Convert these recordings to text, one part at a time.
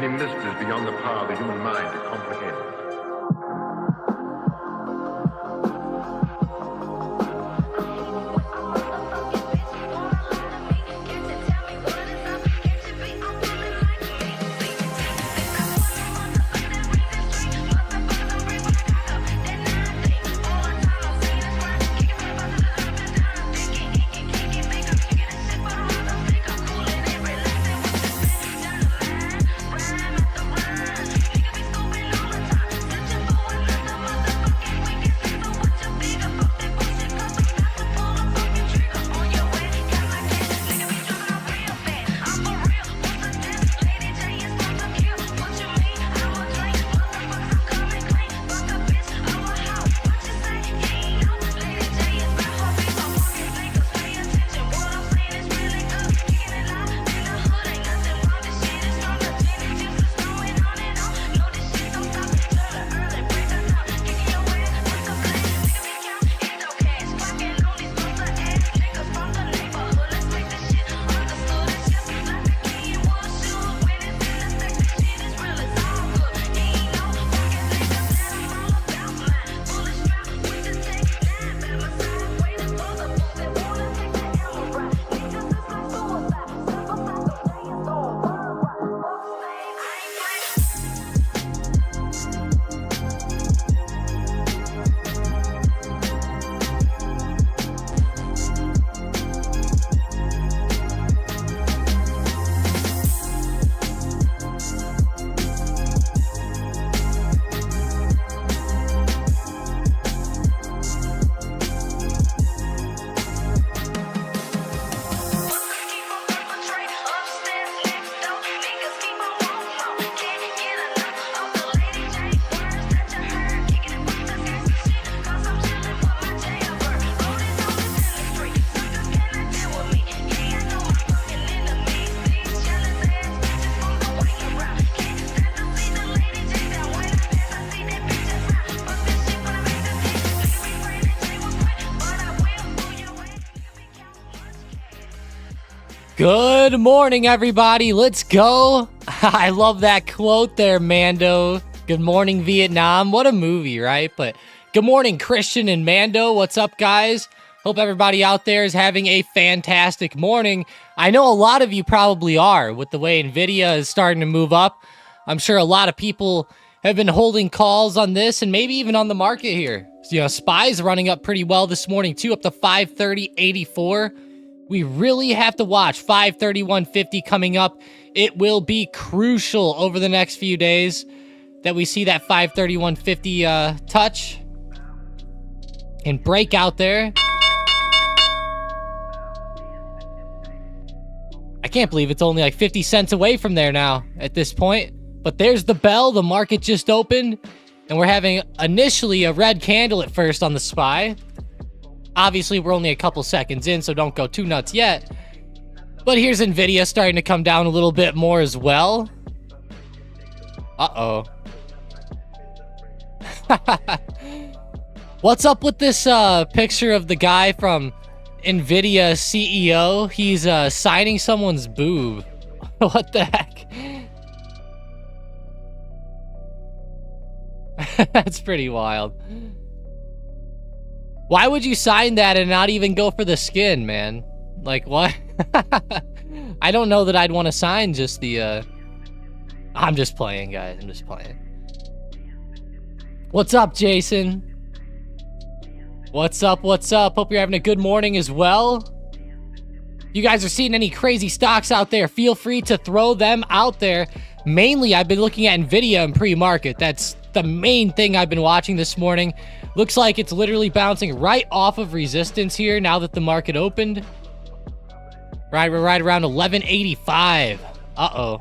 many mysteries beyond the power of the human mind to comprehend. Good morning, everybody. Let's go. I love that quote there, Mando. Good morning, Vietnam. What a movie, right? But good morning, Christian and Mando. What's up, guys? Hope everybody out there is having a fantastic morning. I know a lot of you probably are with the way Nvidia is starting to move up. I'm sure a lot of people have been holding calls on this and maybe even on the market here. So, SPY's running up pretty well this morning, too, up to 530.84. We really have to watch 531.50 coming up. It will be crucial over the next few days that we see that 531.50 touch and break out there. I can't believe it's only like 50 cents away from there now at this point. But there's the bell. The market just opened, and we're having initially a red candle at first on the SPY. Obviously, we're only a couple seconds in, so don't go too nuts yet. But here's Nvidia starting to come down a little bit more as well. Uh-oh. What's up with this picture of the guy from Nvidia CEO? He's signing someone's boob. What the heck? That's pretty wild. Why would you sign that and not even go for the skin, man? Like, what? I don't know that I'd want to sign just the, I'm just playing, guys. I'm just playing. What's up, Jason? What's up? What's up? Hope you're having a good morning as well. You guys are seeing any crazy stocks out there, feel free to throw them out there. Mainly, I've been looking at Nvidia in pre-market. That's the main thing I've been watching this morning. Looks like it's literally bouncing right off of resistance here now that the market opened. Right, we're right around 1185. Uh-oh.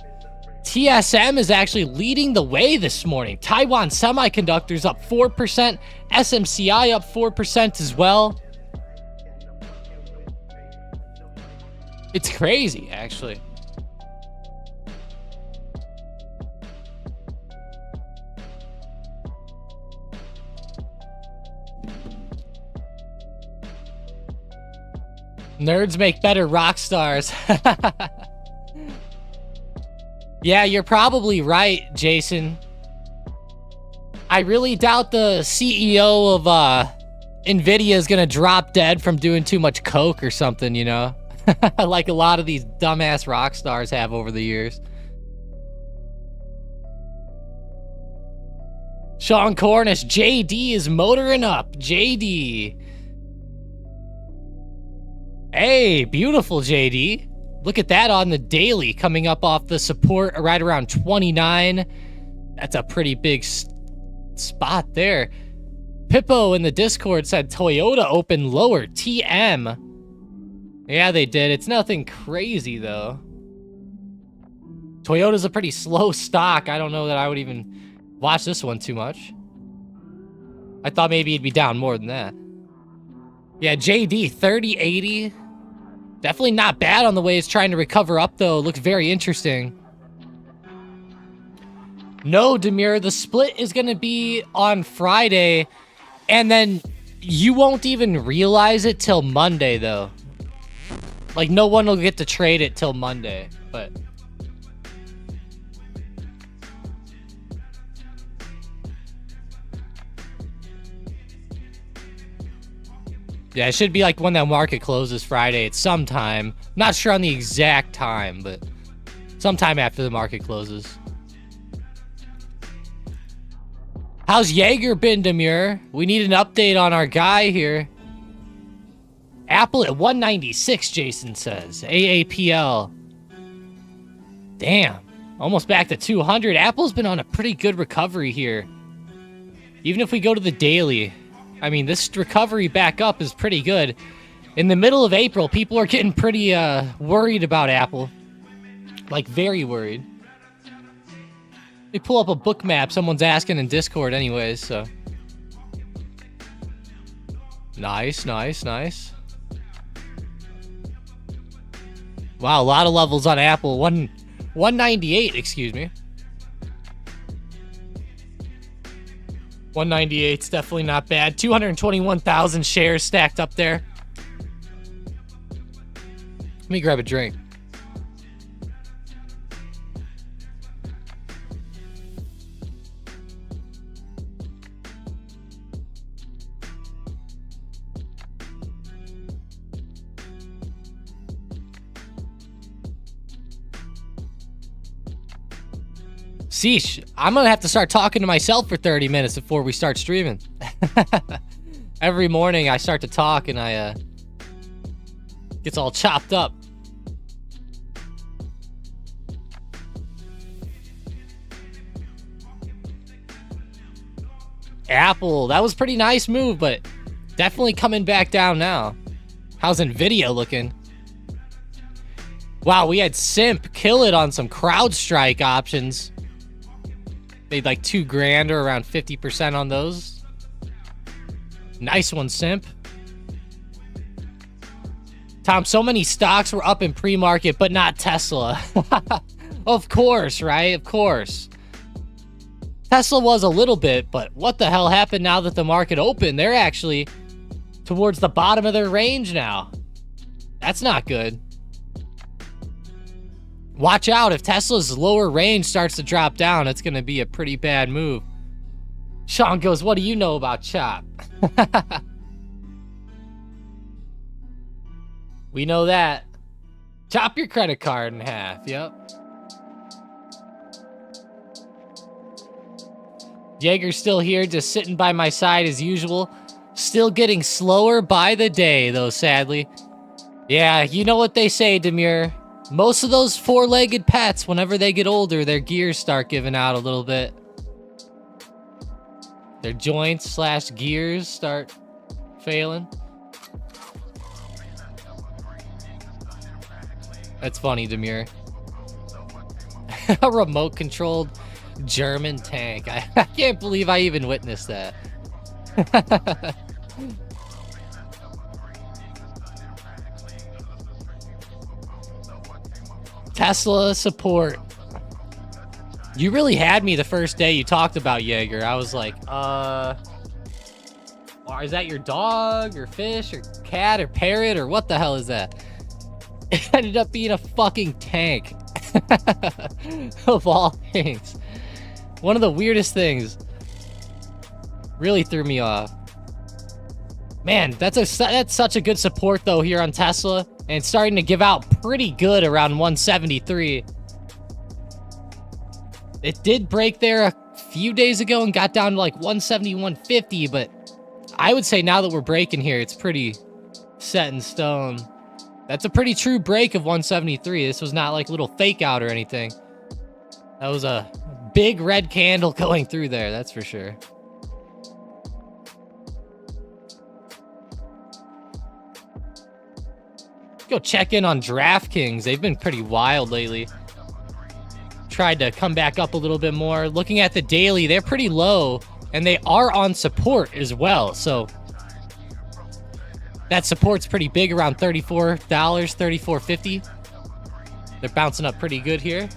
TSM is actually leading the way this morning. Taiwan Semiconductors up 4%. SMCI up 4% as well. It's crazy, actually. Nerds make better rock stars. Yeah, you're probably right, Jason. I really doubt the CEO of Nvidia is gonna drop dead from doing too much coke or something, you know? Like a lot of these dumbass rock stars have over the years. Sean Cornish, JD is motoring up. JD. Hey, beautiful JD. Look at that on the daily, coming up off the support right around 29. That's a pretty big spot there. Pippo in the Discord said Toyota opened lower, TM. Yeah, they did. It's nothing crazy, though. Toyota's a pretty slow stock. I don't know that I would even watch this one too much. I thought maybe it'd be down more than that. Yeah, JD, 3080. Definitely not bad on the way it's trying to recover up, though. Looks very interesting. No, Demir, the split is going to be on Friday, and then you won't even realize it till Monday, though. Like, no one will get to trade it till Monday, but... yeah, it should be like when that market closes Friday. It's sometime. Not sure on the exact time, but sometime after the market closes. How's Jaeger been, Demir? We need an update on our guy here. Apple at 196, Jason says. AAPL. Damn. Almost back to 200. Apple's been on a pretty good recovery here. Even if we go to the daily, I mean, this recovery back up is pretty good. In the middle of April, people are getting pretty worried about Apple. Like, very worried. Let me pull up a book map. Someone's asking in Discord anyways, so. Nice, nice, nice. Wow, a lot of levels on Apple. 198, excuse me. 198's definitely not bad. 221,000 shares stacked up there. Let me grab a drink. Sheesh, I'm gonna have to start talking to myself for 30 minutes before we start streaming. Every morning I start to talk and I gets all chopped up. Apple, that was a pretty nice move, but definitely coming back down now. How's Nvidia looking? Wow, we had Simp kill it on some CrowdStrike options. Made like $2,000 or around 50% on those. Nice one, Simp. Tom, so many stocks were up in pre-market, but not Tesla. Of course, right? Of course. Tesla was a little bit, but what the hell happened now that the market opened? They're actually towards the bottom of their range now. That's not good. Watch out, if Tesla's lower range starts to drop down, it's going to be a pretty bad move. Sean goes, what do you know about Chop? We know that. Chop your credit card in half, yep. Jaeger's still here, just sitting by my side as usual. Still getting slower by the day, though, sadly. Yeah, you know what they say, Demir. Most of those four-legged pets, whenever they get older, their gears start giving out a little bit. Their joints / gears start failing. That's funny, Demir. A remote-controlled German tank. I can't believe I even witnessed that. Tesla support. You really had me the first day you talked about Jaeger. I was like, is that your dog or fish or cat or parrot or what the hell is that? It ended up being a fucking tank. Of all things. One of the weirdest things. Really threw me off. Man, that's such a good support, though, here on Tesla. And it's starting to give out pretty good around 173. It did break there a few days ago and got down to like 170, 150. But I would say now that we're breaking here, it's pretty set in stone. That's a pretty true break of 173. This was not like a little fake out or anything. That was a big red candle going through there, that's for sure. Go check in on DraftKings. They've been pretty wild lately. Tried to come back up a little bit more. Looking at the daily, they're pretty low, and they are on support as well. So that support's pretty big, around $34, $34.50. They're bouncing up pretty good here.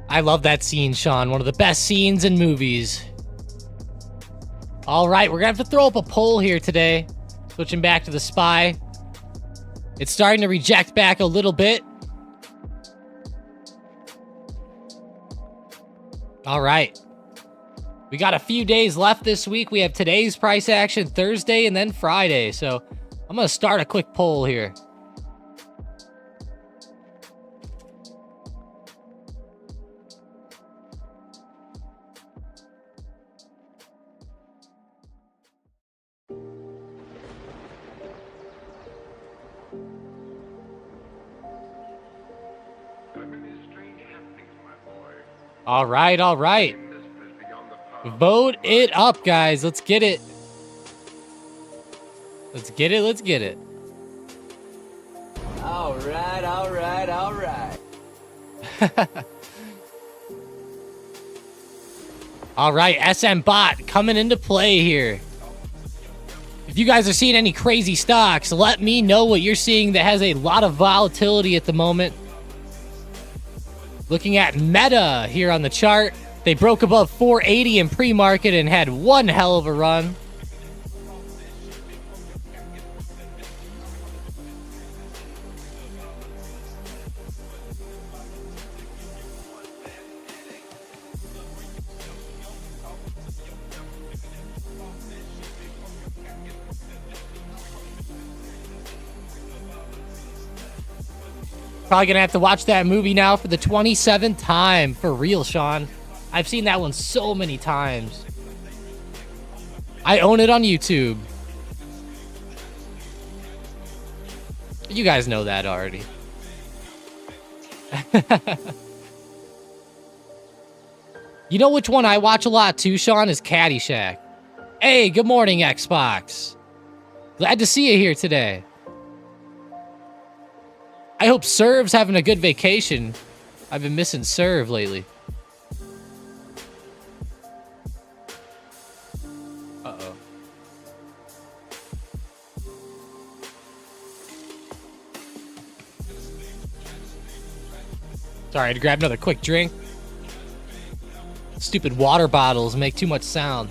I love that scene, Sean. One of the best scenes in movies. All right, we're going to have to throw up a poll here today. Switching back to the SPY. It's starting to reject back a little bit. All right. We got a few days left this week. We have today's price action, Thursday, and then Friday. So I'm going to start a quick poll here. All right, all right. Vote it up, guys. Let's get it. Let's get it, let's get it. All right, all right, all right. All right, SM Bot coming into play here. If you guys are seeing any crazy stocks, let me know what you're seeing that has a lot of volatility at the moment. Looking at Meta here on the chart. They broke above 480 in pre-market and had one hell of a run. Probably gonna have to watch that movie now for the 27th time. For real, Sean. I've seen that one so many times. I own it on YouTube. You guys know that already. You know which one I watch a lot too, Sean, is Caddyshack. Hey, good morning, Xbox. Glad to see you here today. I hope Serve's having a good vacation. I've been missing Serve lately. Uh-oh. Sorry, I had to grab another quick drink. Stupid water bottles make too much sound.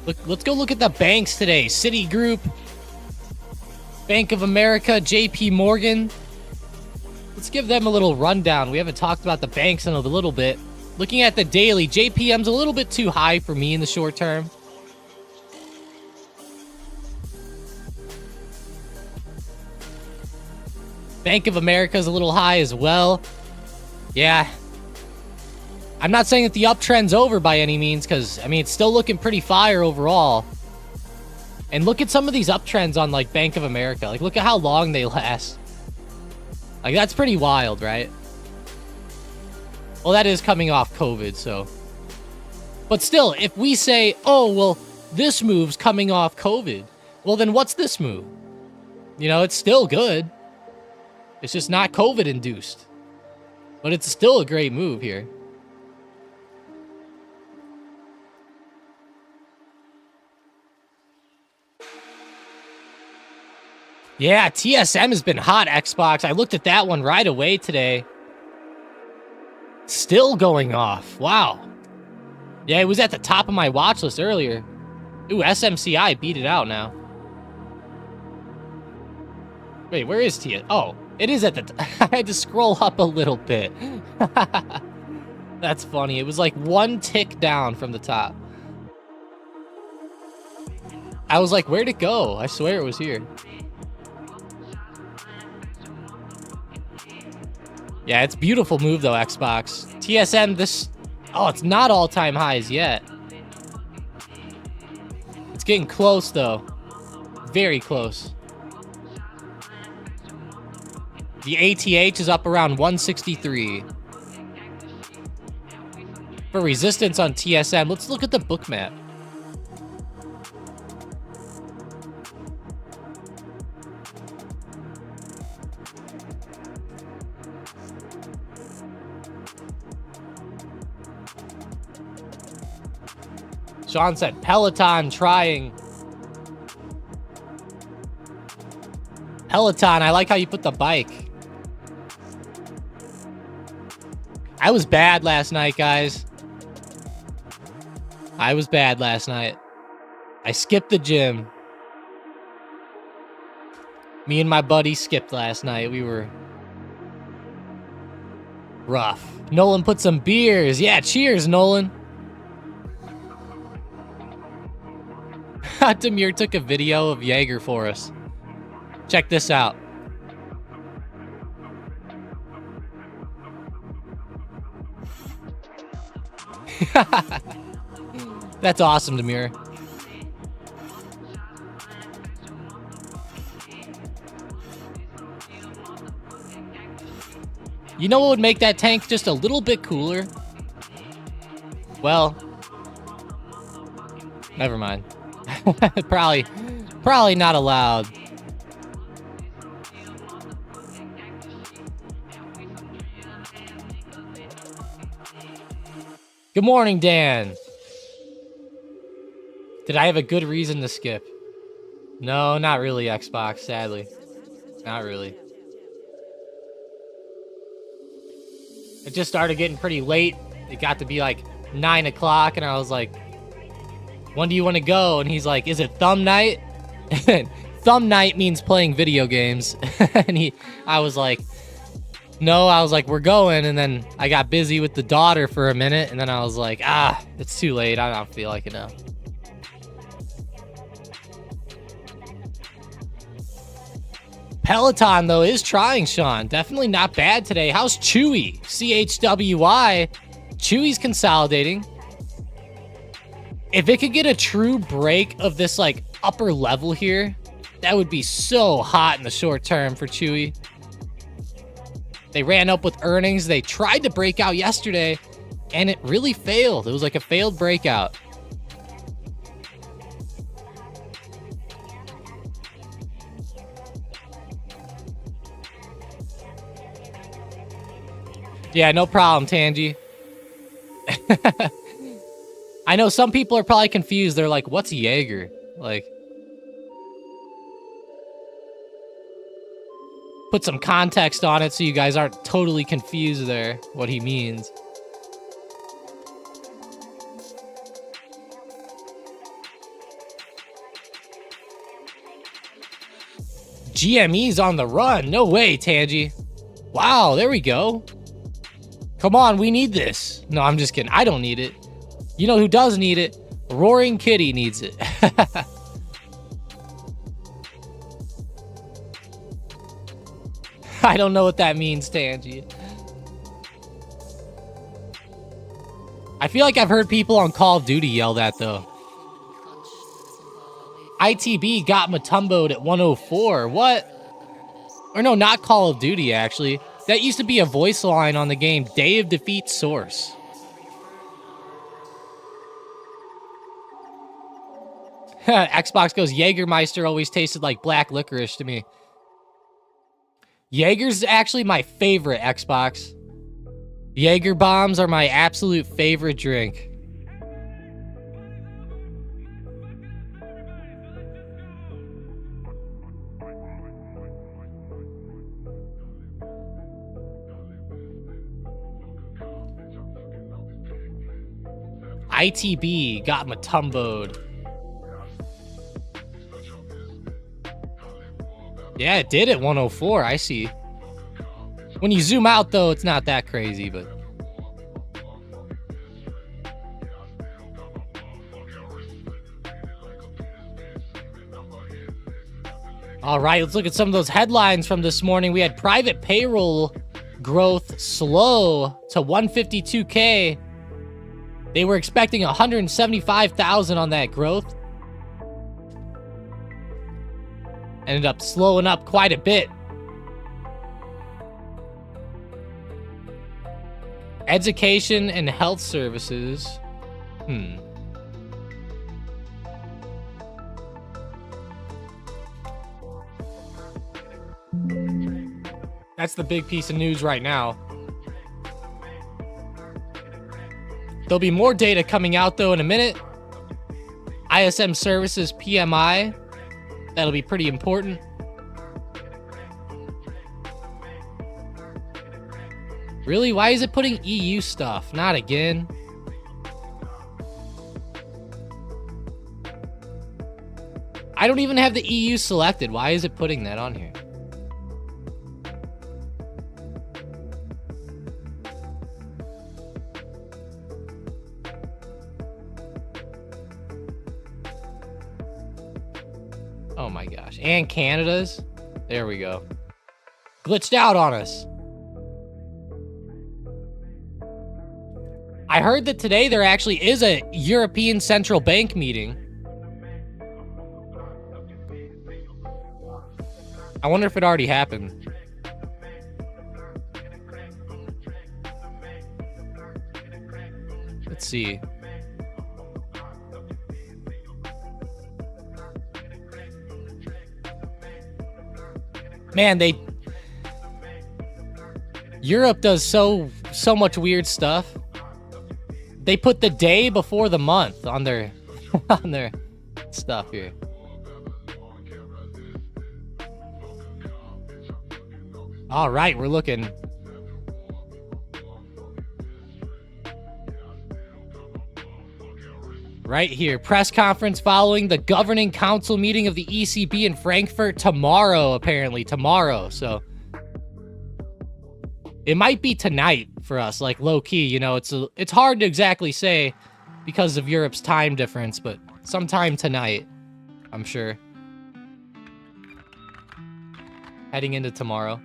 Look, let's go look at the banks today. Citigroup, Bank of America, JP Morgan. Let's give them a little rundown. We haven't talked about the banks in a little bit. Looking at the daily, JPM's a little bit too high for me in the short term. Bank of America's a little high as well. Yeah. I'm not saying that the uptrend's over by any means, because, I mean, it's still looking pretty fire overall. And look at some of these uptrends on, like, Bank of America. Like, look at how long they last. Like, that's pretty wild, right? Well, that is coming off COVID, so. But still, if we say, oh, well, this move's coming off COVID, well, then what's this move? You know, it's still good. It's just not COVID-induced. But it's still a great move here. Yeah, TSM has been hot, Xbox. I looked at that one right away today. Still going off. Wow. Yeah, it was at the top of my watch list earlier. Ooh, SMCI beat it out now. Wait, where is TSM? Oh, it is at the I had to scroll up a little bit. That's funny. It was like one tick down from the top. I was like, where'd it go? I swear it was here. Yeah, it's a beautiful move though, Xbox. TSM, this... Oh, it's not all-time highs yet. It's getting close though. Very close. The ATH is up around 163. For resistance on TSM, let's look at the book map. Sean said, Peloton trying. Peloton, I like how you put the bike. I was bad last night, guys. I was bad last night. I skipped the gym. Me and my buddy skipped last night. We were rough. Nolan put some beers. Yeah, cheers, Nolan. Demir took a video of Jaeger for us. Check this out. That's awesome, Demir. You know what would make that tank just a little bit cooler? Well, never mind. Probably not allowed. Good morning, Dan. Did I have a good reason to skip? No, not really, Xbox, sadly. Not really. It just started getting pretty late. It got to be like 9 o'clock, and I was like, when do you want to go? And he's like, is it thumb night? Thumb night means playing video games. And I was like, no, I was like, we're going. And then I got busy with the daughter for a minute. And then I was like, it's too late. I don't feel like it now. Peloton, though, is trying, Sean. Definitely not bad today. How's Chewy? CHWY. Chewy's consolidating. If it could get a true break of this, like, upper level here, that would be so hot in the short term for Chewy. They ran up with earnings. They tried to break out yesterday, and it really failed. It was like a failed breakout. Yeah, no problem, Tangy. I know some people are probably confused. They're like, what's Jaeger? Like, put some context on it so you guys aren't totally confused there, what he means. GME's on the run. No way, Tangy. Wow, there we go. Come on, we need this. No, I'm just kidding. I don't need it. You know who does need it? Roaring Kitty needs it. I don't know what that means, Tangy. I feel like I've heard people on Call of Duty yell that, though. ITB got Matumbo'd at 104. What? Or no, not Call of Duty, actually. That used to be a voice line on the game, Day of Defeat Source. Xbox goes, Jägermeister always tasted like black licorice to me. Jaeger's actually my favorite, Xbox. Jaeger bombs are my absolute favorite drink. ITB got matumboed. Yeah, it did at 104. I see. When you zoom out, though, it's not that crazy, but... All right, let's look at some of those headlines from this morning. We had private payroll growth slow to 152K. They were expecting 175,000 on that growth. Ended up slowing up quite a bit. Education and health services. That's the big piece of news right now. There'll be more data coming out, though, in a minute. ISM services PMI. That'll be pretty important. Really? Why is it putting EU stuff? Not again. I don't even have the EU selected. Why is it putting that on here? Oh my gosh. And Canada's? There we go. Glitched out on us. I heard that today there actually is a European Central Bank meeting. I wonder if it already happened. Let's see. Man, Europe does so much weird stuff. They put the day before the month on their on their stuff here. All right, we're looking. Right here, press conference following the governing council meeting of the ECB in Frankfurt tomorrow, apparently tomorrow. So it might be tonight for us, like low key, you know, it's hard to exactly say because of Europe's time difference, but sometime tonight, I'm sure. Heading into tomorrow.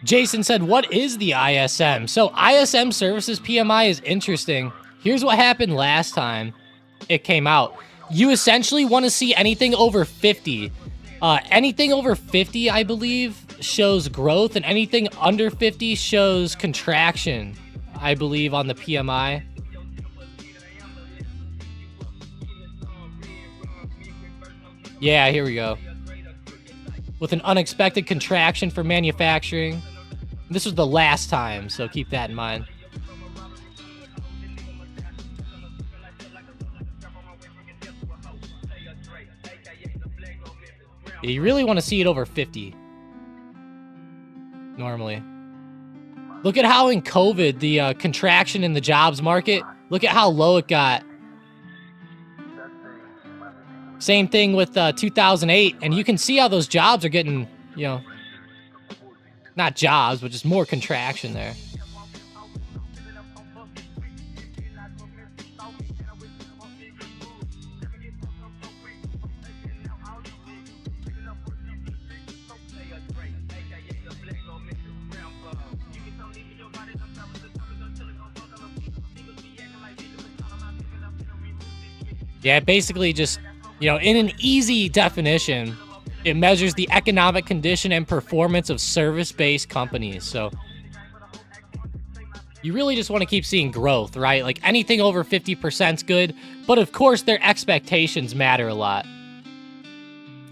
Jason said, what is the ISM? So ISM services PMI is interesting. Here's what happened last time it came out. You essentially want to see anything over 50. Anything over 50, I believe, shows growth, and anything under 50 shows contraction, I believe, on the PMI. Yeah, here we go. With an unexpected contraction for manufacturing. This was the last time, so keep that in mind. You really want to see it over 50. Normally. Look at how in COVID, the contraction in the jobs market, look at how low it got. Same thing with 2008, and you can see how those jobs are getting, you know, not jobs, but just more contraction there. Yeah, basically just, you know, in an easy definition, it measures the economic condition and performance of service-based companies. So you really just want to keep seeing growth, right? Like anything over 50% is good, but of course their expectations matter a lot.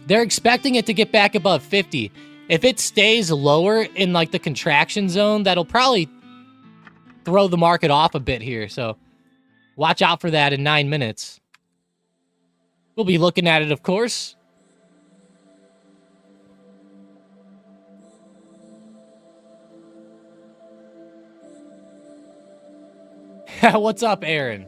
They're expecting it to get back above 50. If it stays lower in like the contraction zone, that'll probably throw the market off a bit here. So watch out for that in 9 minutes. We'll be looking at it, of course. What's up, Aaron?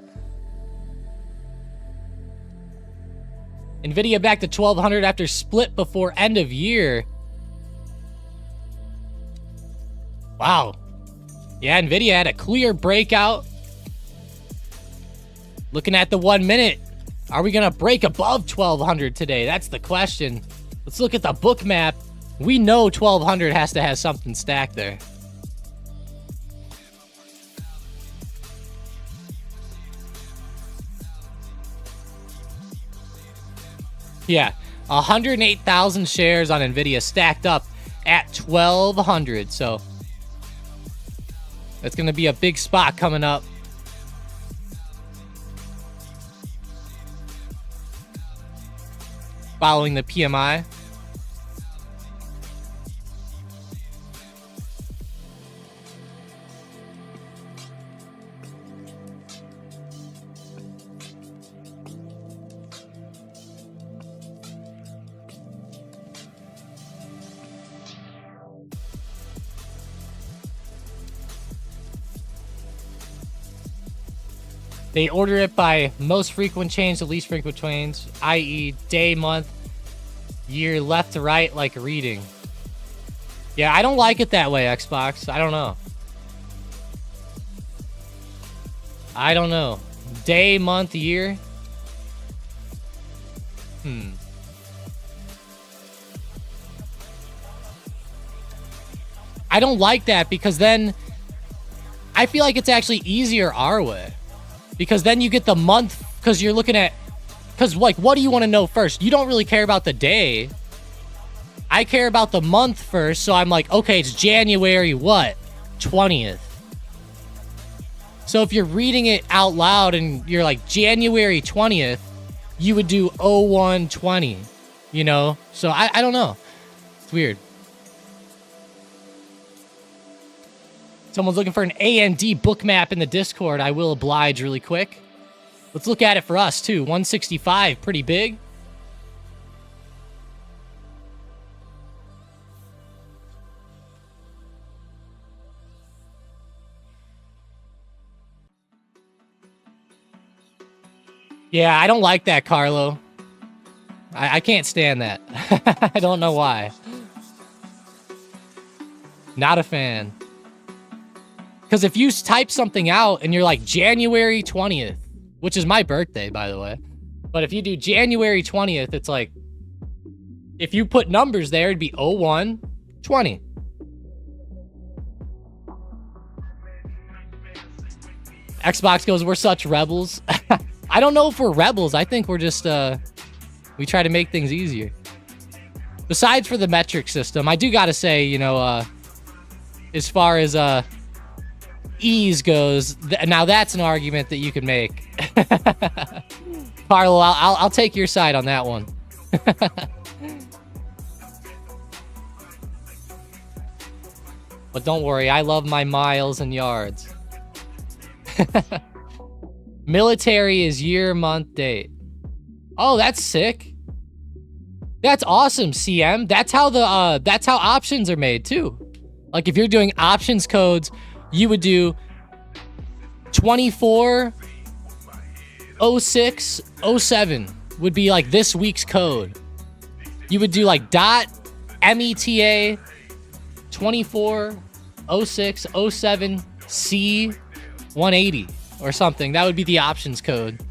Nvidia back to 1200 after split before end of year. Wow. Yeah, Nvidia had a clear breakout. Looking at the 1 minute. Are we going to break above 1200 today? That's the question. Let's look at the book map. We know 1200 has to have something stacked there. Yeah, 108,000 shares on Nvidia stacked up at 1200. So that's going to be a big spot coming up. Following the PMI. They order it by most frequent change to least frequent change, i.e. day, month, year, left to right, like reading. Yeah, I don't like it that way, Xbox. I don't know. I don't know. Day, month, year. I don't like that because then I feel like it's actually easier our way. Because then you get the month, because you're looking at, because like, what do you want to know first? You don't really care about the day. I care about the month first, so I'm like, okay, it's January what? 20th. So if you're reading it out loud and you're like January 20th, you would do 0120, you know? So I don't know. It's weird. Someone's looking for an AMD book map in the Discord. I will oblige really quick. Let's look at it for us, too. 165, pretty big. Yeah, I don't like that, Carlo. I can't stand that. I don't know why. Not a fan. Because if you type something out and you're like January 20th, which is my birthday, by the way. But if you do January 20th, it's like, if you put numbers there, it'd be 0120. Xbox goes, we're such rebels. I don't know if we're rebels. I think we're just, we try to make things easier. Besides for the metric system, I do got to say, you know, as far as, ease goes, now that's an argument that you can make. Carlo, I'll take your side on that one. But don't worry, I love my miles and yards. Military is year, month, date. Oh, that's sick. That's awesome, CM. That's how the that's how options are made too. Like if you're doing options codes, you would do 240607 would be like this week's code. You would do like .meta 240607C180 or something. That would be the options code.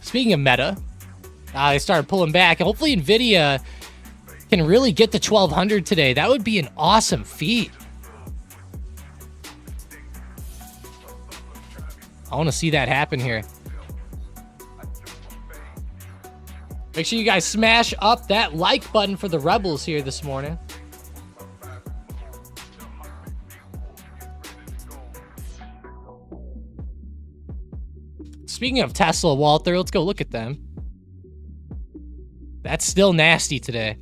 Speaking of meta, they started pulling back. Hopefully Nvidia can really get to 1200 today. That would be an awesome feat. I want to see that happen here. Make sure you guys smash up that like button for the Rebels here this morning. Speaking of Tesla, Walter, let's go look at them. That's still nasty today.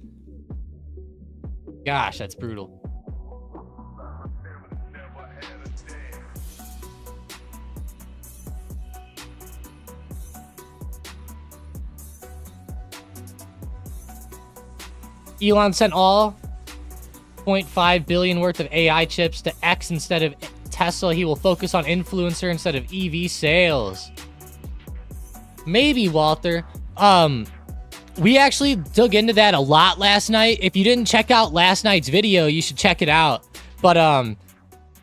Gosh, that's brutal. Elon sent all 0.5 billion worth of AI chips to X instead of Tesla, he will focus on influencer instead of EV sales. Maybe, Walter. We actually dug into that a lot last night. If you didn't check out last night's video, you should check it out. But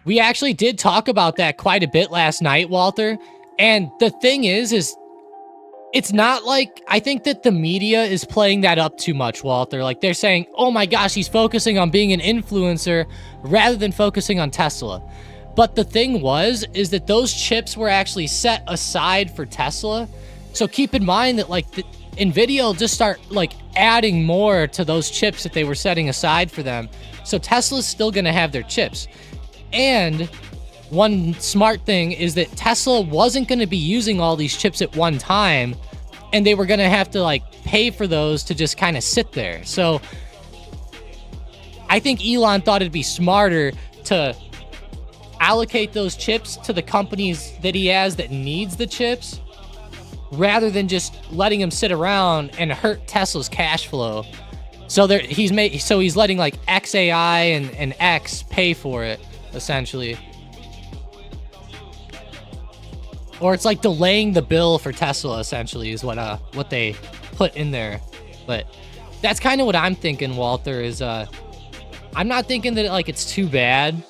we actually did talk about that quite a bit last night, Walter. And the thing is it's not like, I think that the media is playing that up too much, Walter. Like, they're saying, oh my gosh, he's focusing on being an influencer rather than focusing on Tesla. But the thing is that those chips were actually set aside for Tesla. So keep in mind that, like, Nvidia will just start, like, adding more to those chips that they were setting aside for them. So Tesla's still going to have their chips. And one smart thing is that Tesla wasn't going to be using all these chips at one time, and they were going to have to, like, pay for those to just kind of sit there. So I think Elon thought it'd be smarter to allocate those chips to the companies that he has that needs the chips, rather than just letting him sit around and hurt Tesla's cash flow. So he's letting, like, XAI and X pay for it, essentially. Or it's like delaying the bill for Tesla, essentially, is what they put in there. But that's kind of what I'm thinking, Walter, is I'm not thinking that, like, it's too bad.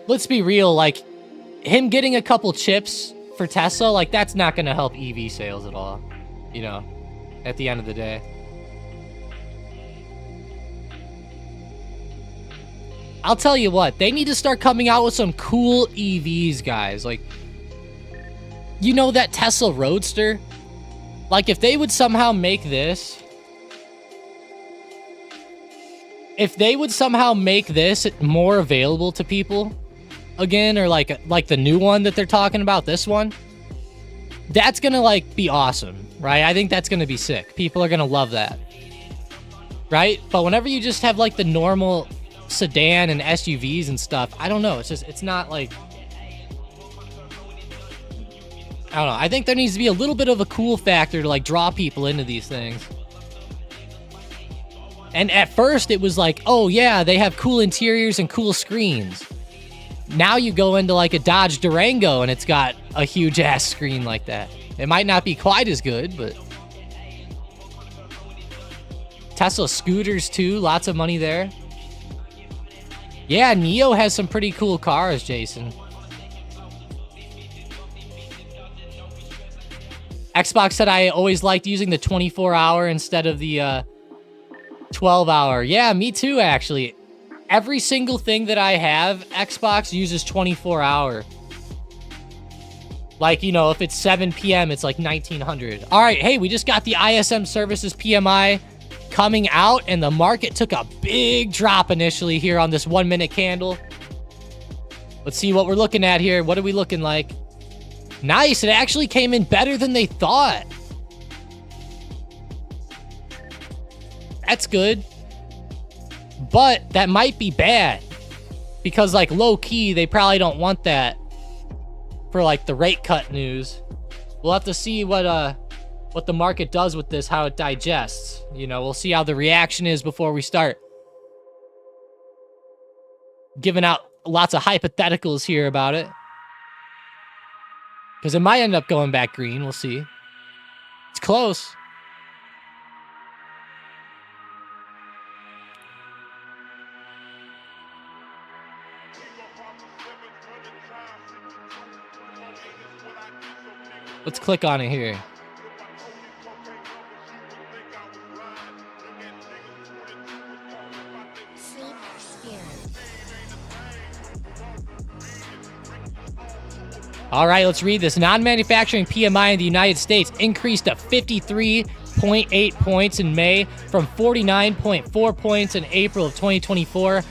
Let's be real, like, him getting a couple chips for Tesla, like, that's not going to help EV sales at all, you know, at the end of the day. I'll tell you what, they need to start coming out with some cool EVs, guys. Like, you know that Tesla Roadster? Like, if they would somehow make this... If they would somehow make this more available to people again, or like the new one that they're talking about, this one, that's gonna, like, be awesome, right? I think that's gonna be sick. People are gonna love that, right? But whenever you just have, like, the normal sedan and SUVs and stuff, I don't know, it's not like, I don't know, I think there needs to be a little bit of a cool factor to, like, draw people into these things. And at first it was like, oh yeah, they have cool interiors and cool screens. Now you go into, like, a Dodge Durango and it's got a huge ass screen like that. It might not be quite as good, but Tesla scooters too, lots of money there. Yeah, Neo has some pretty cool cars, Jason. Xbox said I always liked using the 24-hour instead of the 12-hour. Yeah, me too, actually. Every single thing that I have, Xbox uses 24-hour. Like, you know, if it's 7 p.m., it's like 1900. All right, hey, we just got the ISM Services PMI coming out, and the market took a big drop initially here on this 1-minute candle. Let's see what we're looking at here. What are we looking like? Nice, it actually came in better than they thought. That's good. But that might be bad. Because, like, low-key, they probably don't want that for, like, the rate cut news. We'll have to see what the market does with this, how it digests. You know, we'll see how the reaction is before we start giving out lots of hypotheticals here about it. Because it might end up going back green. We'll see. It's close. Let's click on it here. All right, let's read this. Non-manufacturing PMI in the United States increased to 53.8 points in May from 49.4 points in April of 2024.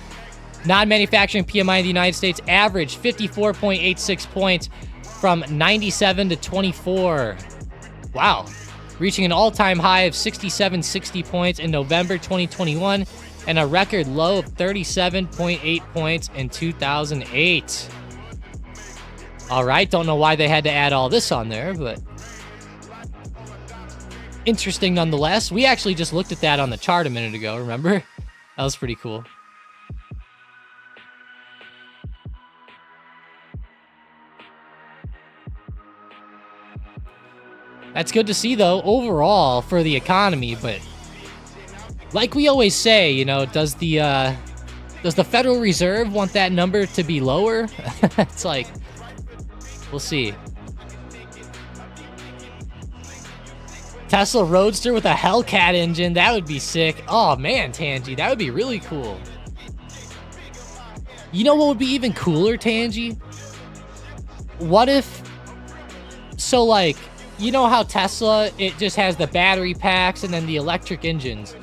Non-manufacturing PMI in the United States averaged 54.86 points from 97 to 24. Wow. Reaching an all-time high of 67.60 points in November 2021 and a record low of 37.8 points in 2008. All right, don't know why they had to add all this on there, but interesting nonetheless. We actually just looked at that on the chart a minute ago, remember? That was pretty cool. That's good to see, though, overall for the economy. But like we always say, you know, does the Federal Reserve want that number to be lower? It's like, we'll see. Tesla Roadster with a Hellcat engine. That would be sick. Oh, man, Tangy. That would be really cool. You know what would be even cooler, Tangy? What if... So, like, you know how Tesla, it just has the battery packs and then the electric engines.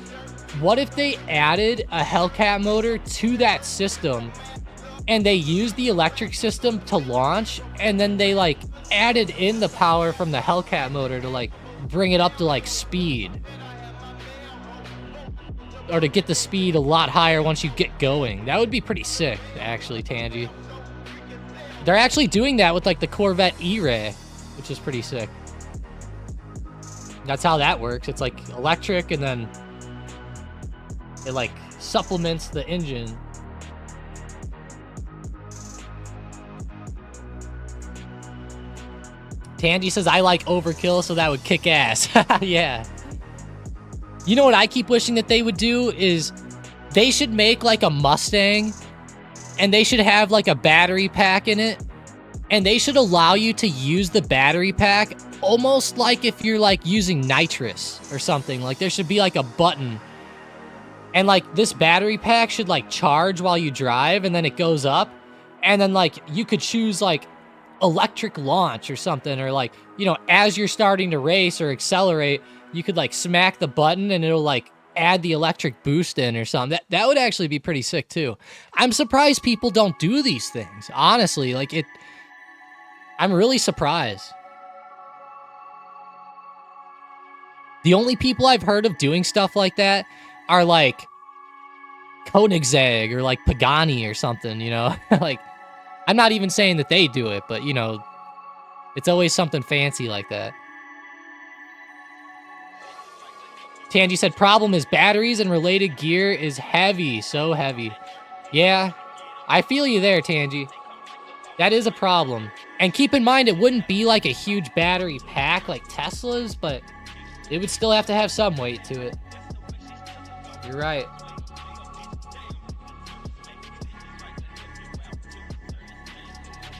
What if they added a Hellcat motor to that system and they used the electric system to launch and then they, like, added in the power from the Hellcat motor to, like, bring it up to, like, speed. Or to get the speed a lot higher once you get going. That would be pretty sick, actually, Tangy. They're actually doing that with, like, the Corvette E-Ray, which is pretty sick. That's how that works. It's, like, electric, and then it, like, supplements the engine. Tangy says, I like overkill, so that would kick ass. Yeah. You know what I keep wishing that they would do is they should make like a Mustang and they should have like a battery pack in it and they should allow you to use the battery pack almost like if you're like using nitrous or something. Like there should be like a button and like this battery pack should like charge while you drive and then it goes up and then like you could choose like electric launch or something, or like, you know, as you're starting to race or accelerate, you could like smack the button and it'll like add the electric boost in or something. That would actually be pretty sick too. I'm surprised people don't do these things, honestly. Like I'm really surprised. The only people I've heard of doing stuff like that are like Koenigsegg or like Pagani or something, you know. Like, I'm not even saying that they do it, but, you know, it's always something fancy like that. Tangy said, problem is batteries and related gear is heavy, so heavy. Yeah, I feel you there, Tangy. That is a problem. And keep in mind, it wouldn't be like a huge battery pack like Tesla's, but it would still have to have some weight to it. You're right.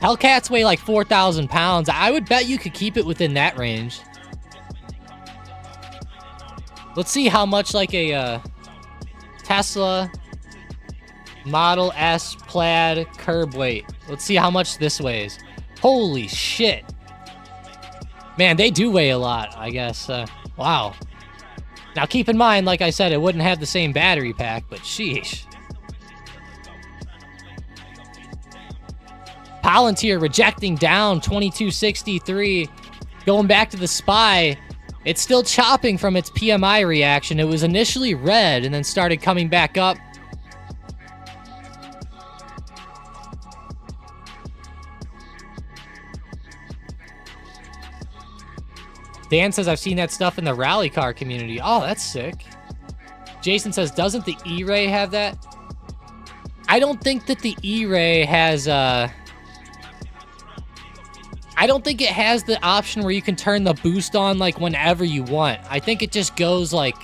Hellcats weigh like 4,000 pounds. I would bet you could keep it within that range. Let's see how much like a Tesla Model S Plaid curb weight. Let's see how much this weighs. Holy shit. Man, they do weigh a lot, I guess. Wow. Now keep in mind, like I said, it wouldn't have the same battery pack, but sheesh. Palantir rejecting down 2263. Going back to the SPY, it's still chopping from its PMI reaction. It was initially red and then started coming back up. Dan says, I've seen that stuff in the rally car community. Oh, that's sick. Jason says, doesn't the E-Ray have that? I don't think that the E-Ray has, I don't think it has the option where you can turn the boost on, like, whenever you want. I think it just goes, like,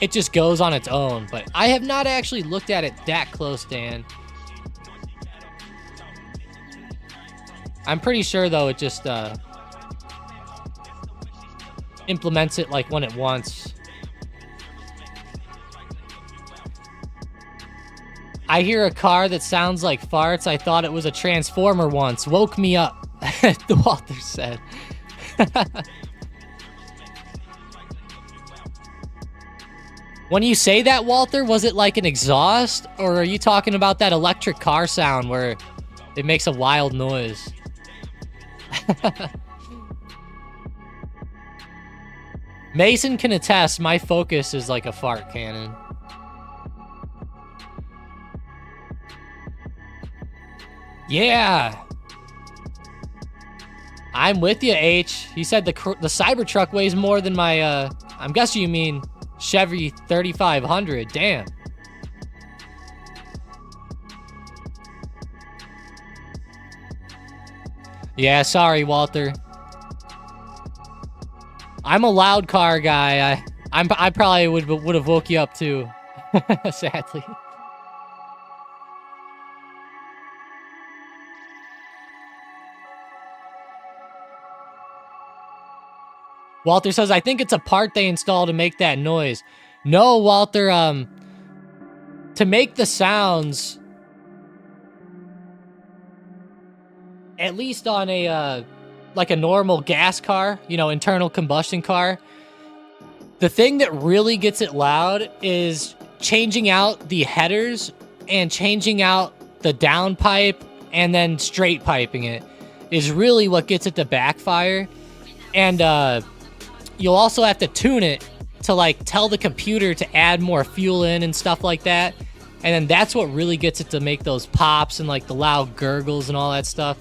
it just goes on its own. But I have not actually looked at it that close, Dan. I'm pretty sure, though, it just, implements it, like, when it wants. I hear a car that sounds like farts. I thought it was a transformer once. Woke me up, the Walter said. When you say that, Walter, was it like an exhaust? Or are you talking about that electric car sound where it makes a wild noise? Mason can attest, my Focus is like a fart cannon. Yeah. I'm with you, H. He said the Cybertruck weighs more than my, I'm guessing you mean Chevy 3500. Damn. Yeah, sorry, Walter. I'm a loud car guy. I probably would have woke you up too. Sadly. Walter says, I think it's a part they install to make that noise. No, Walter, to make the sounds, at least on a, like a normal gas car, you know, internal combustion car, the thing that really gets it loud is changing out the headers and changing out the downpipe and then straight piping it is really what gets it to backfire. And, you'll also have to tune it to, like, tell the computer to add more fuel in and stuff like that. And then that's what really gets it to make those pops and, like, the loud gurgles and all that stuff.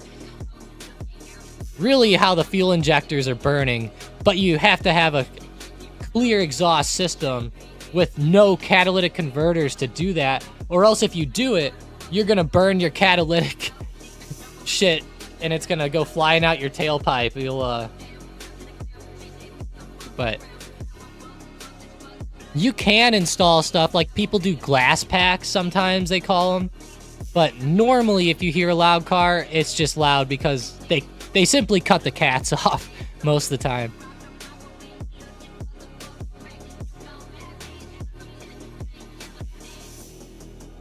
Really how the fuel injectors are burning. But you have to have a clear exhaust system with no catalytic converters to do that. Or else if you do it, you're going to burn your catalytic shit. And it's going to go flying out your tailpipe. You'll, But you can install stuff, like people do glass packs sometimes they call them. But normally if you hear a loud car, it's just loud because they simply cut the cats off most of the time.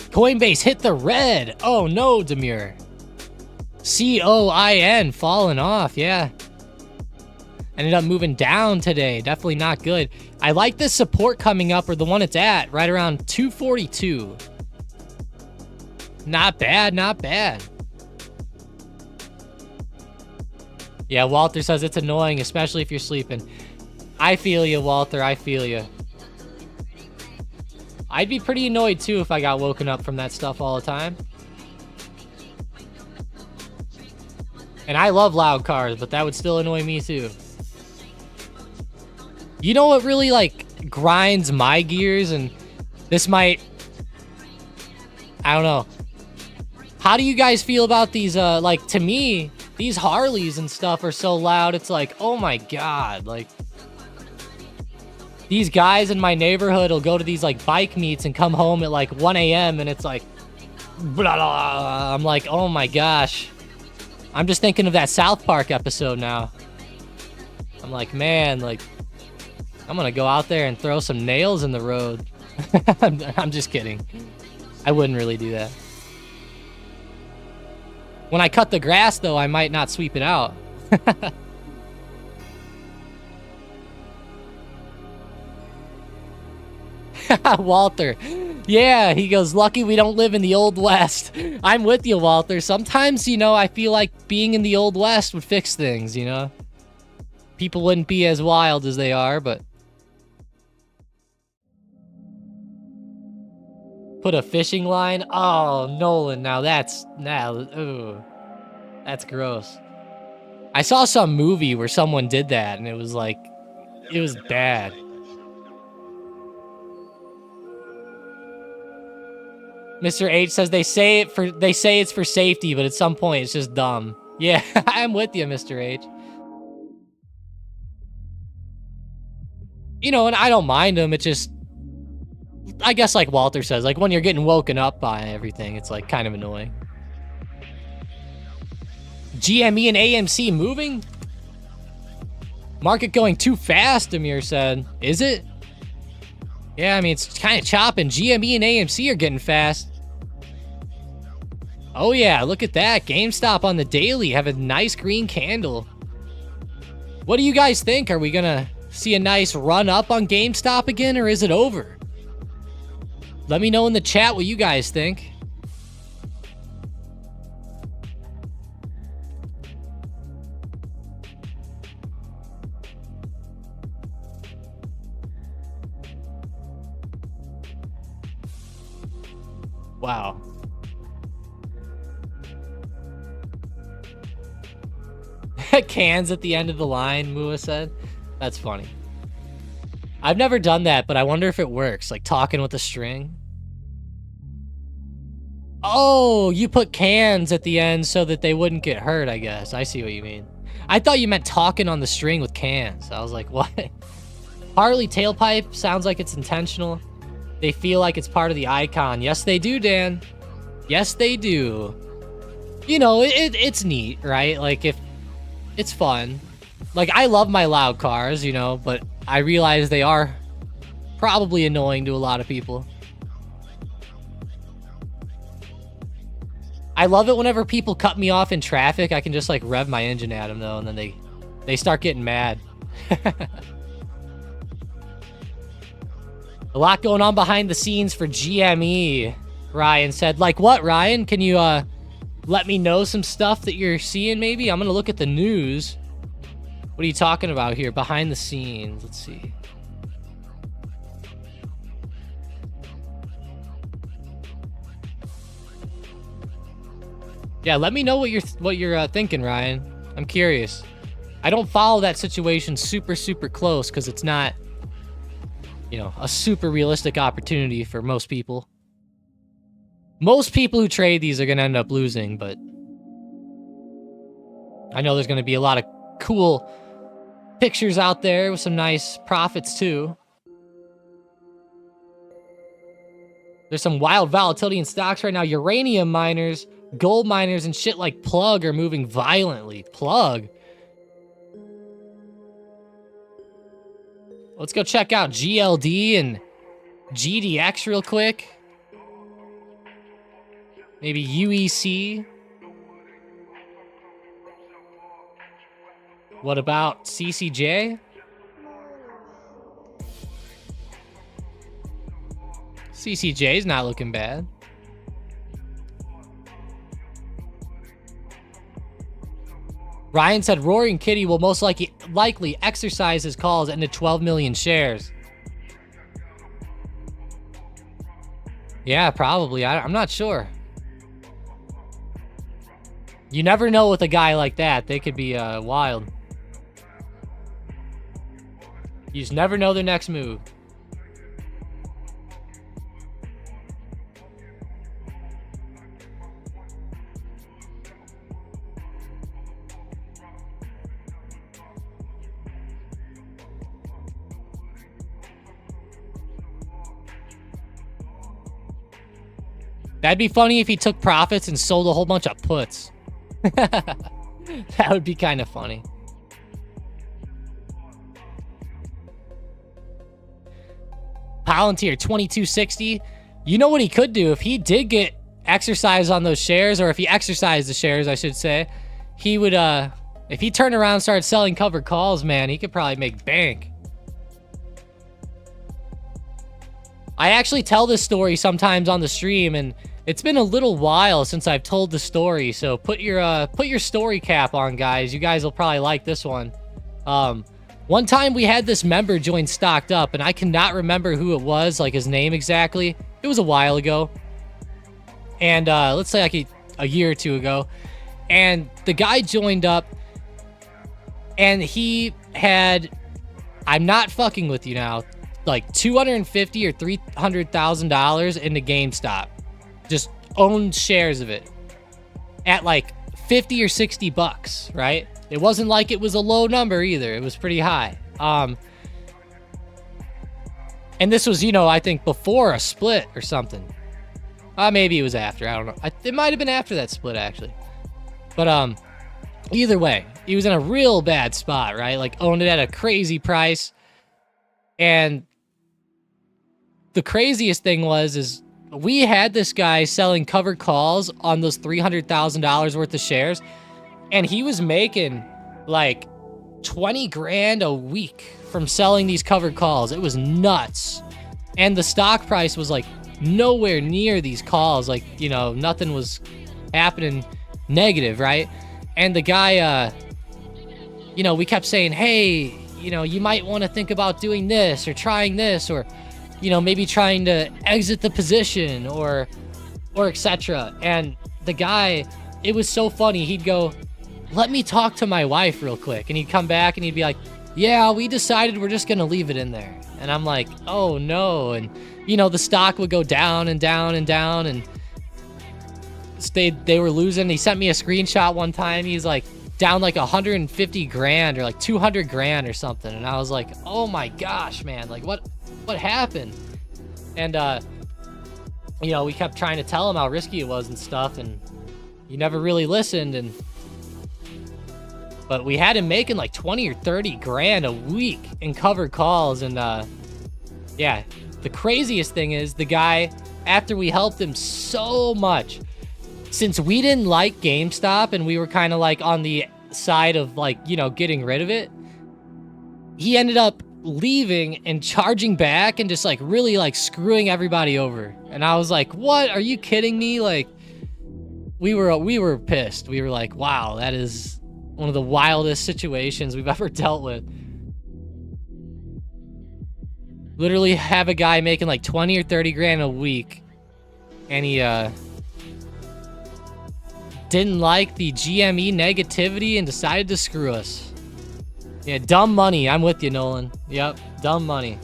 Coinbase hit the red. Oh no, Demure. COIN falling off, yeah. Ended up moving down today. Definitely not good. I like this support coming up, or the one it's at, right around 242. Not bad, not bad. Yeah, Walter says it's annoying, especially if you're sleeping. I feel you, Walter. I feel you. I'd be pretty annoyed, too, if I got woken up from that stuff all the time. And I love loud cars, but that would still annoy me, too. You know what really, like, grinds my gears? And this might... I don't know. How do you guys feel about these, like, to me, these Harleys and stuff are so loud, it's like, oh my god, like... These guys in my neighborhood will go to these, like, bike meets and come home at, like, 1 a.m. and it's like... Blah, blah. I'm like, oh my gosh. I'm just thinking of that South Park episode now. I'm like, man, like... I'm gonna go out there and throw some nails in the road. I'm just kidding. I wouldn't really do that. When I cut the grass, though, I might not sweep it out. Walter. Yeah, he goes, lucky we don't live in the Old West. I'm with you, Walter. Sometimes, you know, I feel like being in the Old West would fix things, you know? People wouldn't be as wild as they are, but... Put a fishing line? Oh, Nolan, now that's... Ooh, that's gross. I saw some movie where someone did that, and it was like... It was bad. Mr. H says they say it's for safety, but at some point it's just dumb. Yeah, I'm with you, Mr. H. You know, and I don't mind them. It just... I guess like Walter says, like when you're getting woken up by everything, it's like kind of annoying. GME and AMC moving? Market going too fast, Amir said. Is it? Yeah, I mean, it's kind of chopping. GME and AMC are getting fast. Oh yeah, look at that. GameStop on the daily have a nice green candle. What do you guys think? Are we gonna see a nice run up on GameStop again, or is it over? Let me know in the chat what you guys think. Wow. Cans at the end of the line, Mua said. That's funny. I've never done that, but I wonder if it works. Like talking with a string. Oh, you put cans at the end so that they wouldn't get hurt, I guess. I see what you mean. I thought you meant talking on the string with cans. I was like, what? Harley tailpipe sounds like it's intentional. They feel like it's part of the icon. Yes, they do, Dan. Yes, they do. You know, it's neat, right? Like, if it's fun. Like, I love my loud cars, you know, but I realize they are probably annoying to a lot of people. I love it whenever people cut me off in traffic. I can just, like, rev my engine at them, though, and then they start getting mad. A lot going on behind the scenes for GME, Ryan said. Like what, Ryan? Can you let me know some stuff that you're seeing, maybe? I'm going to look at the news. What are you talking about here? Behind the scenes. Let's see. Yeah, let me know what you're thinking, Ryan. I'm curious. I don't follow that situation super close because it's not, you know, a super realistic opportunity for most people. Most people who trade these are going to end up losing, but I know there's going to be a lot of cool pictures out there with some nice profits too. There's some wild volatility in stocks right now. Uranium miners, gold miners, and shit like Plug are moving violently. Plug. Let's go check out GLD and GDX real quick. Maybe UEC. What about CCJ? CCJ's not looking bad. Ryan said Roaring Kitty will most likely exercise his calls into 12 million shares. Yeah, probably. I'm not sure. You never know with a guy like that. They could be wild. You just never know their next move. That'd be funny if he took profits and sold a whole bunch of puts. That would be kind of funny. Palantir 2260. You know what he could do if he did get exercise on those shares, or if he exercised the shares, I should say. He would, if he turned around and started selling covered calls, man, he could probably make bank. I actually tell this story sometimes on the stream, and it's been a little while since I've told the story, so put your story cap on, guys. You guys will probably like this one. One time we had this member join StockedUp, and I cannot remember who it was, like his name exactly. It was a while ago. And let's say like a year or two ago. And the guy joined up, and he had, I'm not fucking with you now, like $250,000 or $300,000 into GameStop. Just owned shares of it at like 50 or 60 bucks, right? It wasn't like it was a low number either. It was pretty high. And this was, you know, I think before a split or something. Maybe it was after. I don't know. It might have been after that split, actually. But either way, he was in a real bad spot, right? Like owned it at a crazy price. And the craziest thing is we had this guy selling covered calls on those $300,000 worth of shares, and he was making like 20 grand a week from selling these covered calls. It was nuts. And the stock price was like nowhere near these calls. Like, you know, nothing was happening negative, right? And the guy, you know, we kept saying, hey, you know, you might want to think about doing this or trying this, or, you know, maybe trying to exit the position or etc. And the guy, it was so funny. He'd go, let me talk to my wife real quick. And he'd come back and he'd be like, yeah, we decided we're just going to leave it in there. And I'm like, oh no. And, you know, the stock would go down and down and down, and they were losing. He sent me a screenshot one time. He's like, down like 150 grand or like 200 grand or something. And I was like, oh my gosh, man, like what happened? And, you know, we kept trying to tell him how risky it was and stuff, and he never really listened. But we had him making like 20 or 30 grand a week in covered calls. And, yeah, the craziest thing is the guy, after we helped him so much, since we didn't like GameStop and we were kind of like on the side of like, you know, getting rid of it, he ended up leaving and charging back and just like really like screwing everybody over. And I was like, what? Are you kidding me? Like, we were pissed. We were like, wow, that is one of the wildest situations we've ever dealt with. Literally have a guy making like 20 or 30 grand a week, and he didn't like the GME negativity and decided to screw us. Yeah, dumb money. I'm with you, Nolan. Yep, dumb money.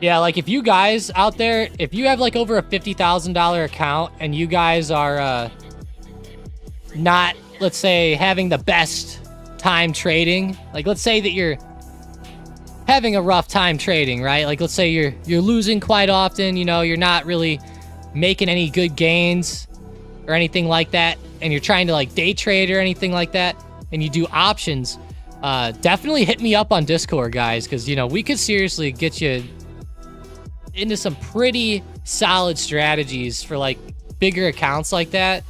Yeah, like if you guys out there, if you have like over a $50,000 account and you guys are not, let's say, having the best time trading, like let's say that you're having a rough time trading, right? Like let's say you're losing quite often, you know, you're not really making any good gains or anything like that, and you're trying to like day trade or anything like that, and you do options, definitely hit me up on Discord, guys, because, you know, we could seriously get you into some pretty solid strategies for like bigger accounts like that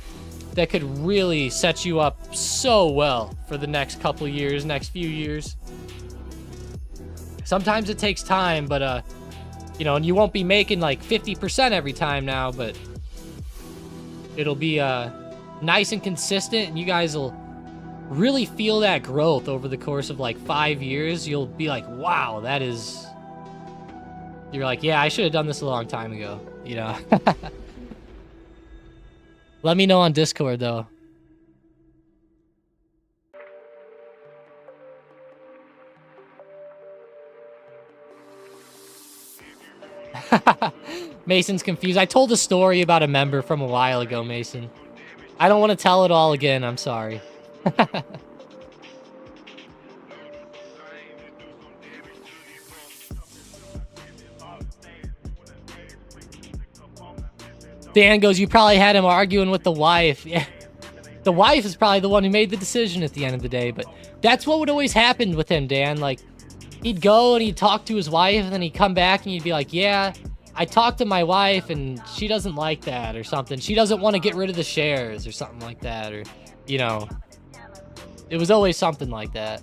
could really set you up so well for the next couple years, next few years. Sometimes it takes time, but you know, and you won't be making like 50% every time now, but it'll be nice and consistent, and you guys will really feel that growth over the course of like 5 years. You'll be like, wow, that is... You're like, yeah, I should have done this a long time ago, you know? Let me know on Discord, though. Mason's confused. I told a story about a member from a while ago, Mason. I don't want to tell it all again. I'm sorry. Dan goes, you probably had him arguing with the wife. Yeah. The wife is probably the one who made the decision at the end of the day, but that's what would always happen with him, Dan. Like, he'd go and he'd talk to his wife, and then he'd come back and he'd be like, yeah, I talked to my wife and she doesn't like that or something. She doesn't want to get rid of the shares or something like that, or, you know, it was always something like that.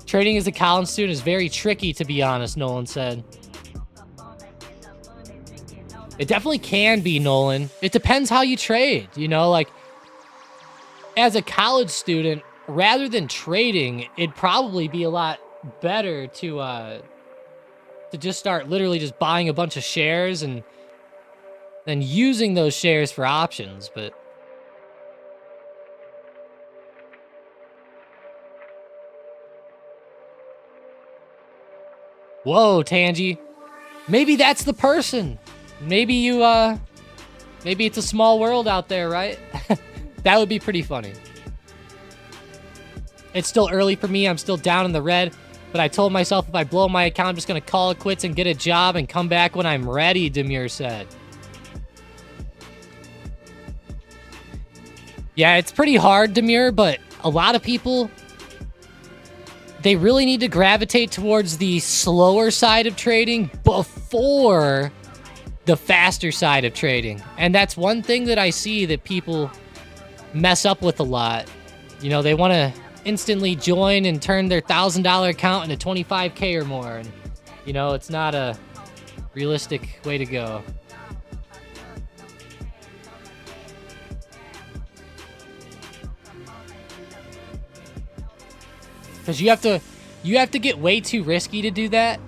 Trading as a college student is very tricky, to be honest, Nolan said. It definitely can be, Nolan. It depends how you trade, you know, like, as a college student, rather than trading, it'd probably be a lot better to just start literally just buying a bunch of shares and then using those shares for options, but... Whoa, Tangy. Maybe that's the person. Maybe you, maybe it's a small world out there, right? That would be pretty funny. It's still early for me. I'm still down in the red. But I told myself if I blow my account, I'm just going to call it quits and get a job and come back when I'm ready, Demir said. Yeah, it's pretty hard, Demir, but a lot of people... They really need to gravitate towards the slower side of trading before the faster side of trading. And that's one thing that I see that people mess up with a lot. You know, they want to instantly join and turn their $1,000 account into 25K or more. And, you know, it's not a realistic way to go. Because you have to get way too risky to do that.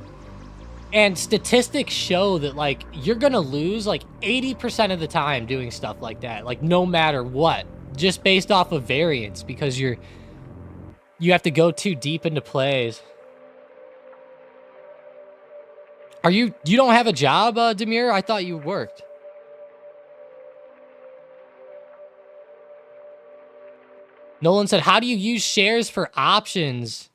And statistics show that, like, you're going to lose, like, 80% of the time doing stuff like that. Like, no matter what. Just based off of variance. Because you're You have to go too deep into plays. You don't have a job, Demir? I thought you worked. Nolan said, how do you use shares for options?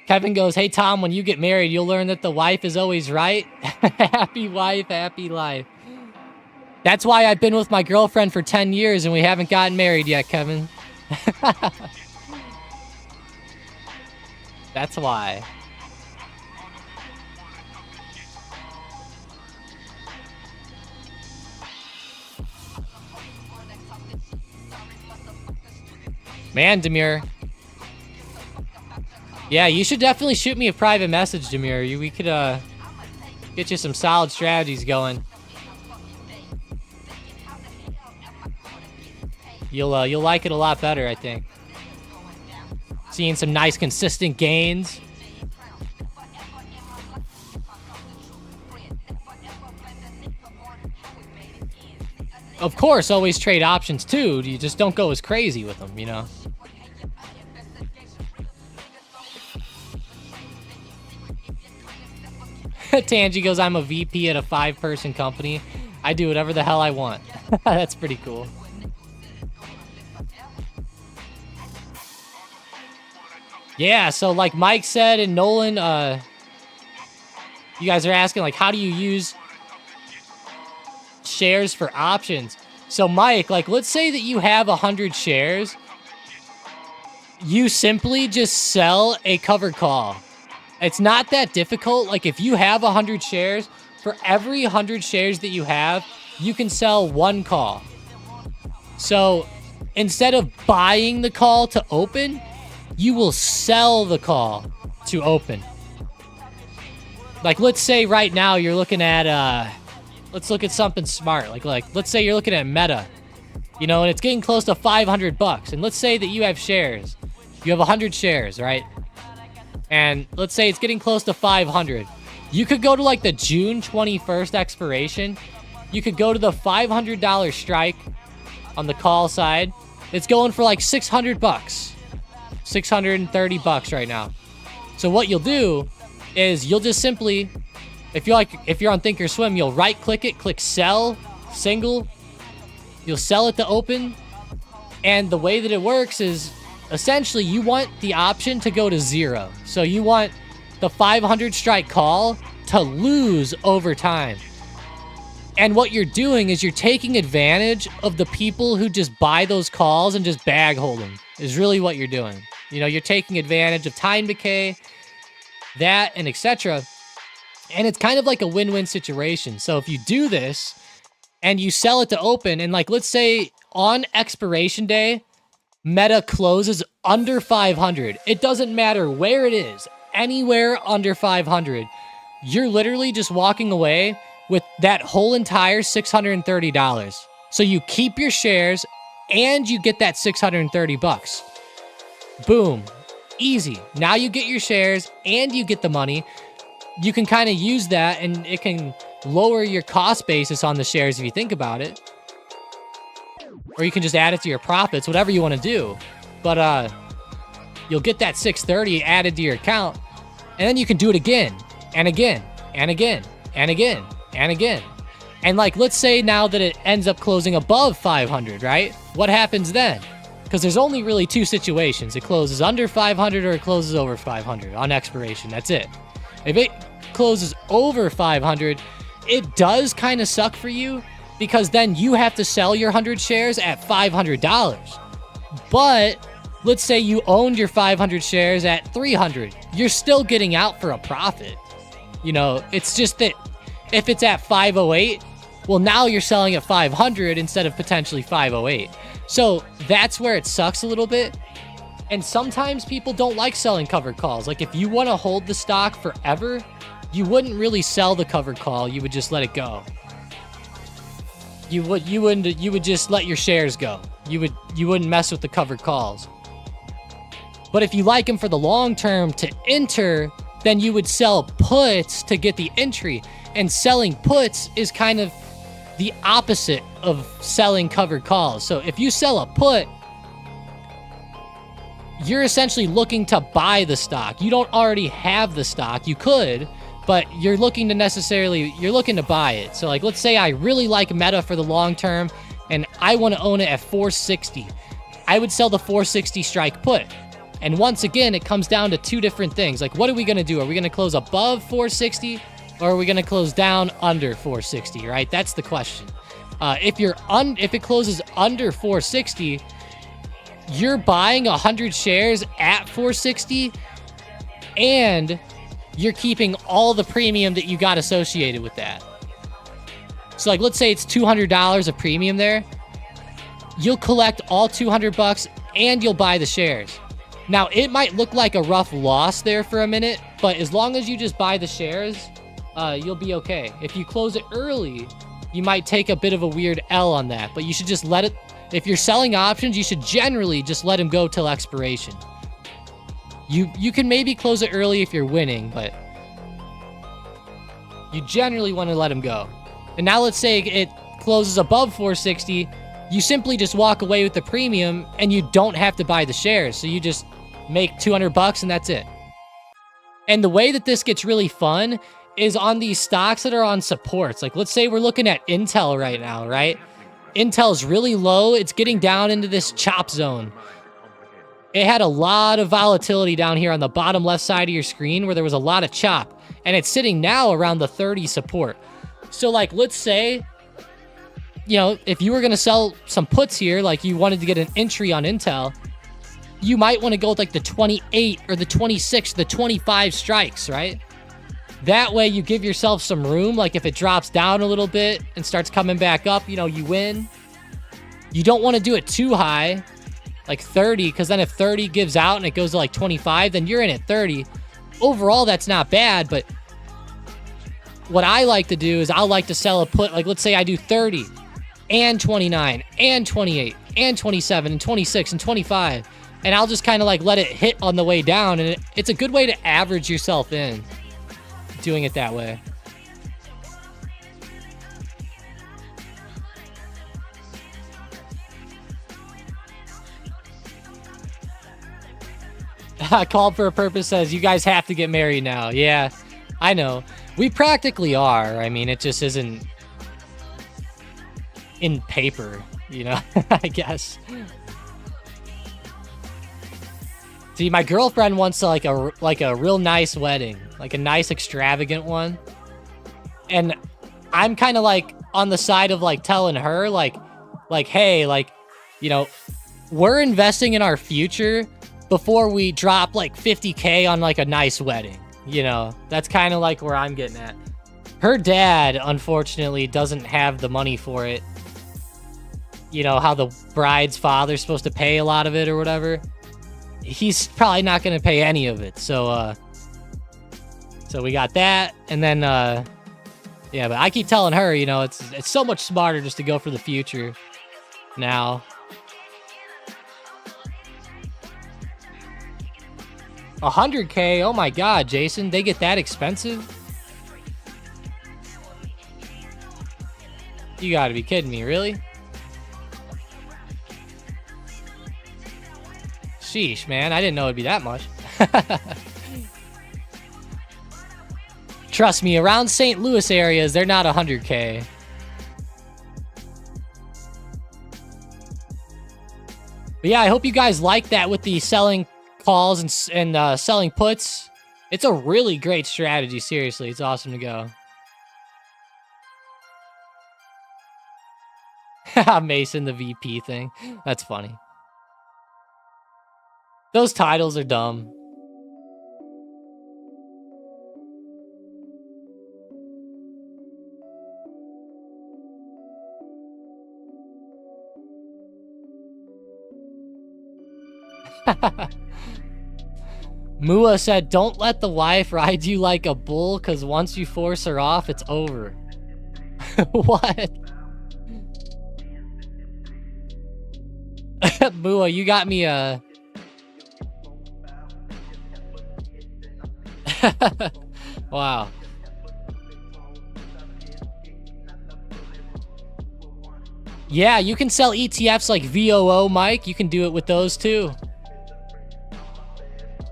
Kevin goes, hey, Tom, when you get married, you'll learn that the wife is always right. Happy wife, happy life. That's why I've been with my girlfriend for 10 years and we haven't gotten married yet, Kevin. That's why. Man, Demir. Yeah, you should definitely shoot me a private message, Demir. We could get you some solid strategies going. You'll like it a lot better, I think. Seeing some nice consistent gains. Of course, always trade options too. You just don't go as crazy with them, you know. Tangi goes, I'm a VP at a 5-person company. I do whatever the hell I want. That's pretty cool. Yeah, so like Mike said and Nolan, you guys are asking, like, how do you use shares for options? So Mike, like, let's say that you have 100 shares. You simply just sell a covered call. It's not that difficult. Like, if you have 100 shares, for every 100 shares that you have, you can sell one call. So instead of buying the call to open, you will sell the call to open. Like, let's say right now you're looking at, let's look at something smart. Like, let's say you're looking at Meta, you know, and it's getting close to $500. And let's say that you have shares. You have 100 shares, right? And let's say it's getting close to 500. You could go to like the June 21st expiration. You could go to the $500 strike on the call side. It's going for like $600. $630 right now. So what you'll do is you'll just simply, if you're on Thinkorswim, you'll right click it, click sell, single. You'll sell it to open. And the way that it works is essentially you want the option to go to 0. So you want the 500 strike call to lose over time. And what you're doing is you're taking advantage of the people who just buy those calls and just bag hold them, is really what you're doing. You know, you're taking advantage of time decay, that, and etc. And it's kind of like a win-win situation. So if you do this and you sell it to open, and like, let's say on expiration day, Meta closes under 500. It doesn't matter where it is, anywhere under 500. You're literally just walking away with that whole entire $630. So you keep your shares and you get that $630. Boom. Easy. Now you get your shares and you get the money. You can kind of use that and it can lower your cost basis on the shares if you think about it. Or you can just add it to your profits, whatever you want to do. But you'll get that $630 added to your account, and then you can do it again, and again, and again, and again, and again. And like, let's say now that it ends up closing above 500, right? What happens then? Because there's only really two situations. It closes under 500 or it closes over 500 on expiration. That's it. If it closes over 500, it does kind of suck for you, because then you have to sell your 100 shares at $500. But let's say you owned your 500 shares at 300. You're still getting out for a profit. You know, it's just that if it's at 508, well, now you're selling at 500 instead of potentially 508. So that's where it sucks a little bit. And sometimes people don't like selling covered calls. Like, if you want to hold the stock forever, you wouldn't really sell the covered call. You would just let it go. You would just let your shares go. You wouldn't mess with the covered calls. But if you like them for the long term to enter, then you would sell puts to get the entry. And selling puts is kind of the opposite of selling covered calls. So if you sell a put, you're essentially looking to buy the stock. You don't already have the stock. You could, but you're looking to buy it. So like, let's say I really like Meta for the long term and I want to own it at 460. I would sell the 460 strike put. And once again, it comes down to two different things. Like, what are we going to do? Are we going to close above 460 or are we going to close down under 460, right? That's the question. If it closes under 460, you're buying 100 shares at 460 and you're keeping all the premium that you got associated with that. So like, let's say it's $200 of premium there. You'll collect all $200 and you'll buy the shares. Now, it might look like a rough loss there for a minute, but as long as you just buy the shares, you'll be okay. If you close it early, you might take a bit of a weird L on that, but you should just let it. If you're selling options, you should generally just let them go till expiration. You can maybe close it early if you're winning, but you generally want to let them go. And now let's say it closes above 460, you simply just walk away with the premium and you don't have to buy the shares. So you just make $200 and that's it. And the way that this gets really fun is on these stocks that are on supports. Like, let's say we're looking at Intel right now, right? Intel's really low. It's getting down into this chop zone. It had a lot of volatility down here on the bottom left side of your screen where there was a lot of chop. And it's sitting now around the 30 support. So, like, let's say, you know, if you were going to sell some puts here, like you wanted to get an entry on Intel, you might want to go with, like, the 28 or the 26, the 25 strikes, right? That way you give yourself some room. Like, if it drops down a little bit and starts coming back up, you know, you win. You don't want to do it too high, like 30, because then if 30 gives out and it goes to like 25, then you're in at 30. Overall, that's not bad, but what I like to do is I'll like to sell a put. Like, let's say I do 30 and 29 and 28 and 27 and 26 and 25, and I'll just kind of like let it hit on the way down, and it's a good way to average yourself in doing it that way. Called for a Purpose says, you guys have to get married now. Yeah, I know. We practically are. I mean, it just isn't in paper, you know, I guess. See, my girlfriend wants like a real nice wedding, like a nice extravagant one. And I'm kind of like on the side of like telling her like, hey, like, you know, we're investing in our future before we drop like 50K on like a nice wedding. You know, that's kind of like where I'm getting at. Her dad, unfortunately, doesn't have the money for it. You know, how the bride's father's supposed to pay a lot of it or whatever. He's probably not going to pay any of it. So we got that. And then, yeah, but I keep telling her, you know, it's so much smarter just to go for the future now. $100K? Oh my God, Jason, they get that expensive? You gotta be kidding me, really? Sheesh, man, I didn't know it'd be that much. Trust me, around St. Louis areas, they're not 100K. But yeah, I hope you guys like that with the selling calls and selling puts. It's a really great strategy, seriously. It's awesome to go. Mason, the VP thing. That's funny. Those titles are dumb. Mua said, don't let the wife ride you like a bull, because once you force her off, it's over. What? Mua, you got me wow. Yeah, you can sell ETFs like VOO, Mike. You can do it with those too.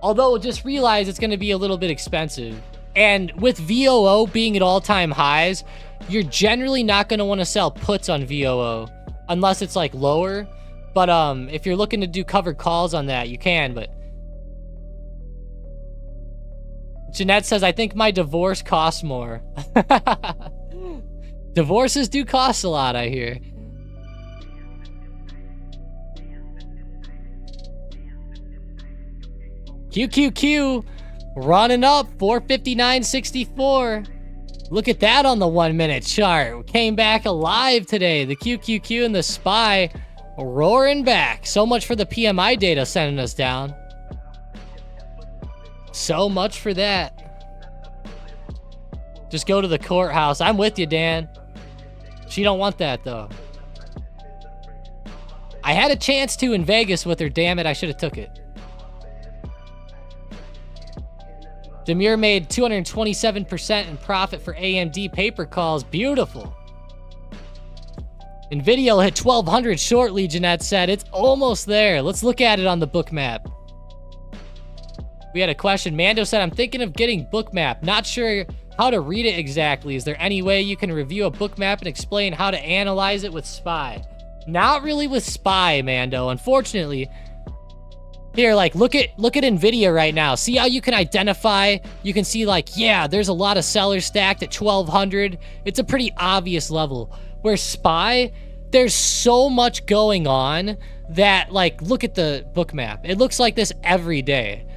Although, just realize it's going to be a little bit expensive. And with VOO being at all-time highs, you're generally not going to want to sell puts on VOO unless it's like lower. But if you're looking to do covered calls on that, you can. But Jeanette says, I think my divorce costs more. Divorces do cost a lot, I hear. QQQ running up 459.64. Look at that on the 1 minute chart. We came back alive today. The QQQ and the SPY roaring back. So much for the PMI data sending us down. So much for that. Just go to the courthouse. I'm with you, Dan. She don't want that though. I had a chance to in Vegas with her. Damn it, I should have took it. Demir made 227% in profit for AMD paper calls. Beautiful. Nvidia will hit 1200 shortly, Jeanette said. It's almost there. Let's look at it on the book map. We had a question. Mando said, I'm thinking of getting book map. Not sure how to read it exactly. Is there any way you can review a book map and explain how to analyze it with SPY? Not really with SPY, Mando. Unfortunately, here, like, look at Nvidia right now. See how you can identify? You can see, like, yeah, there's a lot of sellers stacked at 1200. It's a pretty obvious level. Where SPY, there's so much going on that, like, look at the book map. It looks like this every day.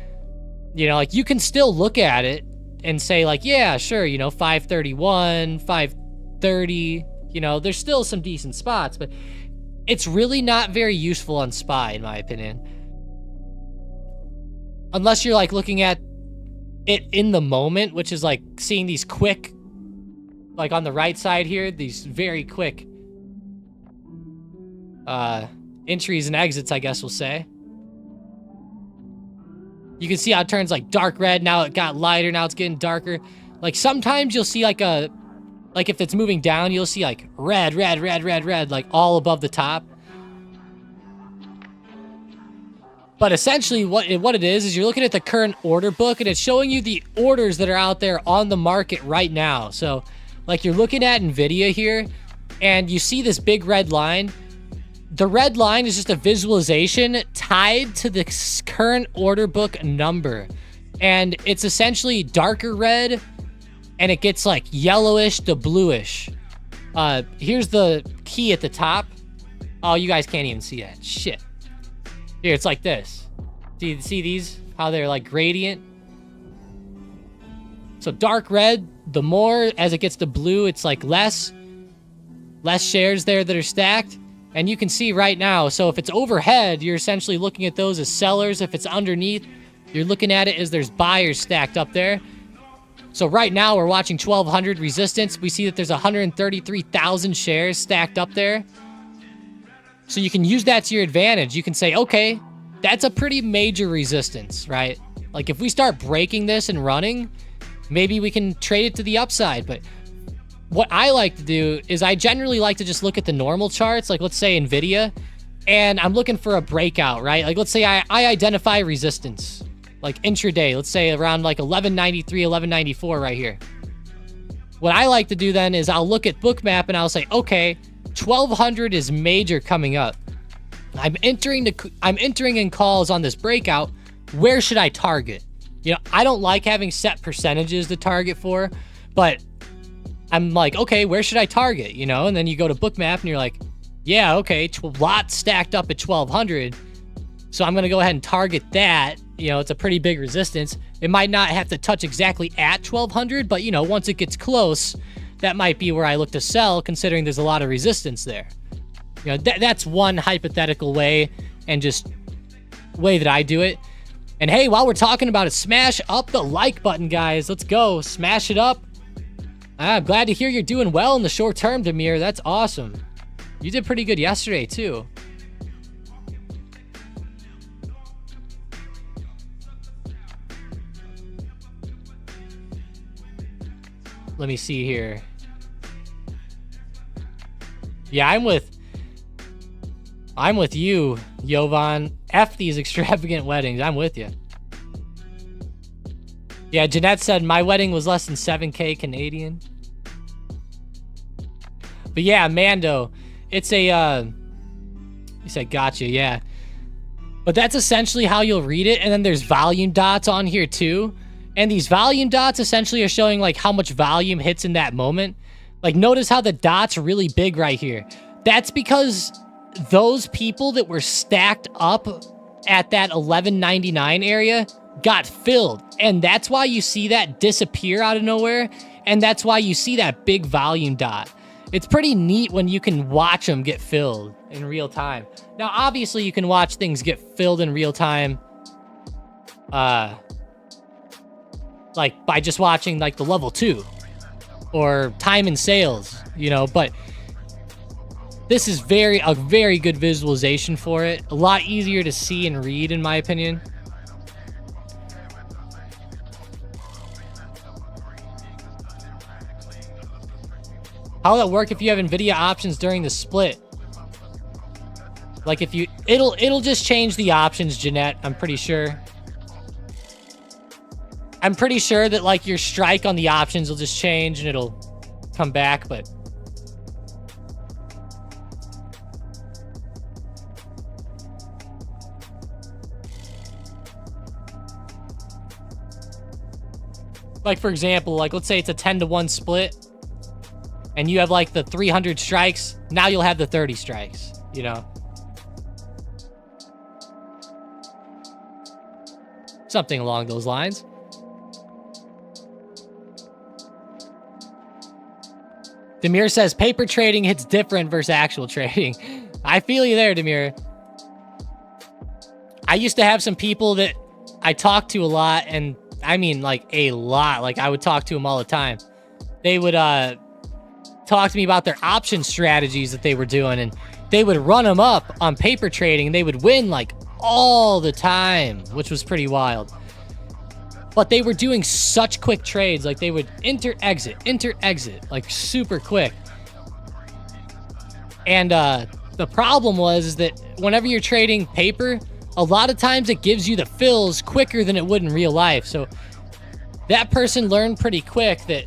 You know, like, you can still look at it and say, like, yeah, sure, you know, 531, 530, you know, there's still some decent spots, but it's really not very useful on SPY, in my opinion. Unless you're, like, looking at it in the moment, which is, like, seeing these quick, like, on the right side here, these very quick entries and exits, I guess we'll say. You can see how it turns, like, dark red. Now it got lighter. Now it's getting darker. Like, sometimes you'll see, like, like, if it's moving down, you'll see, like, red, like, all above the top. But essentially, what it is you're looking at the current order book, and it's showing you the orders that are out there on the market right now. So, like, you're looking at Nvidia here, and you see this big red line. The red line is just a visualization tied to the current order book number. And it's essentially darker red, and it gets, like, yellowish to bluish. Here's the key at the top. Oh, you guys can't even see that. Shit. Here, it's like this. See these? How they're like gradient? So dark red, the more as it gets to blue, it's like less shares there that are stacked. And you can see right now, so if it's overhead, you're essentially looking at those as sellers. If it's underneath, you're looking at it as there's buyers stacked up there. So right now, we're watching 1200 resistance. We see that there's 133,000 shares stacked up there. So you can use that to your advantage. You can say, okay, that's a pretty major resistance, right? Like, if we start breaking this and running, maybe we can trade it to the upside. But what I like to do is I generally like to just look at the normal charts, like let's say Nvidia, and I'm looking for a breakout, right? Like, let's say I identify resistance, like intraday, let's say around like 1193, 1194 right here. What I like to do then is I'll look at Bookmap and I'll say, okay, 1200 is major coming up. I'm entering in calls on this breakout. Where should I target? You know, I don't like having set percentages to target for, but I'm like, okay, where should I target? You know, and then you go to Bookmap and you're like, yeah, okay, lot stacked up at 1200. So I'm going to go ahead and target that. You know, it's a pretty big resistance. It might not have to touch exactly at 1200, but, you know, once it gets close, that might be where I look to sell, considering there's a lot of resistance there. You know, that's one hypothetical way and just way that I do it. And hey, while we're talking about it, smash up the like button, guys. Let's go. Smash it up. I'm glad to hear you're doing well in the short term, Demir. That's awesome. You did pretty good yesterday, too. Let me see here. Yeah, I'm with you, Jovan. F these extravagant weddings. I'm with you. Yeah, Jeanette said my wedding was less than 7K Canadian. But yeah, Mando, it's a, you said gotcha, yeah. But that's essentially how you'll read it. And then there's volume dots on here too. And these volume dots essentially are showing like how much volume hits in that moment. Like notice how the dot's really big right here. That's because those people that were stacked up at that 11.99 area got filled. And that's why you see that disappear out of nowhere. And that's why you see that big volume dot. It's pretty neat when you can watch them get filled in real time. Now, obviously, you can watch things get filled in real time, like by just watching like the level 2 or time in sales, you know, but this is a very good visualization for it. A lot easier to see and read, in my opinion. How will that work if you have Nvidia options during the split? Like if you, it'll just change the options, Jeanette, I'm pretty sure. I'm pretty sure that like your strike on the options will just change and it'll come back, but like for example, like let's say it's a 10-to-1 split and you have like the 300 strikes, now you'll have the 30 strikes, you know? Something along those lines. Demir says paper trading hits different versus actual trading. I feel you there, Demir. I used to have some people that I talked to a lot, and I mean like a lot. Like I would talk to them all the time. They would talk to me about their option strategies that they were doing, and they would run them up on paper trading, and they would win like all the time, which was pretty wild. But they were doing such quick trades, like they would enter, exit, like super quick. And the problem was that whenever you're trading paper, a lot of times it gives you the fills quicker than it would in real life. So that person learned pretty quick that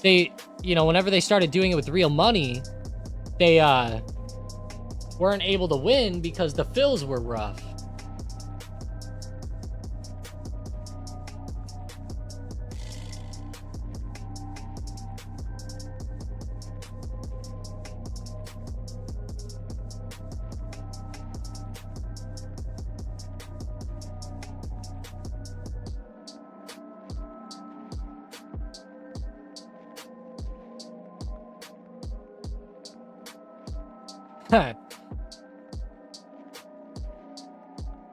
they, you know, whenever they started doing it with real money, they weren't able to win because the fills were rough.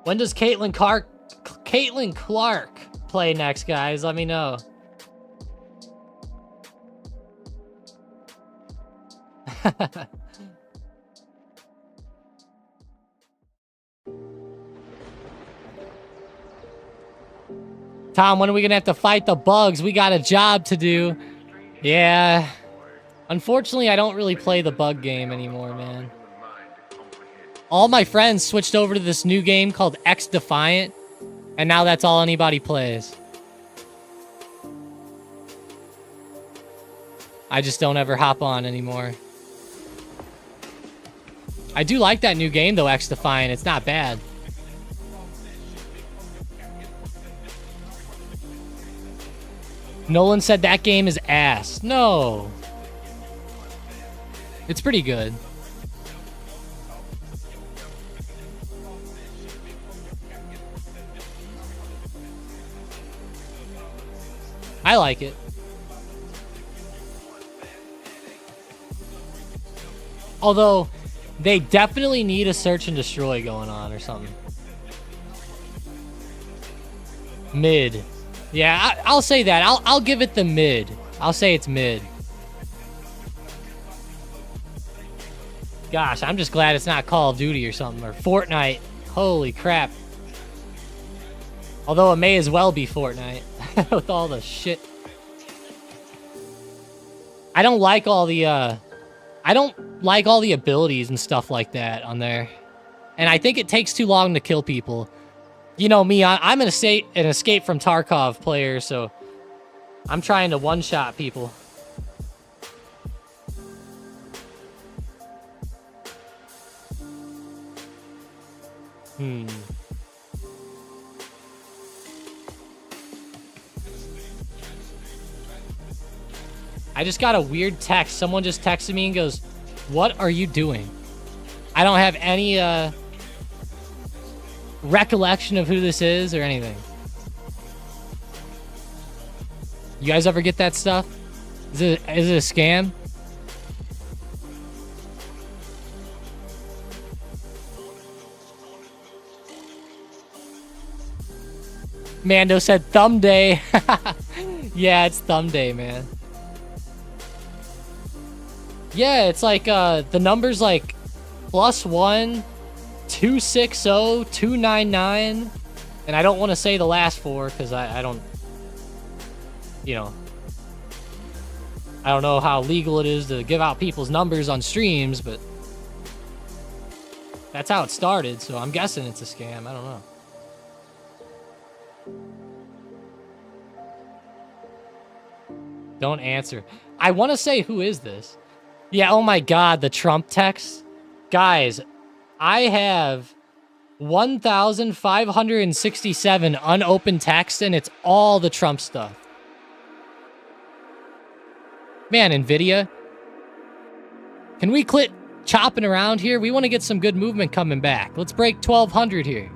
When does Caitlin Clark play next, guys? Let me know. Tom, when are we gonna have to fight the bugs? We got a job to do. Yeah. Unfortunately, I don't really play the bug game anymore, man. All my friends switched over to this new game called X Defiant, and now that's all anybody plays. I just don't ever hop on anymore. I do like that new game, though, X Defiant. It's not bad. Nolan said that game is ass. No. It's pretty good. I like it. Although, they definitely need a search and destroy going on or something. Mid. Yeah, I'll say that. I'll give it the mid. I'll say it's mid. Gosh, I'm just glad it's not Call of Duty or something, or Fortnite. Holy crap. Although it may as well be Fortnite with all the shit. I don't like all the abilities and stuff like that on there. And I think it takes too long to kill people. You know me, I'm an Escape from Tarkov player, so I'm trying to one-shot people. I just got a weird text. Someone just texted me and goes, "What are you doing?" I don't have any recollection of who this is or anything. You guys ever get that stuff? Is it a scam? Mando said thumb day. Yeah, it's thumb day, man. Yeah, it's like the number's like +1 260 299, and I don't want to say the last four because I don't, you know, I don't know how legal it is to give out people's numbers on streams, but that's how it started, so I'm guessing it's a scam. I don't know. Don't answer. I want to say, who is this? Yeah, oh my god, the Trump text. Guys, I have 1,567 unopened texts, and it's all the Trump stuff. Man, Nvidia. Can we quit chopping around here? We want to get some good movement coming back. Let's break 1,200 here.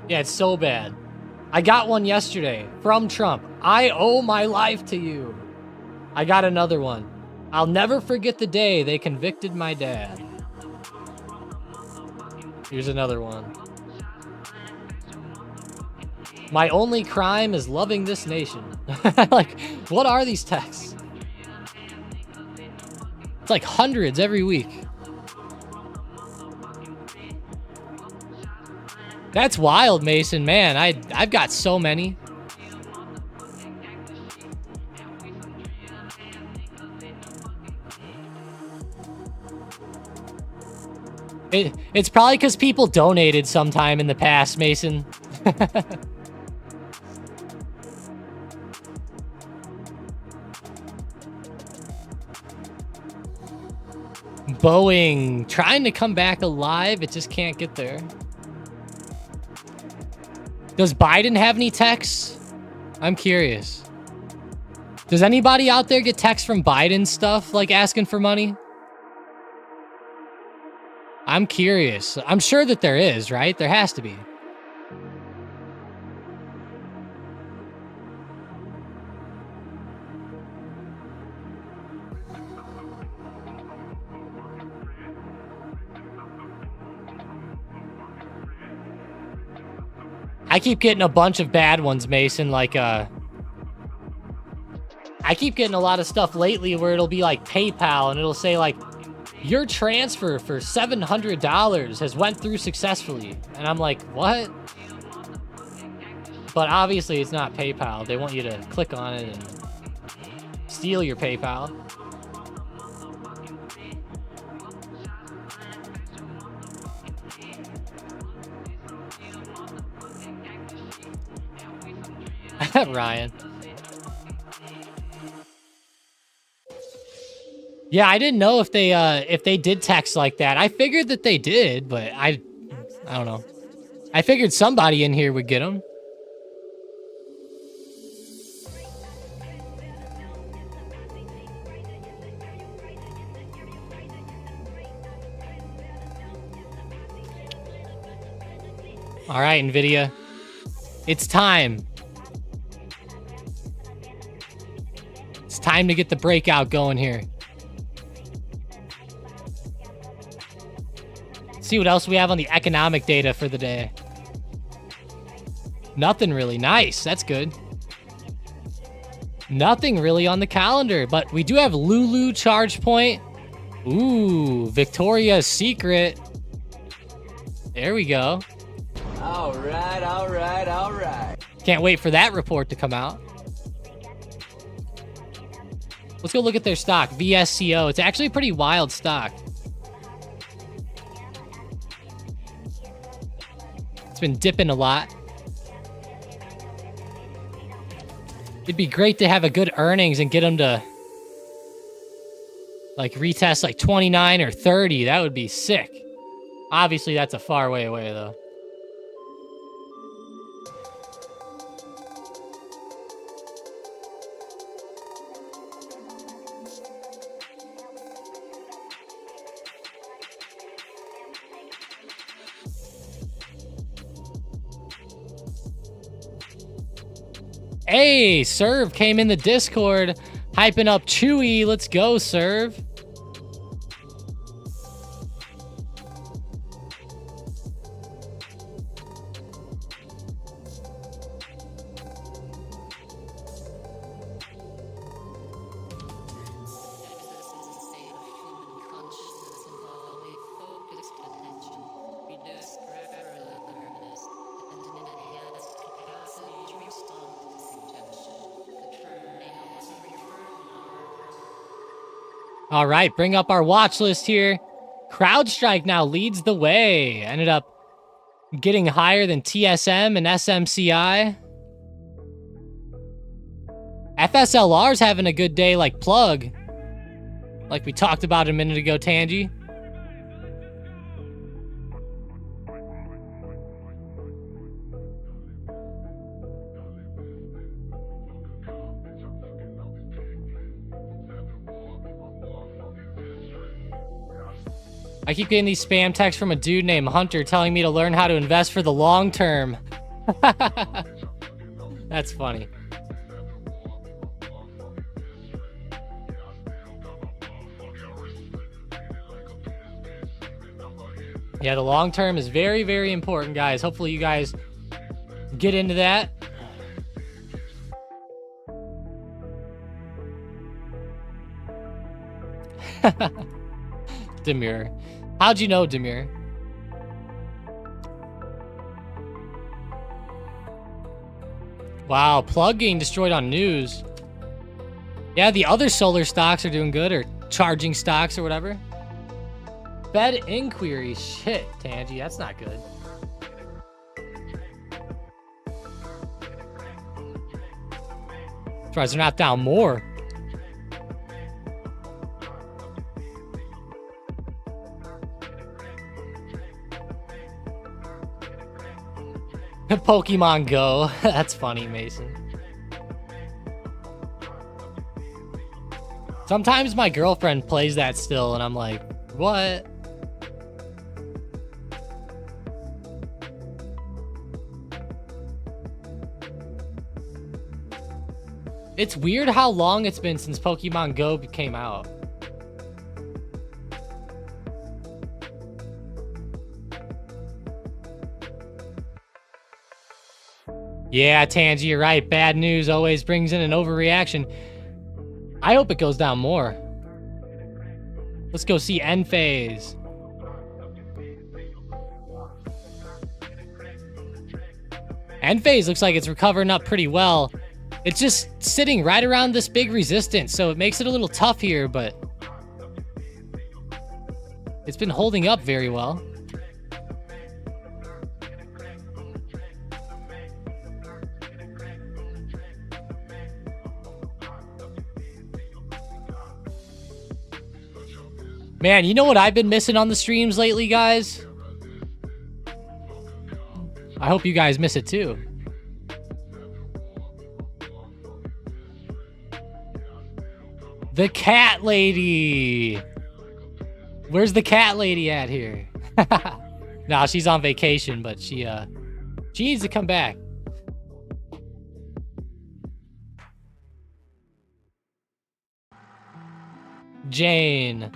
Yeah, it's so bad. I got one yesterday from Trump. I owe my life to you. I got another one. I'll never forget the day they convicted my dad. Here's another one. My only crime is loving this nation. Like, what are these texts? It's like hundreds every week. That's wild, Mason. Man, I've got so many. It's probably because people donated sometime in the past, Mason. Boeing trying to come back alive. It just can't get there. Does Biden have any texts? I'm curious. Does anybody out there get texts from Biden stuff, like asking for money? I'm curious. I'm sure that there is, right? There has to be. I keep getting a bunch of bad ones, Mason, like, I keep getting a lot of stuff lately where it'll be like PayPal and it'll say like, your transfer for $700 has went through successfully. And I'm like, what? But obviously it's not PayPal. They want you to click on it and steal your PayPal. Ryan. Yeah, I didn't know if they did text like that. I figured that they did, but I don't know. I figured somebody in here would get them. All right, Nvidia. It's time. It's time to get the breakout going here. See what else we have on the economic data for the day. Nothing really. Nice. That's good. Nothing really on the calendar, but we do have Lulu charge point. Ooh, Victoria's Secret. There we go. All right, all right, all right. Can't wait for that report to come out. Let's go look at their stock, VSCO. It's actually a pretty wild stock. It's been dipping a lot. It'd be great to have a good earnings and get them to like retest like 29 or 30. That would be sick. Obviously, that's a far way away though. Hey, Serve came in the Discord, hyping up Chewy. Let's go, Serve. All right, bring up our watch list here. CrowdStrike now leads the way. Ended up getting higher than TSM and SMCI. FSLR's having a good day like Plug. Like we talked about a minute ago, Tangy. I keep getting these spam texts from a dude named Hunter telling me to learn how to invest for the long term. That's funny. Yeah, the long term is very, very important, guys. Hopefully you guys get into that. Demure. How'd you know, Demure? Wow, Plug getting destroyed on news. Yeah, the other solar stocks are doing good, or charging stocks or whatever. Fed inquiry. Shit, Tangy, that's not good. Surprised they're not down more. Pokemon Go. That's funny, Mason. Sometimes my girlfriend plays that still, and I'm like, what? It's weird how long it's been since Pokemon Go came out. Yeah, Tangy, you're right. Bad news always brings in an overreaction. I hope it goes down more. Let's go see Enphase. Enphase looks like it's recovering up pretty well. It's just sitting right around this big resistance, so it makes it a little tough here, but it's been holding up very well. Man, you know what I've been missing on the streams lately, guys? I hope you guys miss it too. The cat lady. Where's the cat lady at here? Nah, she's on vacation, but she needs to come back. Jane.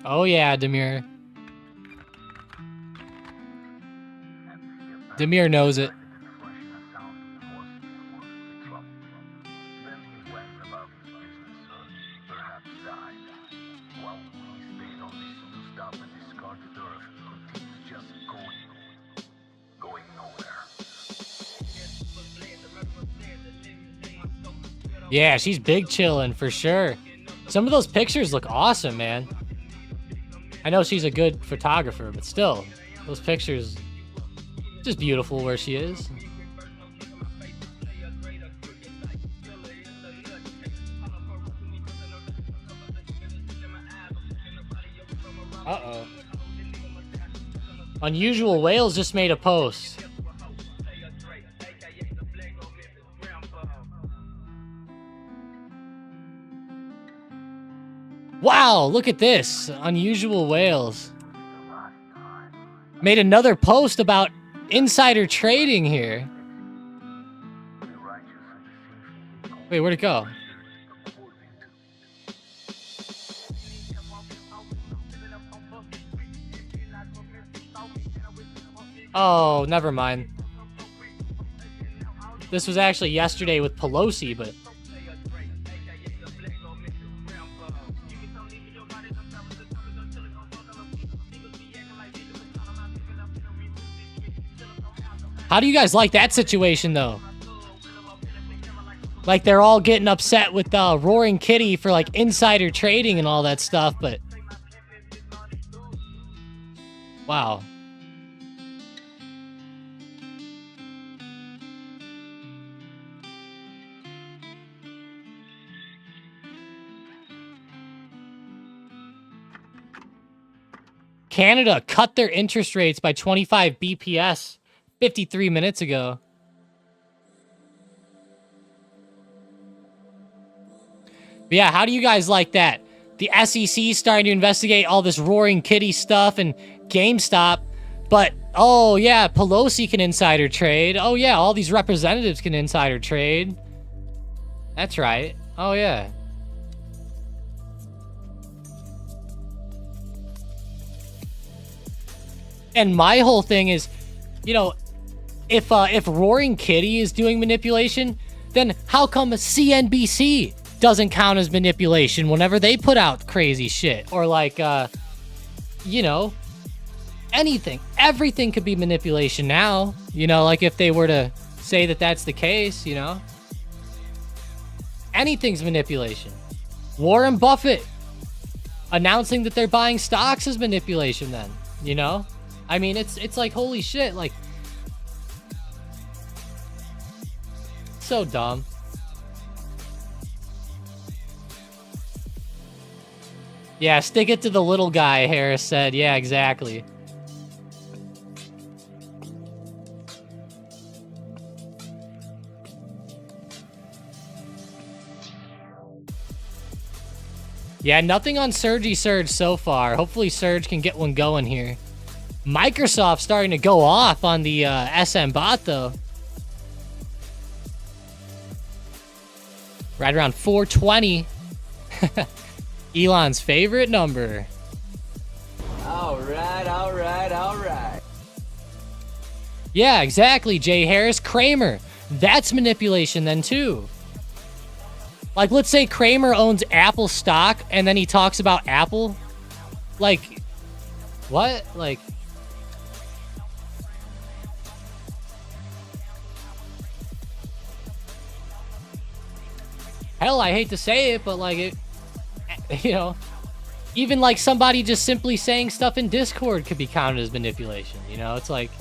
Oh yeah, Demir. Demir knows it. Yeah, she's big chillin' for sure. Some of those pictures look awesome, man. I know she's a good photographer, but still, those pictures, just beautiful where she is. Uh-oh. Unusual Whales just made a post. Wow, look at this. Unusual Whales made another post about insider trading here. Wait, where'd it go? Oh, never mind. This was actually yesterday with Pelosi, but... How do you guys like that situation, though? Like, they're all getting upset with Roaring Kitty for, like, insider trading and all that stuff, but... Wow. Canada cut their interest rates by 25 BPS 53 minutes ago. But yeah, how do you guys like that? The SEC starting to investigate all this Roaring Kitty stuff and GameStop. But, oh yeah, Pelosi can insider trade. Oh yeah, all these representatives can insider trade. That's right. Oh yeah. And my whole thing is, you know, if Roaring Kitty is doing manipulation, then how come CNBC doesn't count as manipulation whenever they put out crazy shit? Or like, you know, anything. Everything could be manipulation now. You know, like if they were to say that that's the case, you know. Anything's manipulation. Warren Buffett announcing that they're buying stocks is manipulation then, you know. I mean, it's like, holy shit, like, so dumb. Yeah, stick it to the little guy, Harris said. Yeah, exactly. Yeah, nothing on Surge so far. Hopefully Surge can get one going here. Microsoft starting to go off on the SM bot, though. Right around 420. Elon's favorite number. All right. Yeah, exactly, Jay Harris. Kramer. That's manipulation then, too. Like, let's say Kramer owns Apple stock, and then he talks about Apple. Like, what? Like... Hell, I hate to say it, but like it, you know, even like somebody just simply saying stuff in Discord could be counted as manipulation. You know, it's like,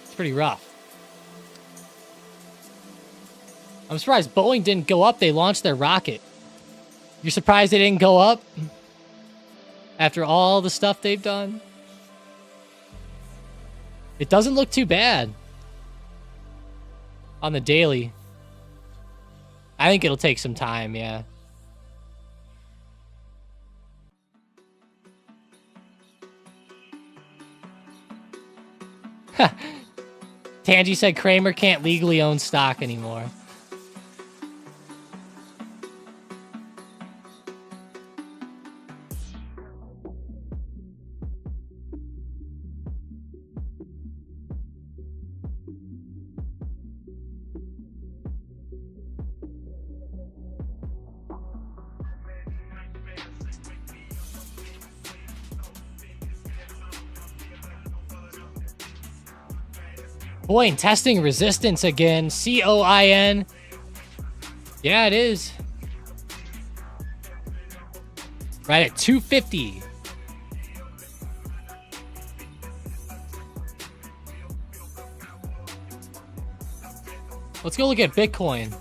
it's pretty rough. I'm surprised Boeing didn't go up. They launched their rocket. You're surprised they didn't go up after all the stuff they've done? It doesn't look too bad on the daily. I think it'll take some time, yeah. Tangy said Kramer can't legally own stock anymore. Coin testing resistance again. COIN. Yeah, it is. Right at 250. Let's go look at Bitcoin.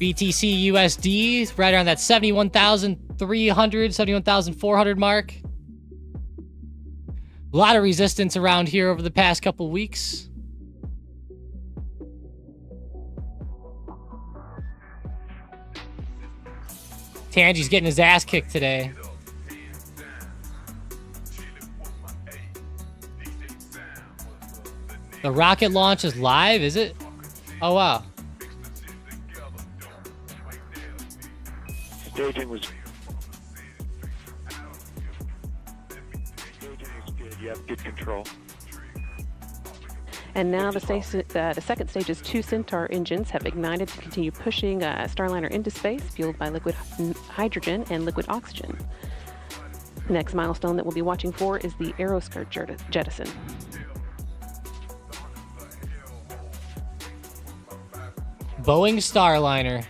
BTC USD, right around that 71,300, 71,400 mark. A lot of resistance around here over the past couple weeks. Tangi's getting his ass kicked today. The rocket launch is live, is it? Oh, wow. Staging was good. You have good control. And now the second stage's 2 Centaur engines have ignited to continue pushing Starliner into space, fueled by liquid hydrogen and liquid oxygen. The next milestone that we'll be watching for is the aeroskirt jettison. Boeing Starliner.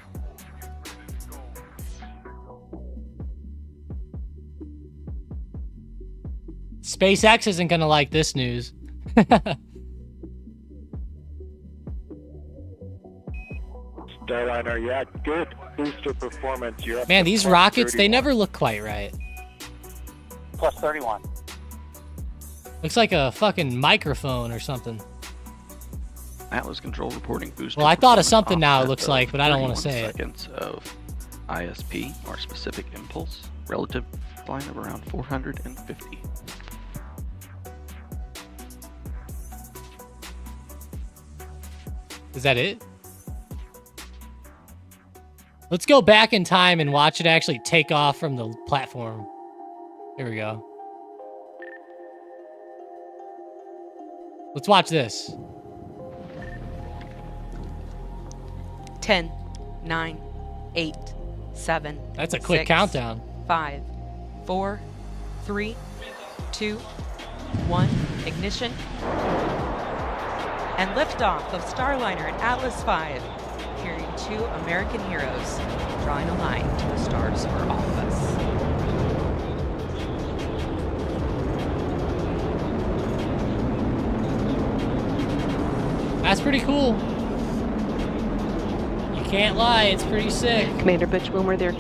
SpaceX isn't gonna like this news. Starliner, yeah, good booster performance. You're up Man, to these plus rockets, 31. they never look quite right. Plus 31. Looks like a fucking microphone or something. Atlas Control reporting booster. Well, I thought of performance something now, it offset looks of like, but I don't want to 31 say it. seconds of ISP, or specific impulse, relative line of around 450. Is that it? Let's go back in time and watch it actually take off from the platform. Here we go. Let's watch this. 10, 9, 8, 7. That's a quick 6, countdown. 5, 4, 3, 2, 1. Ignition. And liftoff of Starliner and Atlas V, carrying 2 American heroes, drawing a line to the stars for all of us. That's pretty cool. You can't lie, it's pretty sick. Commander Butch Wilmer, they're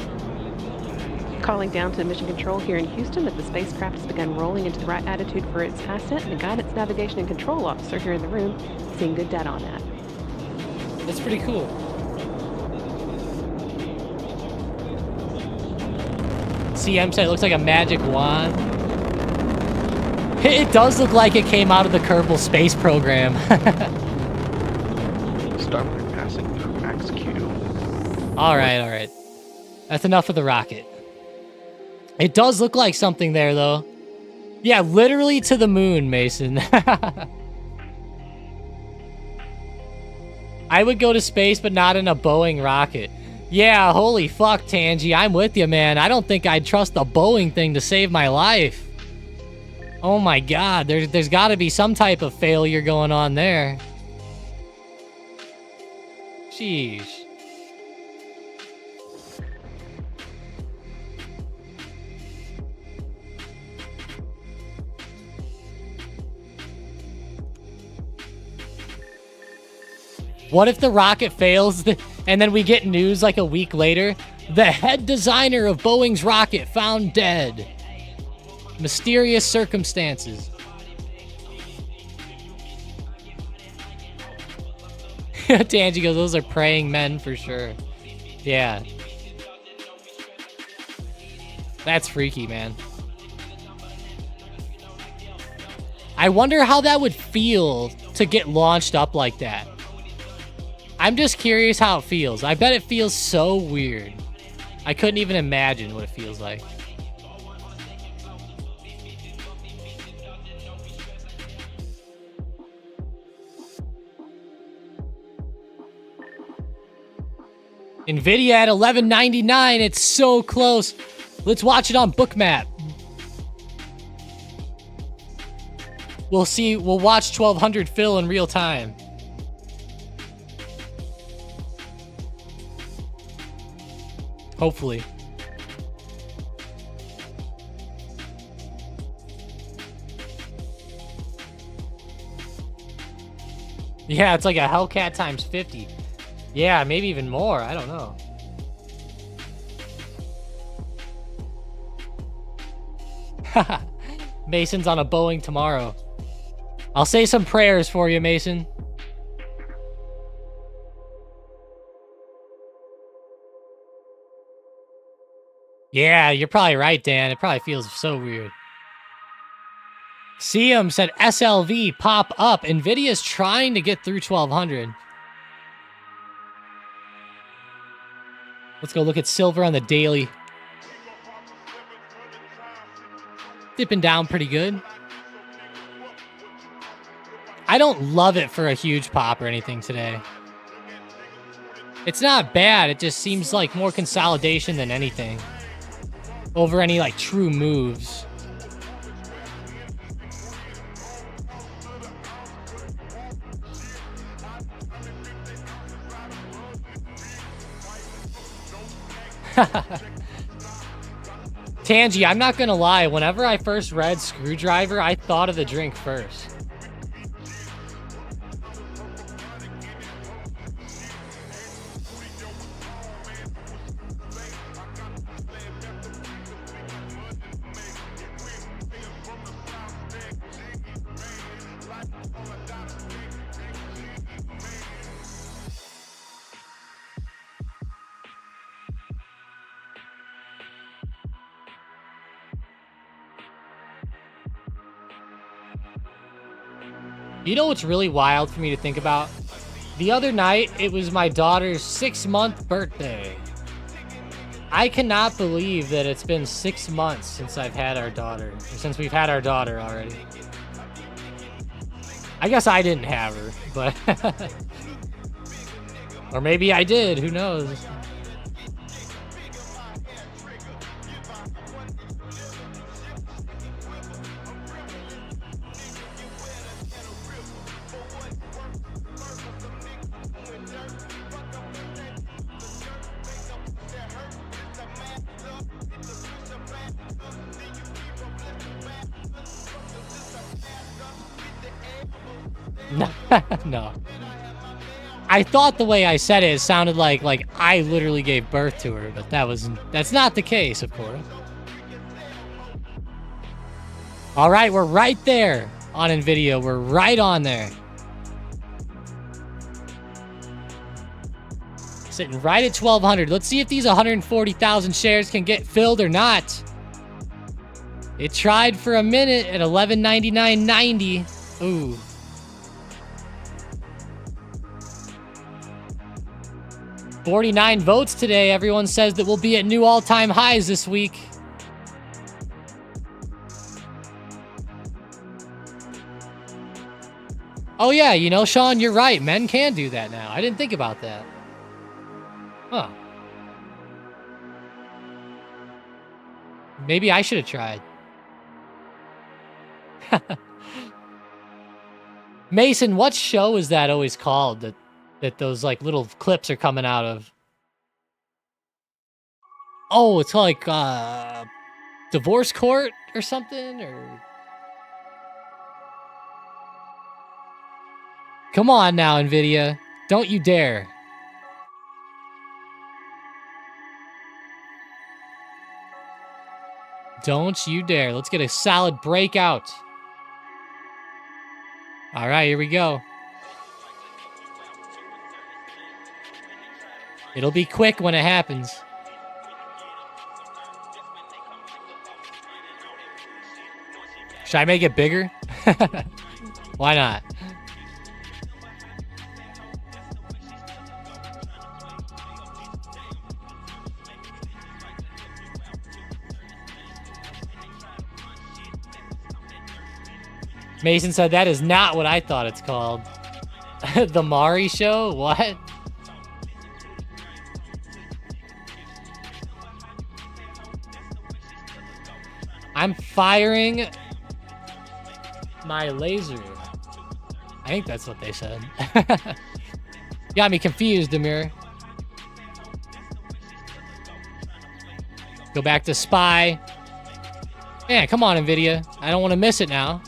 calling down to Mission Control here in Houston that the spacecraft has begun rolling into the right attitude for its ascent, and the Guidance, Navigation, and Control Officer here in the room seeing good data on that. That's pretty cool. CM said it looks like a magic wand. It does look like it came out of the Kerbal Space Program. Starliner passing through max Q. All right. That's enough of the rocket. It does look like something there, though. Yeah, literally to the moon, Mason. I would go to space, but not in a Boeing rocket. Yeah, holy fuck, Tangi. I'm with you, man. I don't think I'd trust the Boeing thing to save my life. Oh my god, there's got to be some type of failure going on there. Sheesh. What if the rocket fails and then we get news like a week later? The head designer of Boeing's rocket found dead. Mysterious circumstances. Tangi goes, those are praying men for sure. Yeah. That's freaky, man. I wonder how that would feel to get launched up like that. I'm just curious how it feels. I bet it feels so weird. I couldn't even imagine what it feels like. Nvidia at $11.99. It's so close. Let's watch it on Bookmap. We'll see. We'll watch 1200 fill in real time. Hopefully. Yeah, it's like a Hellcat times 50. Yeah, maybe even more. I don't know. Mason's on a Boeing tomorrow. I'll say some prayers for you, Mason. Yeah, you're probably right, Dan. It probably feels so weird. Siam said SLV pop up. Nvidia's trying to get through 1200. Let's go look at silver on the daily. Dipping down pretty good. I don't love it for a huge pop or anything today. It's not bad. It just seems like more consolidation than anything. Over any, like, true moves. Tangy, I'm not gonna lie. Whenever I first read Screwdriver, I thought of the drink first. You know what's really wild for me to think about? The other night, it was my daughter's 6-month birthday. I cannot believe that it's been 6 months since I've had our daughter. Since we've had our daughter already. I guess I didn't have her, but... or maybe I did, who knows? No. I thought the way I said it sounded like I literally gave birth to her, but that's not the case, of course. All right, we're right there on Nvidia. We're right on there. Sitting right at 1200. Let's see if these 140,000 shares can get filled or not. It tried for a minute at 1199.90. Ooh. $49 votes today. Everyone says that we'll be at new all-time highs this week. Oh yeah, you know, Sean, you're right. Men can do that now. I didn't think about that. Huh. Maybe I should have tried. Mason, what show is that always called that those like little clips are coming out of? Oh, it's like divorce court or something, or come on now, Nvidia. Don't you dare. Don't you dare. Let's get a solid breakout. All right, here we go. It'll be quick when it happens. Should I make it bigger? Why not? Mason said that is not what I thought it's called. The Mari Show? What? I'm firing my laser. I think that's what they said. Got me confused, Demir. Go back to spy. Man, come on, Nvidia. I don't want to miss it now.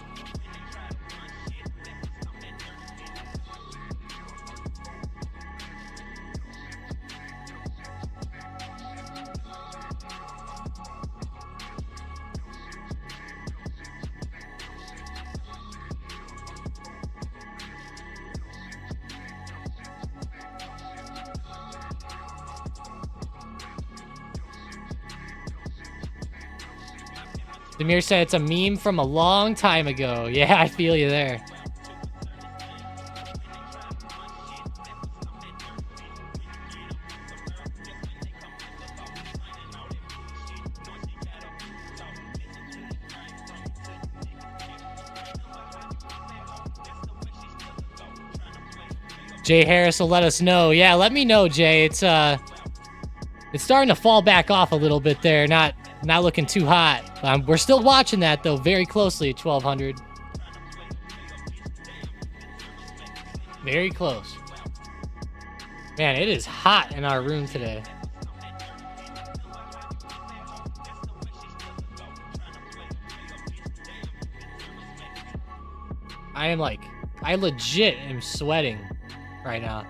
Demir said it's a meme from a long time ago. Yeah, I feel you there. Jay Harris will let us know. Yeah, let me know, Jay. It's starting to fall back off a little bit there. Not looking too hot. We're still watching that though very closely at 1200. Very close. Man, it is hot in our room today. I legit am sweating right now.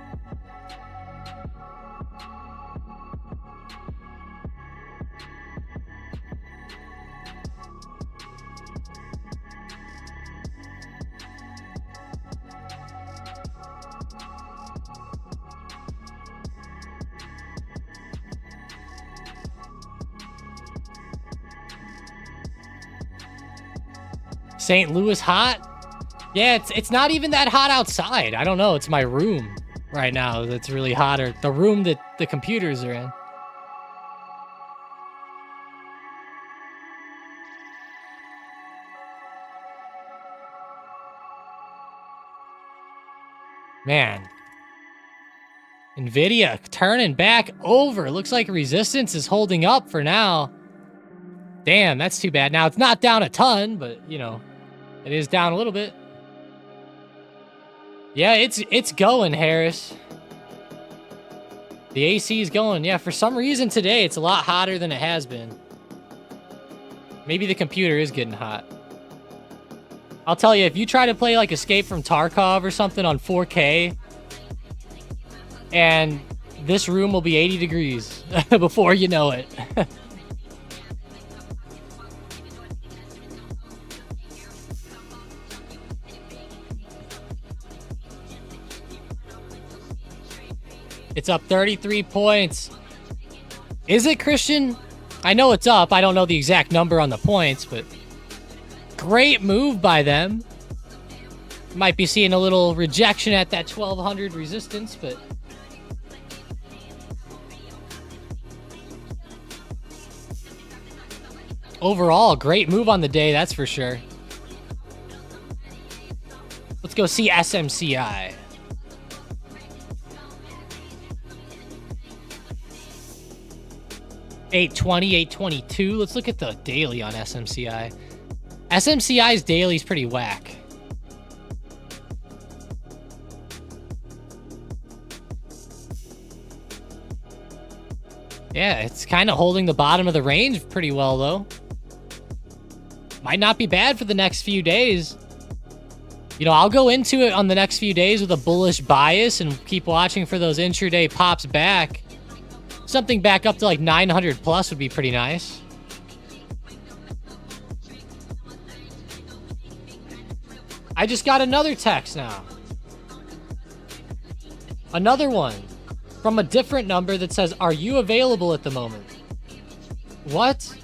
St. Louis hot? Yeah, it's not even that hot outside. I don't know. It's my room right now that's really hot, or the room that the computers are in. Man. Nvidia turning back over. Looks like resistance is holding up for now. Damn, that's too bad. Now, it's not down a ton, but, you know, it is down a little bit. Yeah, it's going, Harris. The AC is going. Yeah, for some reason today, it's a lot hotter than it has been. Maybe the computer is getting hot. I'll tell you, if you try to play like Escape from Tarkov or something on 4K, and this room will be 80 degrees before you know it. It's up 33 points. Is it, Christian? I know it's up. I don't know the exact number on the points, but great move by them. Might be seeing a little rejection at that 1200 resistance, but overall, great move on the day, that's for sure. Let's go see SMCI. $820, $822. Let's look at the daily on SMCI. SMCI's daily is pretty whack. Yeah, it's kind of holding the bottom of the range pretty well, though. Might not be bad for the next few days. You know, I'll go into it on the next few days with a bullish bias and keep watching for those intraday pops back. Something back up to like 900 plus would be pretty nice. I just got another text now. Another one from a different number that says, "Are you available at the moment?" What?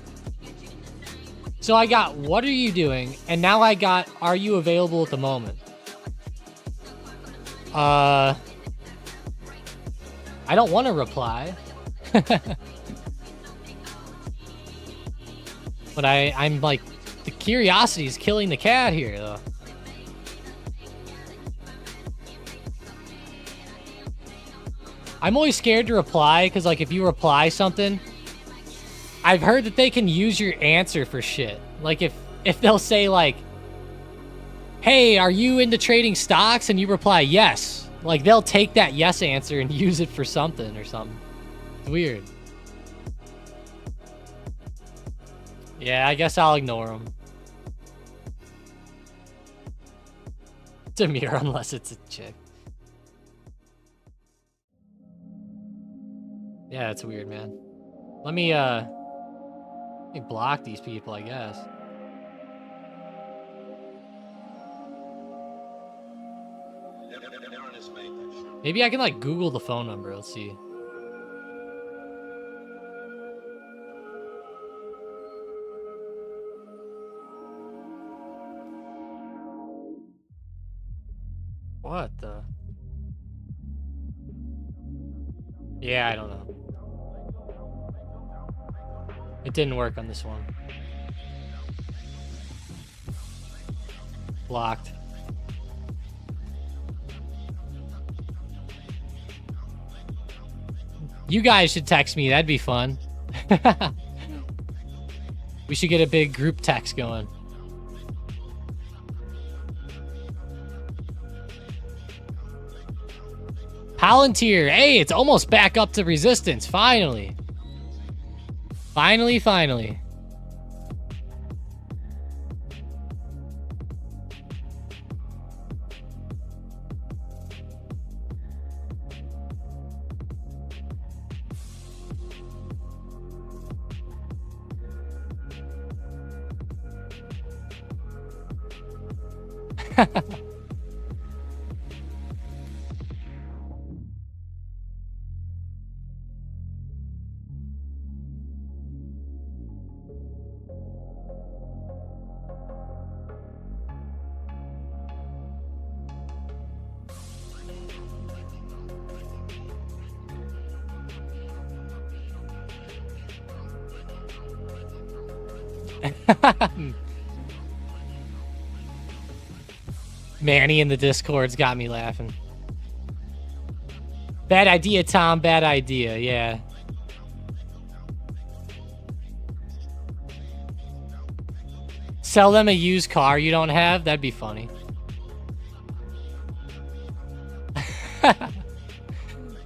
So I got, "What are you doing?" And now I got, "Are you available at the moment?" I don't want to reply. But I'm like, the curiosity is killing the cat here, though. I'm always scared to reply, because, like, if you reply something, I've heard that they can use your answer for shit. Like, if they'll say, like, "Hey, are you into trading stocks?" and you reply, "Yes." Like, they'll take that yes answer and use it for something or something. It's weird. Yeah, I guess I'll ignore them. It's a mirror unless it's a chick. Yeah, it's weird, man. Let me block these people, I guess. Maybe I can, like, Google the phone number. Let's see. Yeah, I don't know. It didn't work on this one. Blocked. You guys should text me. That'd be fun. We should get a big group text going. Palantir. Hey, it's almost back up to resistance. Finally. Finally. Manny in the Discord's got me laughing. Bad idea, Tom. Bad idea. Yeah. Sell them a used car you don't have? That'd be funny.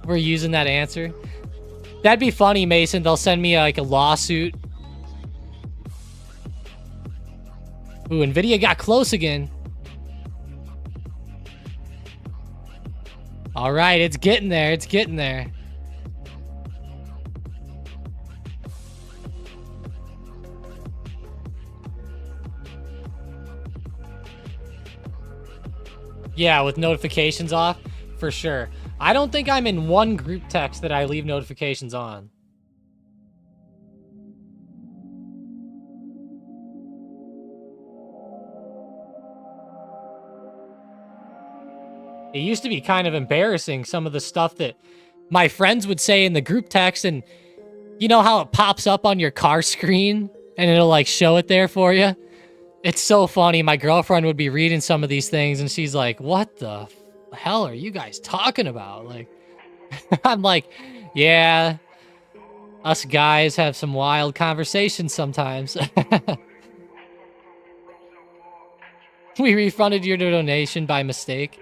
We're using that answer. That'd be funny, Mason. They'll send me like a lawsuit. Ooh, Nvidia got close again. All right, it's getting there. It's getting there. Yeah, with notifications off, for sure. I don't think I'm in one group text that I leave notifications on. It used to be kind of embarrassing, some of the stuff that my friends would say in the group text, and you know how it pops up on your car screen and it'll like show it there for you? It's so funny. My girlfriend would be reading some of these things and she's like, what the hell are you guys talking about? Like, I'm like, yeah, us guys have some wild conversations sometimes. We refunded your donation by mistake.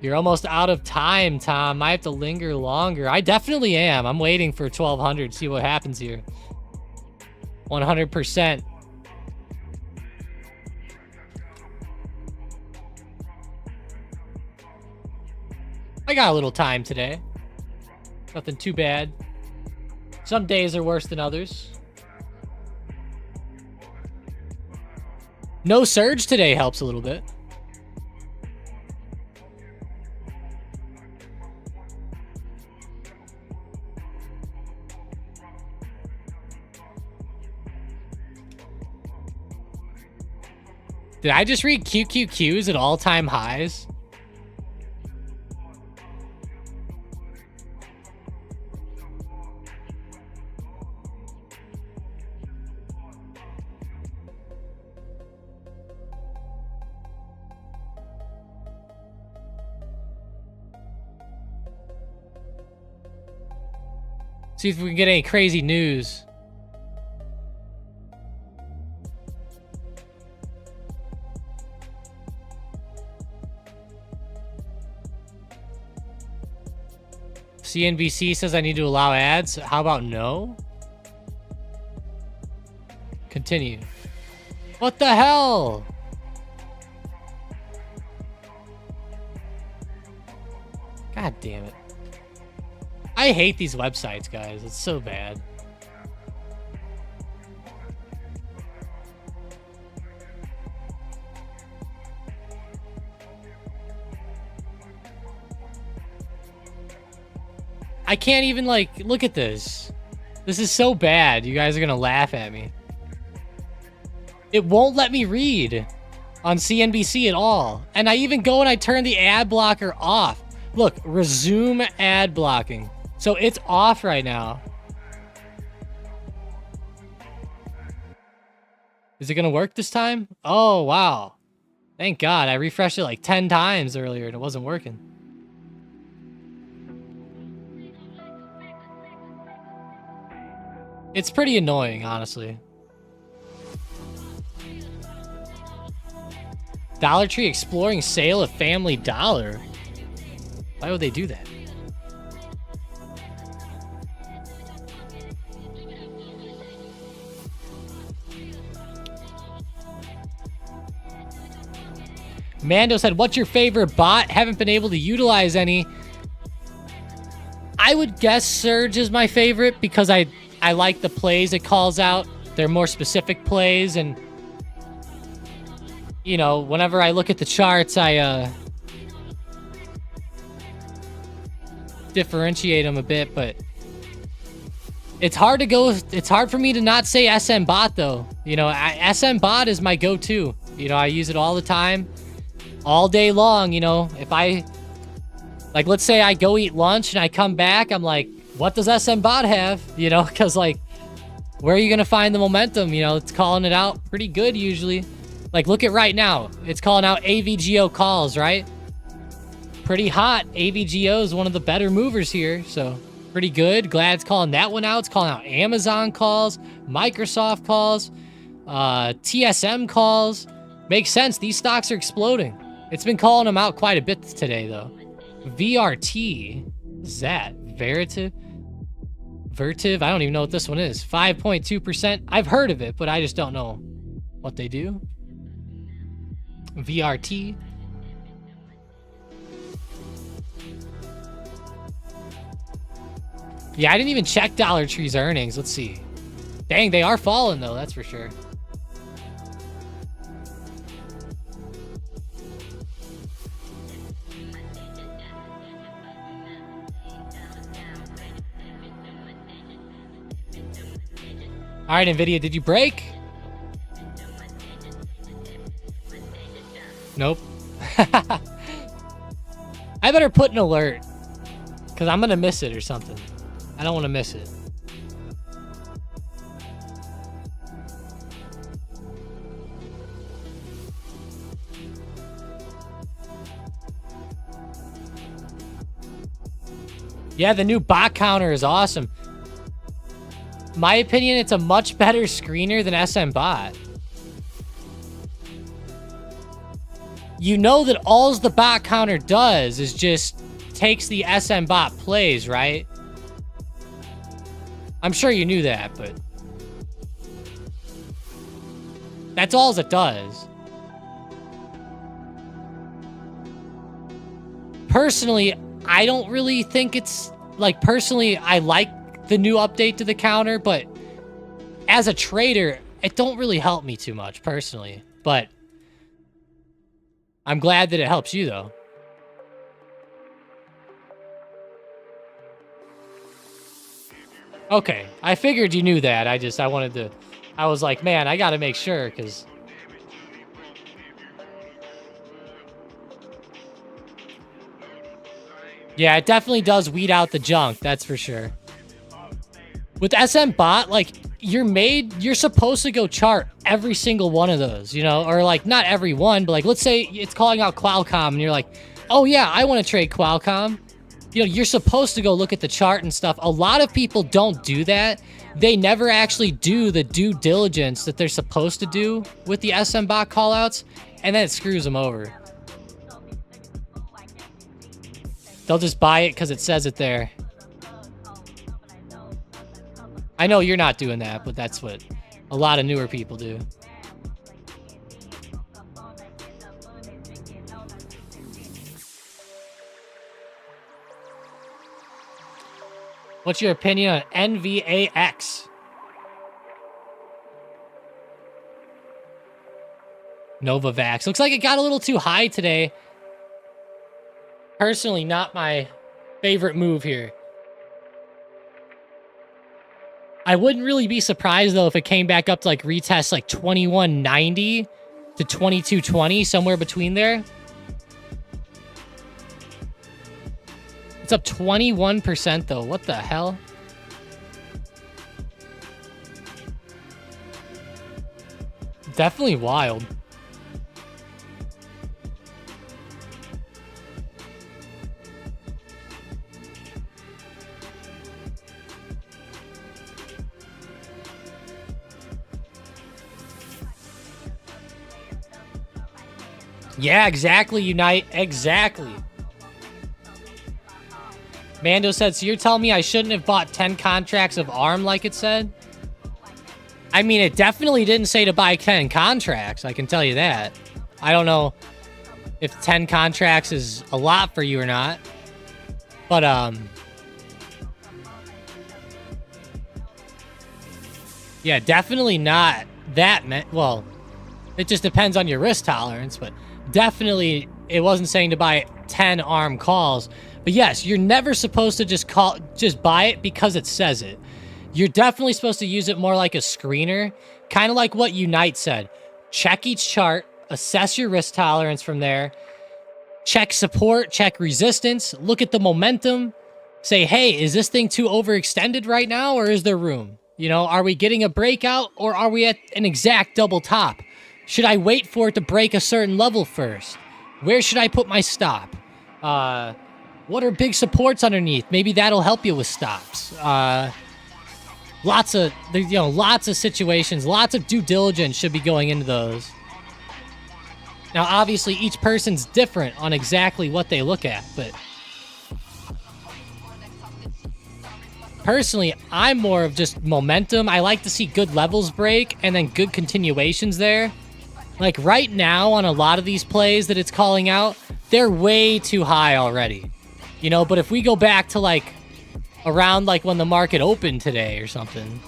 You're almost out of time, Tom. I have to linger longer. I definitely am. I'm waiting for 1200. See what happens here. 100%. I got a little time today. Nothing too bad. Some days are worse than others. No surge today helps a little bit. Did I just read QQQs at all-time highs? See if we can get any crazy news. CNBC says I need to allow ads. How about no? Continue. What the hell? God damn it. I hate these websites, guys. It's so bad. I can't even, like, look at this. This is so bad. You guys are gonna laugh at me. It won't let me read. on CNBC at all. And I even go and I turn the ad blocker off. Look, resume ad blocking. So it's off right now. Is it going to work this time? Oh, wow. Thank God. I refreshed it like 10 times earlier and it wasn't working. It's pretty annoying, honestly. Dollar Tree exploring sale of Family Dollar. Why would they do that? Mando said, what's your favorite bot? Haven't been able to utilize any. I would guess Surge is my favorite because I like the plays it calls out. They're more specific plays, and you know, whenever I look at the charts, I differentiate them a bit, but it's hard to go. It's hard for me to not say SM Bot though. You know, SM Bot is my go-to. You know, I use it all the time, all day long. You know, if I like, let's say I go eat lunch and I come back, I'm like, what does SM Bot have? You know, because like, where are you gonna find the momentum? You know, it's calling it out pretty good usually. Like, look at right now. It's calling out AVGO calls, right? Pretty hot. AVGO is one of the better movers here, so pretty good. Glad it's calling that one out. It's calling out Amazon calls, Microsoft calls, TSM calls. Makes sense. These stocks are exploding. It's been calling them out quite a bit today, though. VRT. What is that? Vertiv? I don't even know what this one is. 5.2%. I've heard of it, but I just don't know what they do. VRT. Yeah, I didn't even check Dollar Tree's earnings. Let's see. Dang, they are falling though, that's for sure. All right, Nvidia, did you break? Nope. I better put an alert, because I'm going to miss it or something. I don't want to miss it. Yeah, the new bot counter is awesome. My opinion, it's a much better screener than SM Bot. You know that all the bot counter does is just takes the SM Bot plays, right? I'm sure you knew that, but that's all it does. Personally, I don't really think it's like, personally, I like the new update to the counter, but as a trader, it don't really help me too much personally, but I'm glad that it helps you though. Okay, I figured you knew that. I was like, man, I gotta make sure, because yeah, it definitely does weed out the junk, that's for sure. With SM Bot, like, you're supposed to go chart every single one of those, you know? Or, like, not every one, but, like, let's say it's calling out Qualcomm, and you're like, oh, yeah, I want to trade Qualcomm. You know, you're supposed to go look at the chart and stuff. A lot of people don't do that. They never actually do the due diligence that they're supposed to do with the SM Bot callouts, and then it screws them over. They'll just buy it because it says it there. I know you're not doing that, but that's what a lot of newer people do. What's your opinion on NVAX? Novavax. Looks like it got a little too high today. Personally, not my favorite move here. I wouldn't really be surprised though if it came back up to like retest like 2190 to 22.20, somewhere between there. It's up 21% though. What the hell? Definitely wild. Yeah, exactly, Unite. Exactly. Mando said, so you're telling me I shouldn't have bought 10 contracts of ARM like it said? I mean, it definitely didn't say to buy 10 contracts. I can tell you that. I don't know if 10 contracts is a lot for you or not. But, yeah, definitely not that well, it just depends on your risk tolerance, but definitely it wasn't saying to buy 10 ARM calls. But yes, you're never supposed to just buy it because it says it. You're definitely supposed to use it more like a screener, kind of like what Unite said. Check each chart, assess your risk tolerance from there, check support, check resistance, look at the momentum, say, hey, is this thing too overextended right now, or is there room? You know, are we getting a breakout, or are we at an exact double top? Should I wait for it to break a certain level first? Where should I put my stop? What are big supports underneath? Maybe that'll help you with stops. Lots of situations, lots of due diligence should be going into those. Now, obviously, each person's different on exactly what they look at, but personally, I'm more of just momentum. I like to see good levels break and then good continuations there. Like right now on a lot of these plays that it's calling out, they're way too high already. You know, but if we go back to like around like when the market opened today or something.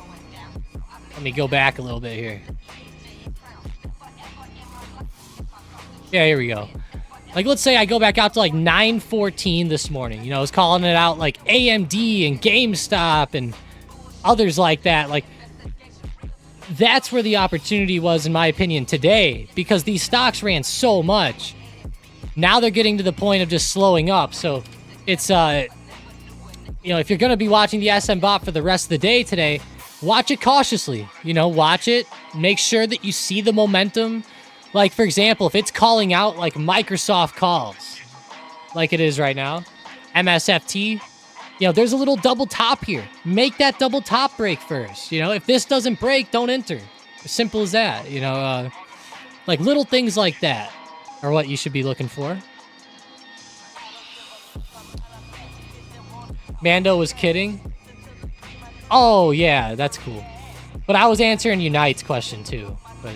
Let me go back a little bit here. Yeah, here we go. Like, let's say I go back out to like 9:14 this morning. You know, I was calling it out like AMD and GameStop and others like that. Like, that's where the opportunity was, in my opinion, today. Because these stocks ran so much. Now they're getting to the point of just slowing up. So, it's, you know, if you're going to be watching the SM bot for the rest of the day today, watch it cautiously. You know, watch it. Make sure that you see the momentum. Like, for example, if it's calling out like Microsoft calls, like it is right now, MSFT, you know, there's a little double top here. Make that double top break first. You know, if this doesn't break, don't enter. As simple as that. You know, like little things like that are what you should be looking for. Mando was kidding. Oh, yeah, that's cool. But I was answering Unite's question too. But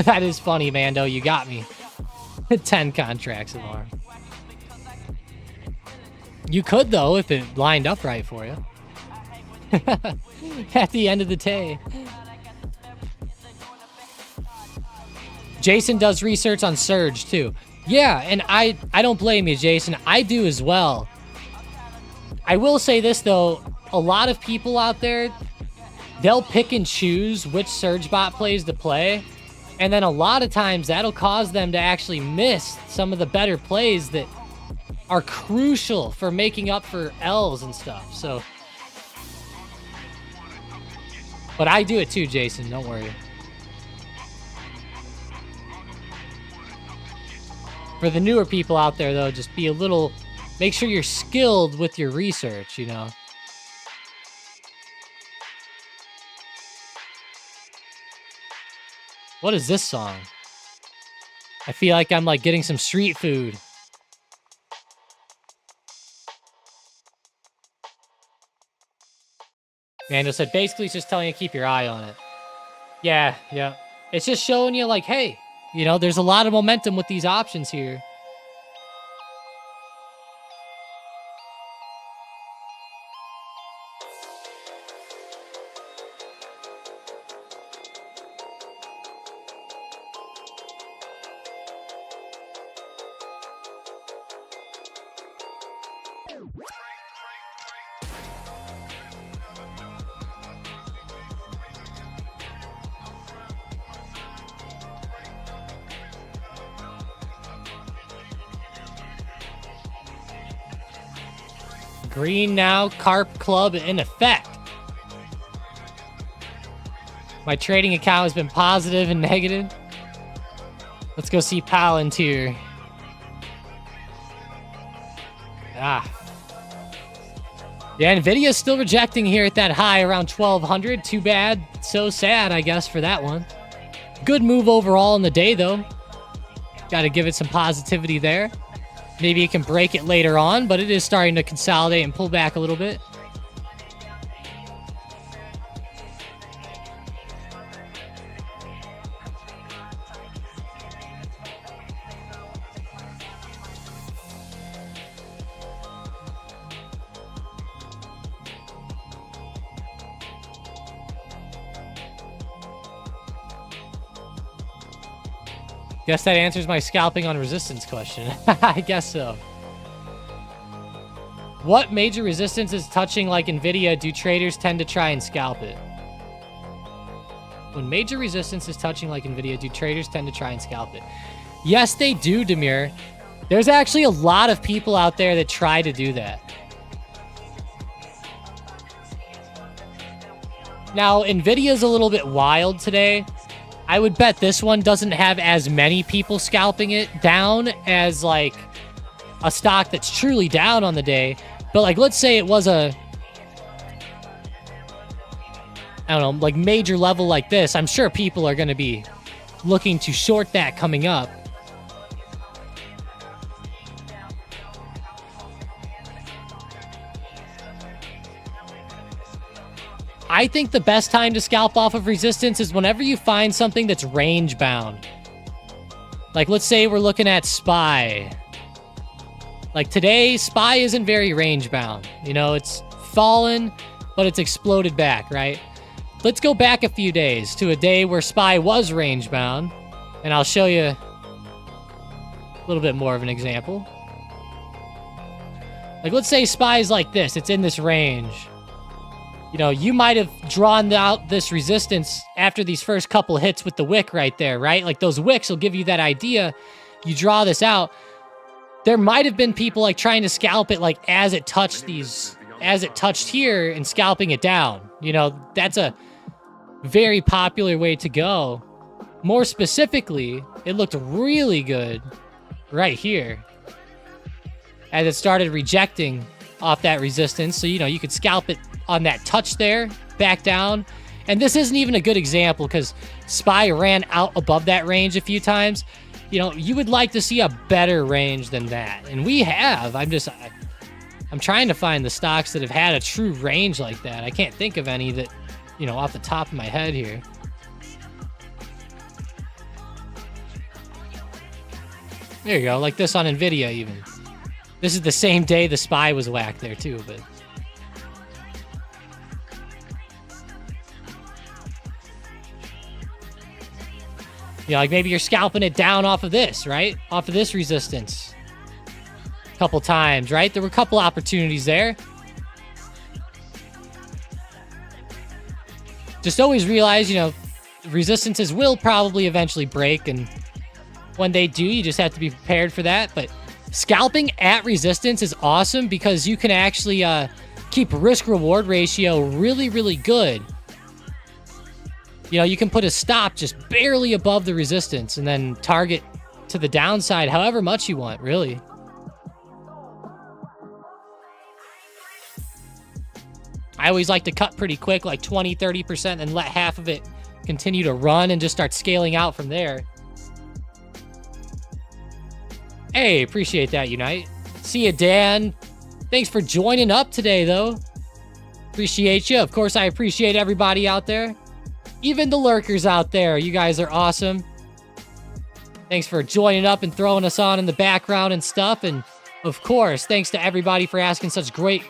that is funny, Mando. You got me. 10 contracts of ARM. You could, though, if it lined up right for you. At the end of the day. Jason does research on Surge, too. Yeah, and I don't blame you, Jason. I do as well. I will say this, though. A lot of people out there, they'll pick and choose which Surge bot plays to play. And then a lot of times that'll cause them to actually miss some of the better plays that are crucial for making up for L's and stuff. So, but I do it too, Jason. Don't worry. For the newer people out there, though, just be a little, make sure you're skilled with your research, you know. What is this song? I feel like I'm like getting some street food. Mando said, basically it's just telling you to keep your eye on it. Yeah. It's just showing you like, hey, you know, there's a lot of momentum with these options here. Green now, Carp Club in effect. My trading account has been positive and negative. Let's go see Palantir. Yeah, Nvidia's still rejecting here at that high around 1200. Too bad. So sad, I guess, for that one. Good move overall in the day, though. Got to give it some positivity there. Maybe it can break it later on, but it is starting to consolidate and pull back a little bit. Guess that answers my scalping on resistance question. I guess so. What major resistance is touching like Nvidia do traders tend to try and scalp it? When major resistance is touching like Nvidia, do traders tend to try and scalp it? Yes, they do, Demir. There's actually a lot of people out there that try to do that. Now, Nvidia's a little bit wild today. I would bet this one doesn't have as many people scalping it down as, like, a stock that's truly down on the day. But, like, let's say it was a, I don't know, like, major level like this. I'm sure people are going to be looking to short that coming up. I think the best time to scalp off of resistance is whenever you find something that's range bound. Like, let's say we're looking at SPY. Like today, SPY isn't very range bound. You know, it's fallen, but it's exploded back, right? Let's go back a few days to a day where SPY was range bound, and I'll show you a little bit more of an example. Like, let's say SPY is like this. It's in this range. You know, you might have drawn out this resistance after these first couple hits with the wick right there, right? Like, those wicks will give you that idea. You draw this out. There might have been people, like, trying to scalp it, like, as it touched here and scalping it down. You know, that's a very popular way to go. More specifically, it looked really good right here as it started rejecting off that resistance. So, you know, you could scalp it on that touch there, back down. And this isn't even a good example because SPY ran out above that range a few times. You know, you would like to see a better range than that. And we have. I'm trying to find the stocks that have had a true range like that. I can't think of any that, you know, off the top of my head here. There you go, like this on Nvidia even. This is the same day the SPY was whacked there too, but... You know, like maybe you're scalping it down off of this, right? Off of this resistance. A couple times, right? There were a couple opportunities there. Just always realize, you know, resistances will probably eventually break, and when they do, you just have to be prepared for that. But scalping at resistance is awesome because you can actually keep risk-reward ratio really, really good. You know, you can put a stop just barely above the resistance and then target to the downside however much you want, really. I always like to cut pretty quick, like 20, 30%, and let half of it continue to run and just start scaling out from there. Hey, appreciate that, Unite. See ya, Dan. Thanks for joining up today, though. Appreciate you. Of course, I appreciate everybody out there. Even the lurkers out there. You guys are awesome. Thanks for joining up and throwing us on in the background and stuff. And, of course, thanks to everybody for asking such great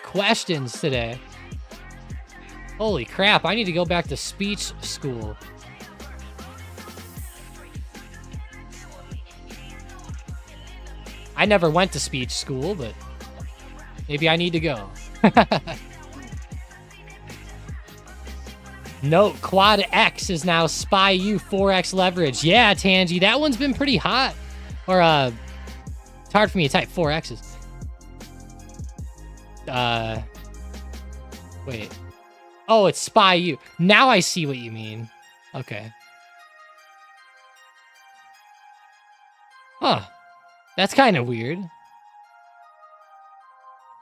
questions today. Holy crap, I need to go back to speech school. I never went to speech school, but maybe I need to go. Note, Quad X is now SPY U 4X leverage. Yeah, Tangy, that one's been pretty hot. Or, it's hard for me to type 4X's. Wait. Oh, it's Spy U. Now I see what you mean. Okay. Huh. That's kind of weird.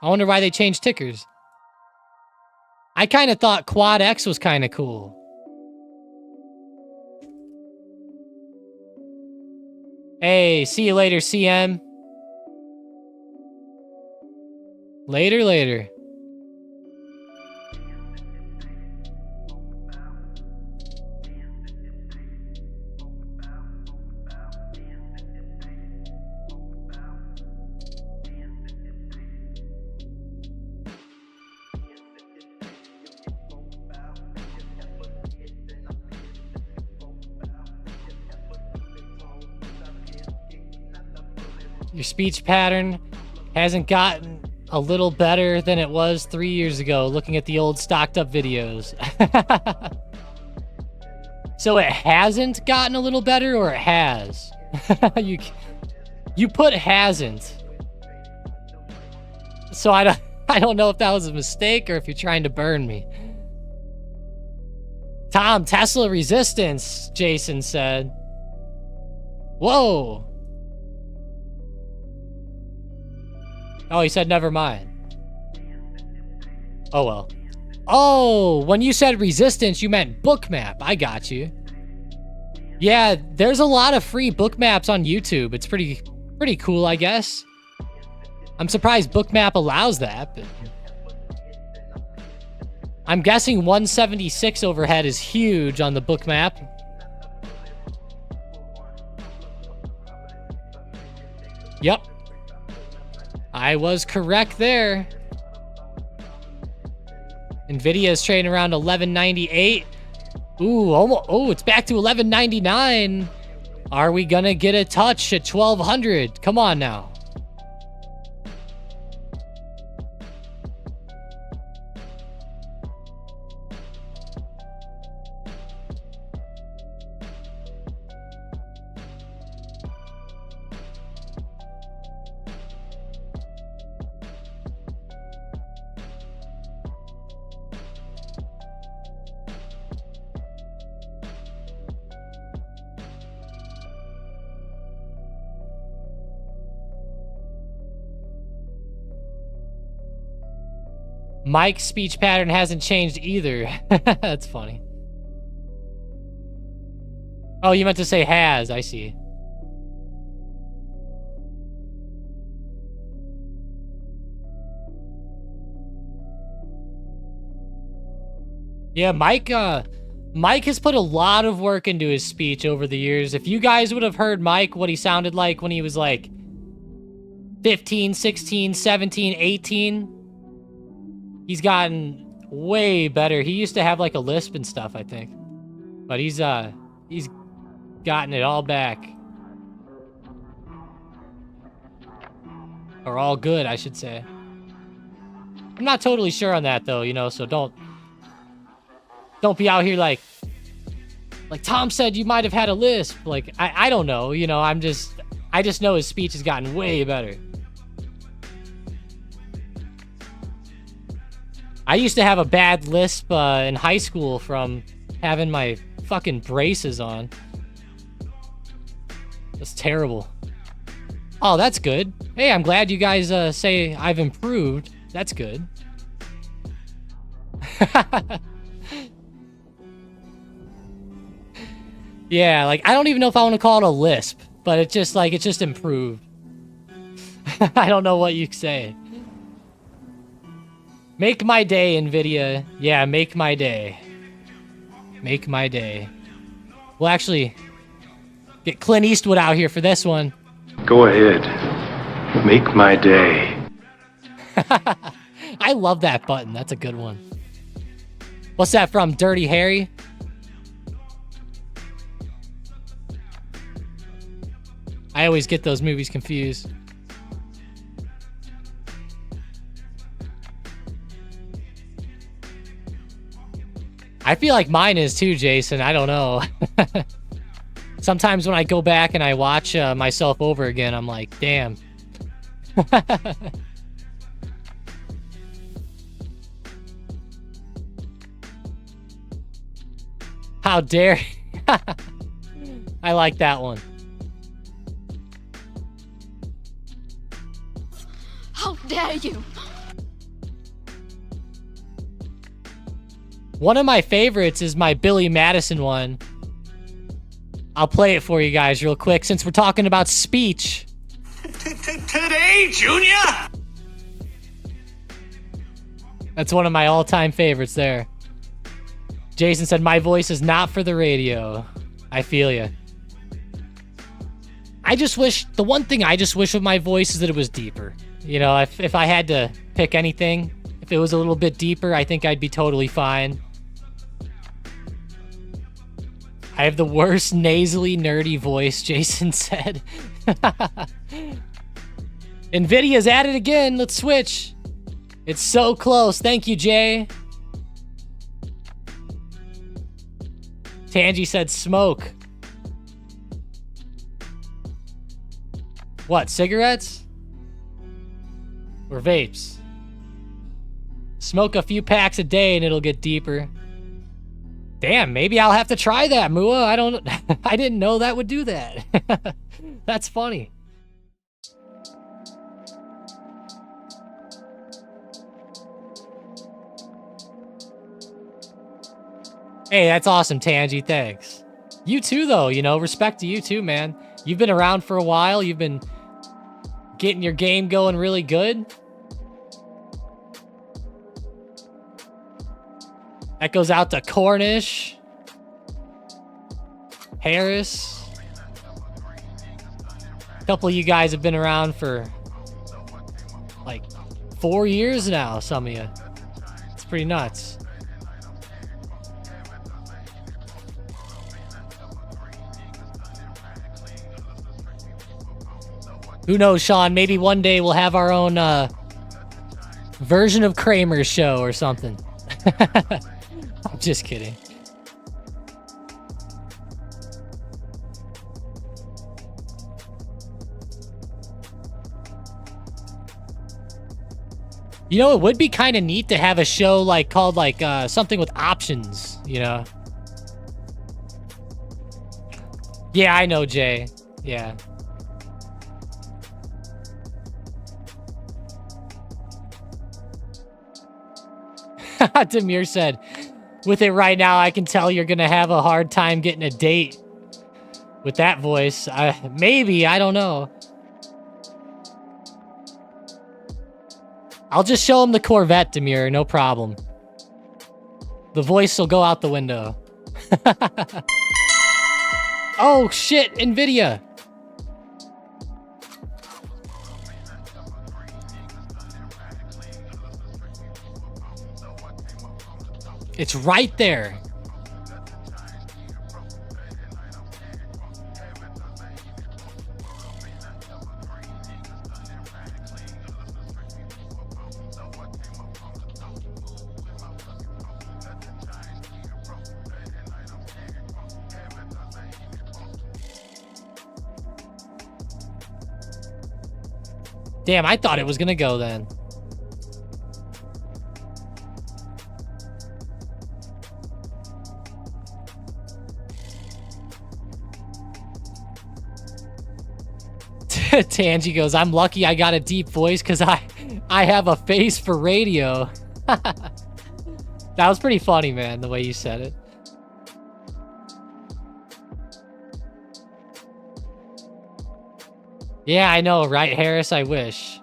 I wonder why they changed tickers. I kind of thought Quad X was kind of cool. Hey, see you later, CM. Later, later. Your speech pattern hasn't gotten a little better than it was 3 years ago looking at the old stocked up videos. So it hasn't gotten a little better, or it has? you put hasn't. So I don't know if that was a mistake or if you're trying to burn me. Tom, Tesla resistance, Jason said. Whoa. Oh, he said never mind. Oh, well. Oh, when you said resistance, you meant bookmap. I got you. Yeah, there's a lot of free bookmaps on YouTube. It's pretty cool, I guess. I'm surprised bookmap allows that, but I'm guessing 176 overhead is huge on the bookmap. Yep. I was correct there. Nvidia is trading around 1198. Ooh, almost, oh, it's back to 1199. Are we gonna get a touch at 1200? Come on now. Mike's speech pattern hasn't changed either. That's funny. Oh, you meant to say has. I see. Yeah, Mike has put a lot of work into his speech over the years. If you guys would have heard Mike, what he sounded like when he was like 15, 16, 17, 18... He's gotten way better. He used to have like a lisp and stuff, I think. But he's gotten it all back. Or all good, I should say. I'm not totally sure on that though, you know, so don't be out here like Tom said you might have had a lisp. Like I don't know, you know, I just know his speech has gotten way better. I used to have a bad lisp in high school from having my fucking braces on. That's terrible. Oh, that's good. Hey, I'm glad you guys say I've improved. That's good. Yeah, like, I don't even know if I want to call it a lisp, but it's just improved. I don't know what you say. Make my day, Nvidia. Yeah, make my day. Make my day. We'll actually get Clint Eastwood out here for this one. Go ahead. Make my day. I love that button. That's a good one. What's that from? Dirty Harry? I always get those movies confused. I feel like mine is too, Jason. I don't know. Sometimes when I go back and I watch myself over again, I'm like, damn. How dare I like that one. How dare you? One of my favorites is my Billy Madison one. I'll play it for you guys real quick since we're talking about speech. Today, Junior! That's one of my all-time favorites there. Jason said, my voice is not for the radio. I feel you. The one thing I just wish with my voice is that it was deeper. You know, if I had to pick anything, if it was a little bit deeper, I think I'd be totally fine. I have the worst nasally nerdy voice, Jason said. Nvidia's at it again. Let's switch. It's so close. Thank you, Jay. Tangy said smoke. What, cigarettes? Or vapes? Smoke a few packs a day and it'll get deeper. Damn, maybe I'll have to try that, Mua. I didn't know that would do that. That's funny. Hey, that's awesome, Tangy. Thanks. You too, though. You know, respect to you too, man. You've been around for a while. You've been getting your game going really good. That goes out to Cornish, Harris. A couple of you guys have been around for like 4 years now, some of you. It's pretty nuts. Who knows, Sean? Maybe one day we'll have our own version of Kramer's show or something. I'm just kidding. You know, it would be kind of neat to have a show like called like something with options, you know? Yeah, I know, Jay. Yeah. Demir said, with it right now, I can tell you're going to have a hard time getting a date with that voice. Maybe, I don't know. I'll just show him the Corvette, Demir, no problem. The voice will go out the window. Oh, shit, Nvidia. It's right there. Damn, I thought it was gonna go then. Tangy goes, I'm lucky I got a deep voice because I have a face for radio. That was pretty funny, man, the way you said it. Yeah, I know, right, Harris? I wish.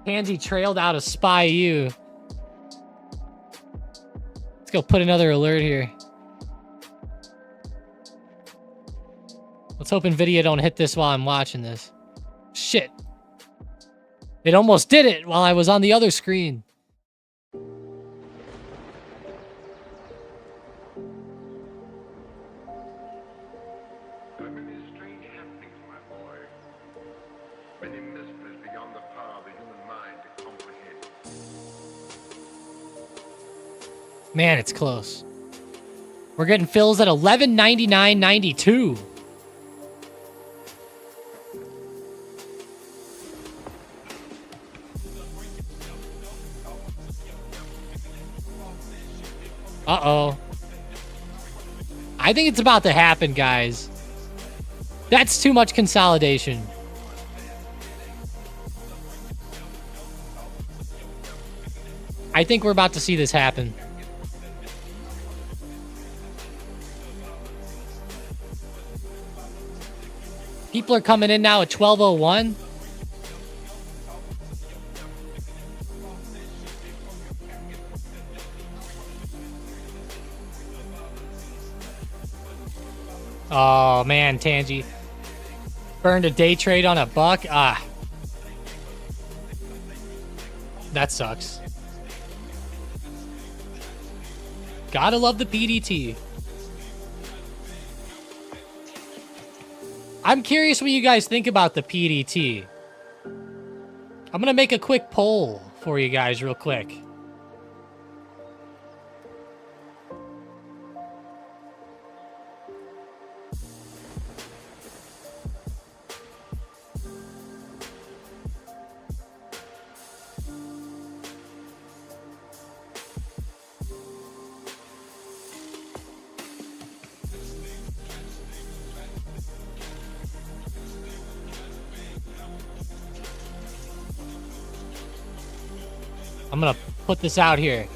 Tangy trailed out of Spy U. Let's go put another alert here. Let's hope Nvidia don't hit this while I'm watching this. Shit. It almost did it while I was on the other screen. There have been these strange happenings, my boy. Many mysteries beyond the power of the human mind to comprehend. Man, it's close. We're getting fills at 11.99.92. Uh-oh. I think it's about to happen, guys. That's too much consolidation. I think we're about to see this happen. People are coming in now at 12:01. Oh, man, Tangy. Burned a day trade on a buck? Ah. That sucks. Gotta love the PDT. I'm curious what you guys think about the PDT. I'm gonna make a quick poll for you guys real quick. I'm gonna put this out here.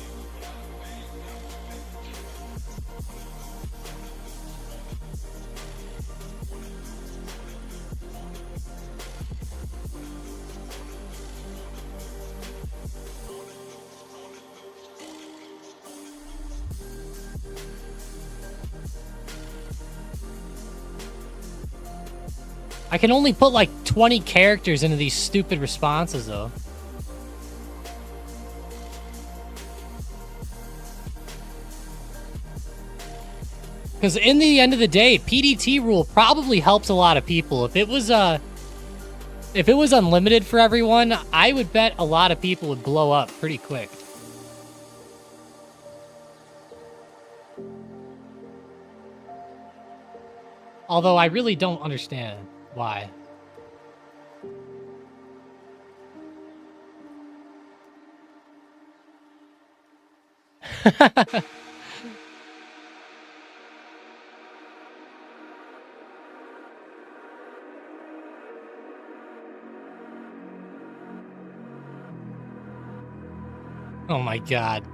I can only put like 20 characters into these stupid responses, though. Because in the end of the day, PDT rule probably helps a lot of people. If it was unlimited for everyone, I would bet a lot of people would blow up pretty quick. Although I really don't understand why. Oh my god.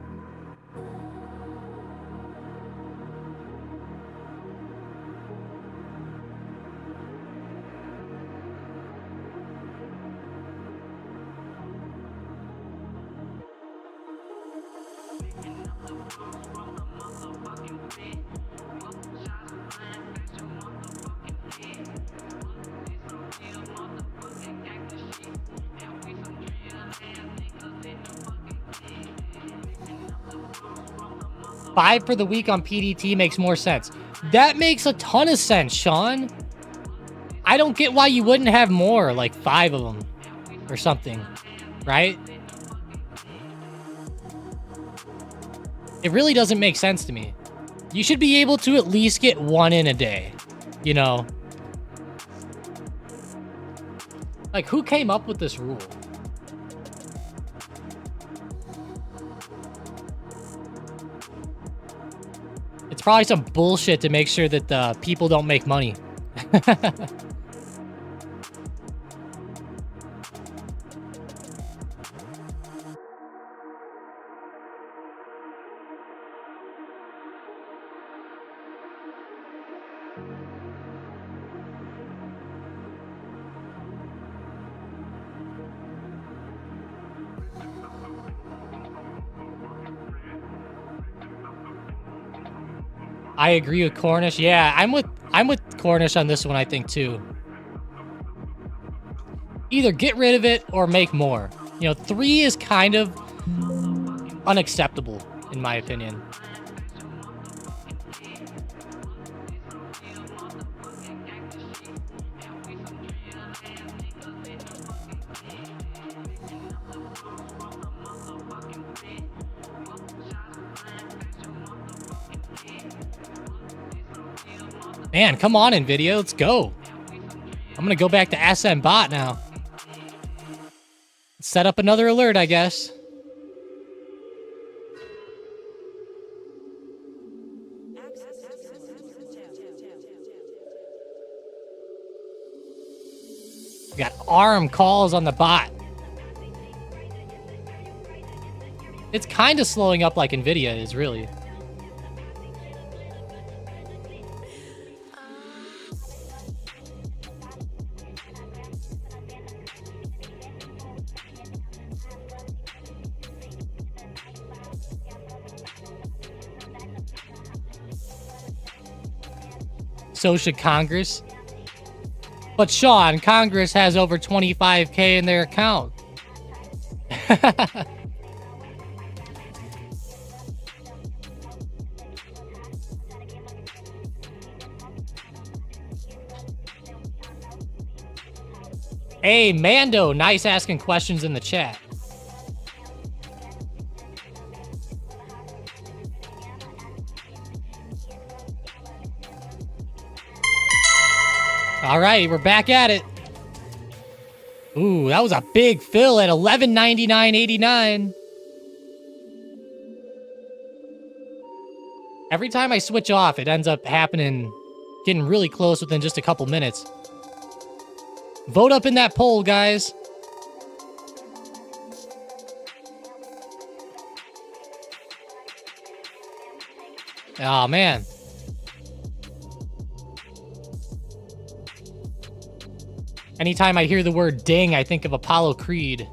$5 for the week on PDT makes more sense. That makes a ton of sense, Sean. I don't get why you wouldn't have more, like 5 of them or something, right? It really doesn't make sense to me. You should be able to at least get 1 in a day, you know? Like, who came up with this rule? It's probably some bullshit to make sure that the people don't make money. I agree with Cornish. Yeah, I'm with Cornish on this one, I think, too. Either get rid of it or make more. You know, 3 is kind of unacceptable, in my opinion. Man, come on, Nvidia. Let's go. I'm going to go back to SM bot now. Set up another alert, I guess. We got ARM calls on the bot. It's kind of slowing up like Nvidia is, really. So should Congress. But Sean, Congress has over 25K in their account. Hey, Mando, nice asking questions in the chat. All right, we're back at it. Ooh, that was a big fill at 11.99.89. Every time I switch off, it ends up happening, getting really close within just a couple minutes. Vote up in that poll, guys. Oh, man. Anytime I hear the word ding, I think of Apollo Creed.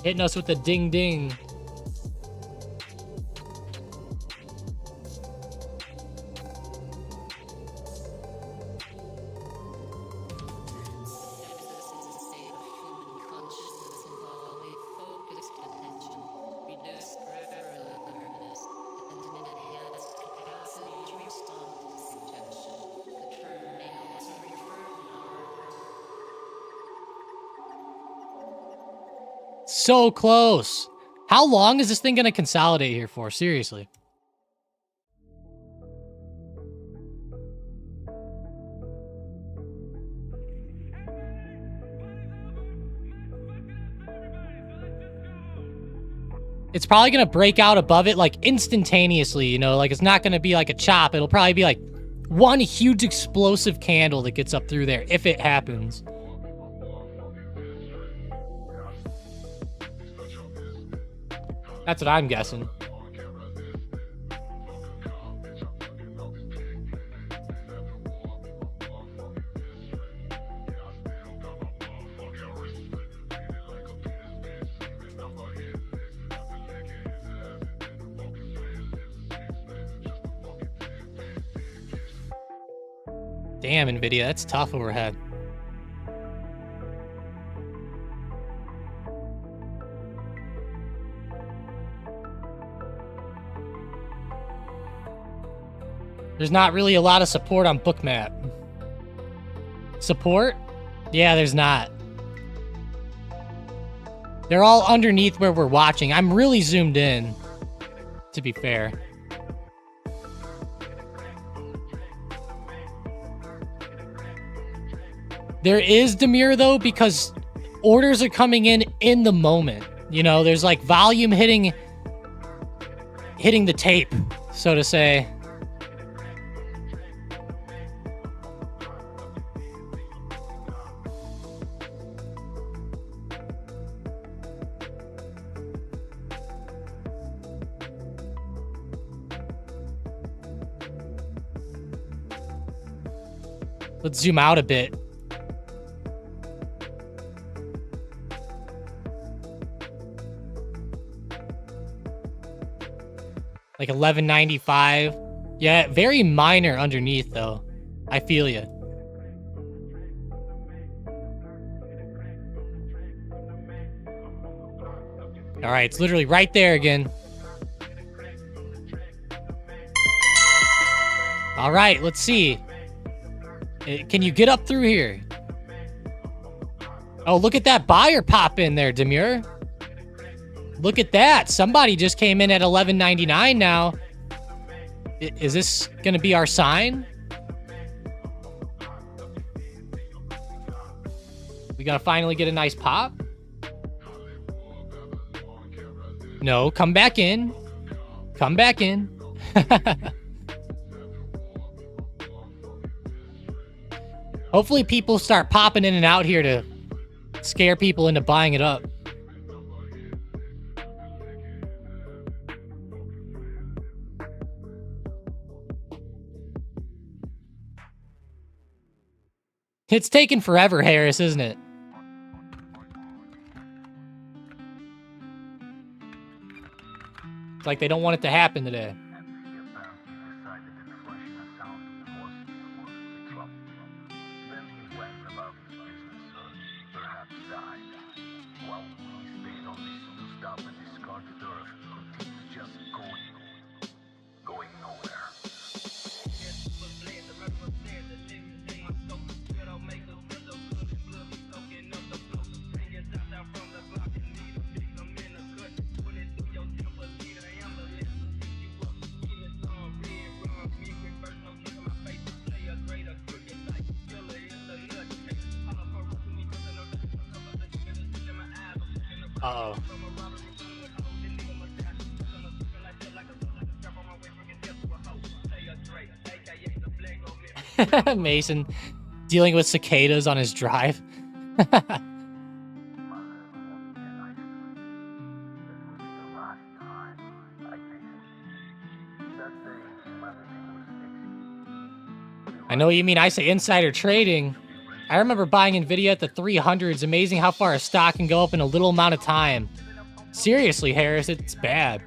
Hitting us with the ding ding. So close. How long is this thing going to consolidate here for? Seriously. It's probably going to break out above it like instantaneously, you know, like it's not going to be like a chop. It'll probably be like one huge explosive candle that gets up through there if it happens. That's what I'm guessing. Damn, Nvidia, that's tough overhead. There's not really a lot of support on Bookmap. Support? Yeah, there's not. They're all underneath where we're watching. I'm really zoomed in, to be fair. There is Demir, though, because orders are coming in the moment. You know, there's like volume hitting the tape, so to say. Let's zoom out a bit. Like 1195. Yeah, very minor underneath though. I feel you. All right, it's literally right there again. All right, let's see. Can you get up through here? Oh, look at that buyer pop in there, Demir. Look at that. Somebody just came in at 11.99 now. Is this going to be our sign? We got to finally get a nice pop. No, come back in. Come back in. Hopefully people start popping in and out here to scare people into buying it up. It's taken forever, Harris, isn't it? It's like they don't want it to happen today. Uh-oh. Mason dealing with cicadas on his drive. I know what you mean. I say insider trading. I remember buying Nvidia at the 300s. Amazing how far a stock can go up in a little amount of time. Seriously, Harris, it's bad.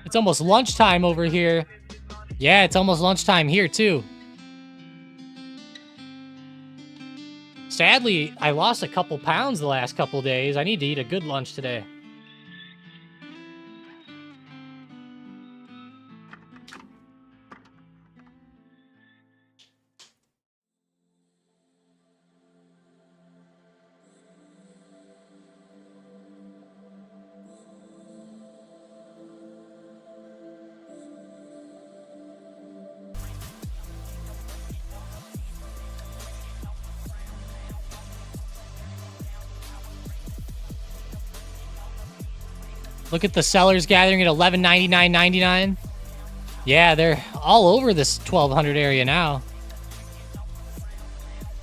It's almost lunchtime over here. Yeah, it's almost lunchtime here, too. Sadly, I lost a couple pounds the last couple days. I need to eat a good lunch today. Look at the sellers gathering at $11.99.99. Yeah, they're all over this 1200 area now.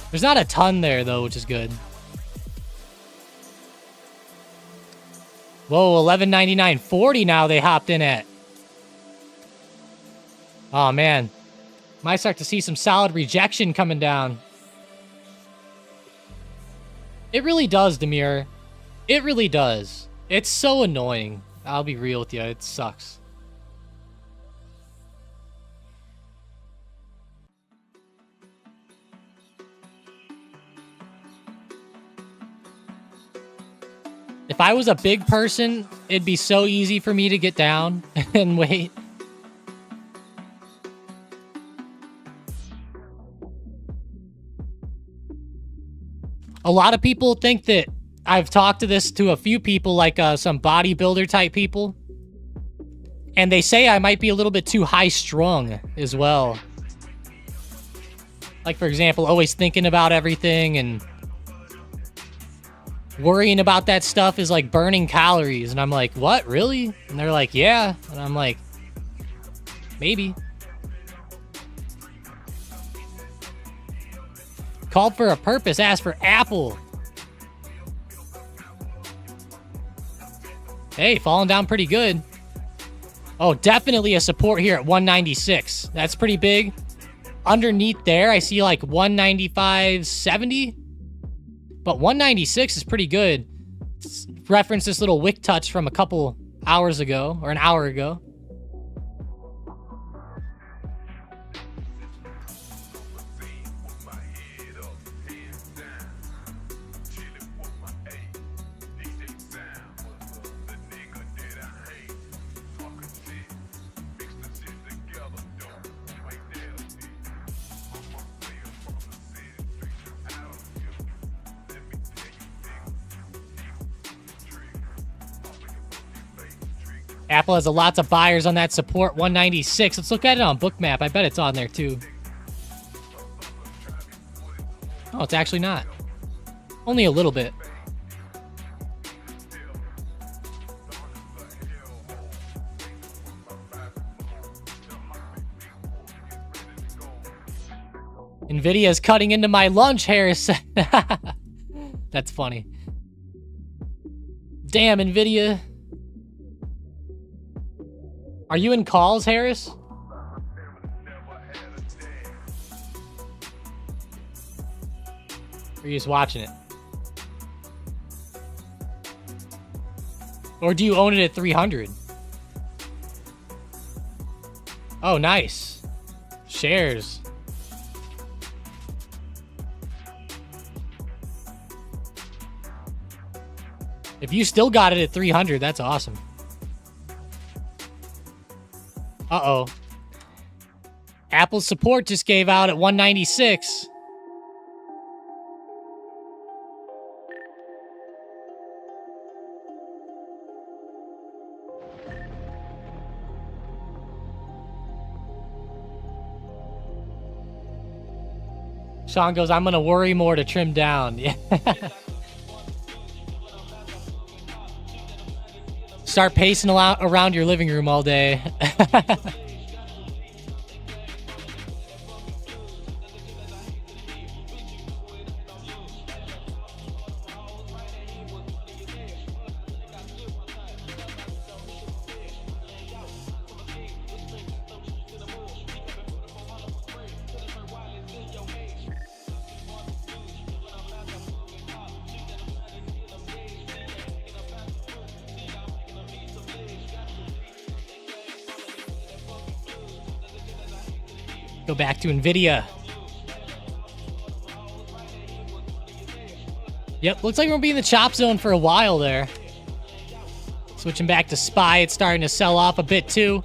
There's not a ton there, though, which is good. Whoa, $11.99.40 now they hopped in at. Oh, man. Might start to see some solid rejection coming down. It really does, Demir. It really does. It's so annoying. I'll be real with you. It sucks. If I was a big person, it'd be so easy for me to get down and wait. A lot of people think that I've talked to a few people, like some bodybuilder type people. And they say I might be a little bit too high strung as well. Like, for example, always thinking about everything and worrying about that stuff is like burning calories. And I'm like, what, really? And they're like, yeah. And I'm like, maybe. Called for a purpose, asked for Apple. Hey, falling down pretty good. Oh, definitely a support here at 196. That's pretty big. Underneath there, I see like 195.70. But 196 is pretty good. Reference this little wick touch from a couple hours ago, or an hour ago. Apple has a lots of buyers on that support 196. Let's look at it on Bookmap. I bet it's on there too. Oh, it's actually not. Only a little bit. Nvidia is cutting into my lunch, Harris. That's funny. Damn, Nvidia. Are you in calls, Harris? Or are you just watching it? Or do you own it at 300? Oh, nice. Shares. If you still got it at 300, that's awesome. Uh-oh. Apple's support just gave out at 196. Sean goes, I'm gonna worry more to trim down. Yeah. Start pacing around your living room all day. Go back to Nvidia. Yep, looks like we're gonna be in the chop zone for a while there. Switching back to SPY, it's starting to sell off a bit too.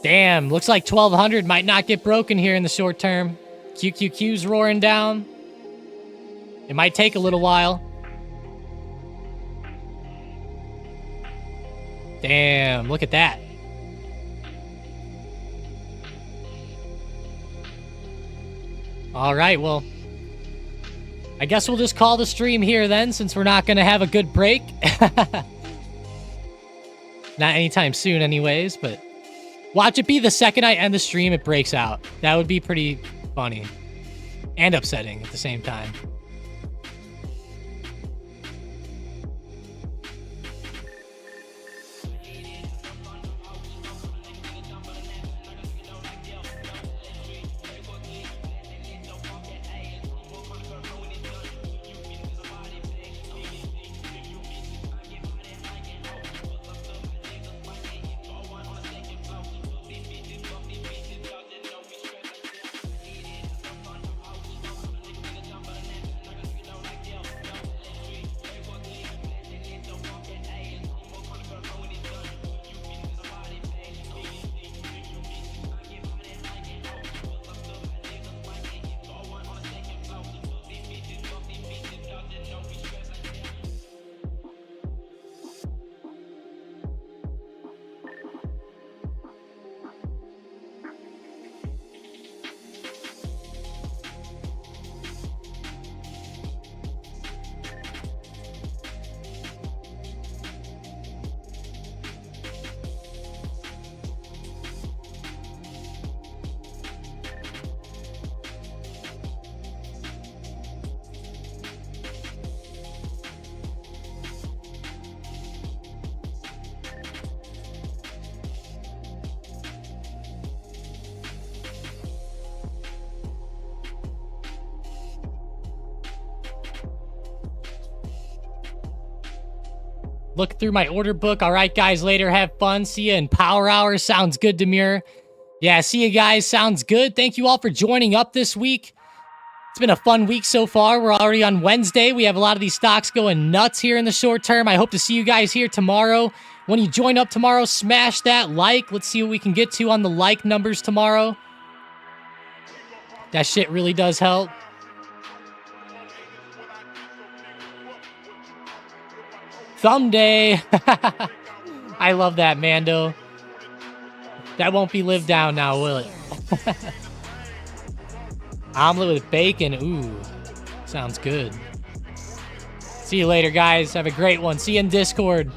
Damn, looks like 1200 might not get broken here in the short term. QQQ's roaring down. It might take a little while. Damn, look at that. All right, well, I guess we'll just call the stream here then, since we're not going to have a good break. Not anytime soon anyways, but watch it be the second I end the stream, it breaks out. That would be pretty funny and upsetting at the same time. Look through my order book. All right, guys, later. Have fun. See you in Power Hour. Sounds good, Demir. Yeah, see you guys. Sounds good. Thank you all for joining up this week. It's been a fun week so far. We're already on Wednesday. We have a lot of these stocks going nuts here in the short term. I hope to see you guys here tomorrow. When you join up tomorrow, smash that like. Let's see what we can get to on the like numbers tomorrow. That shit really does help. Thumb day. I love that, Mando. That won't be lived down now, will it? Omelet with bacon. Ooh, sounds good. See you later, guys. Have a great one. See you in Discord.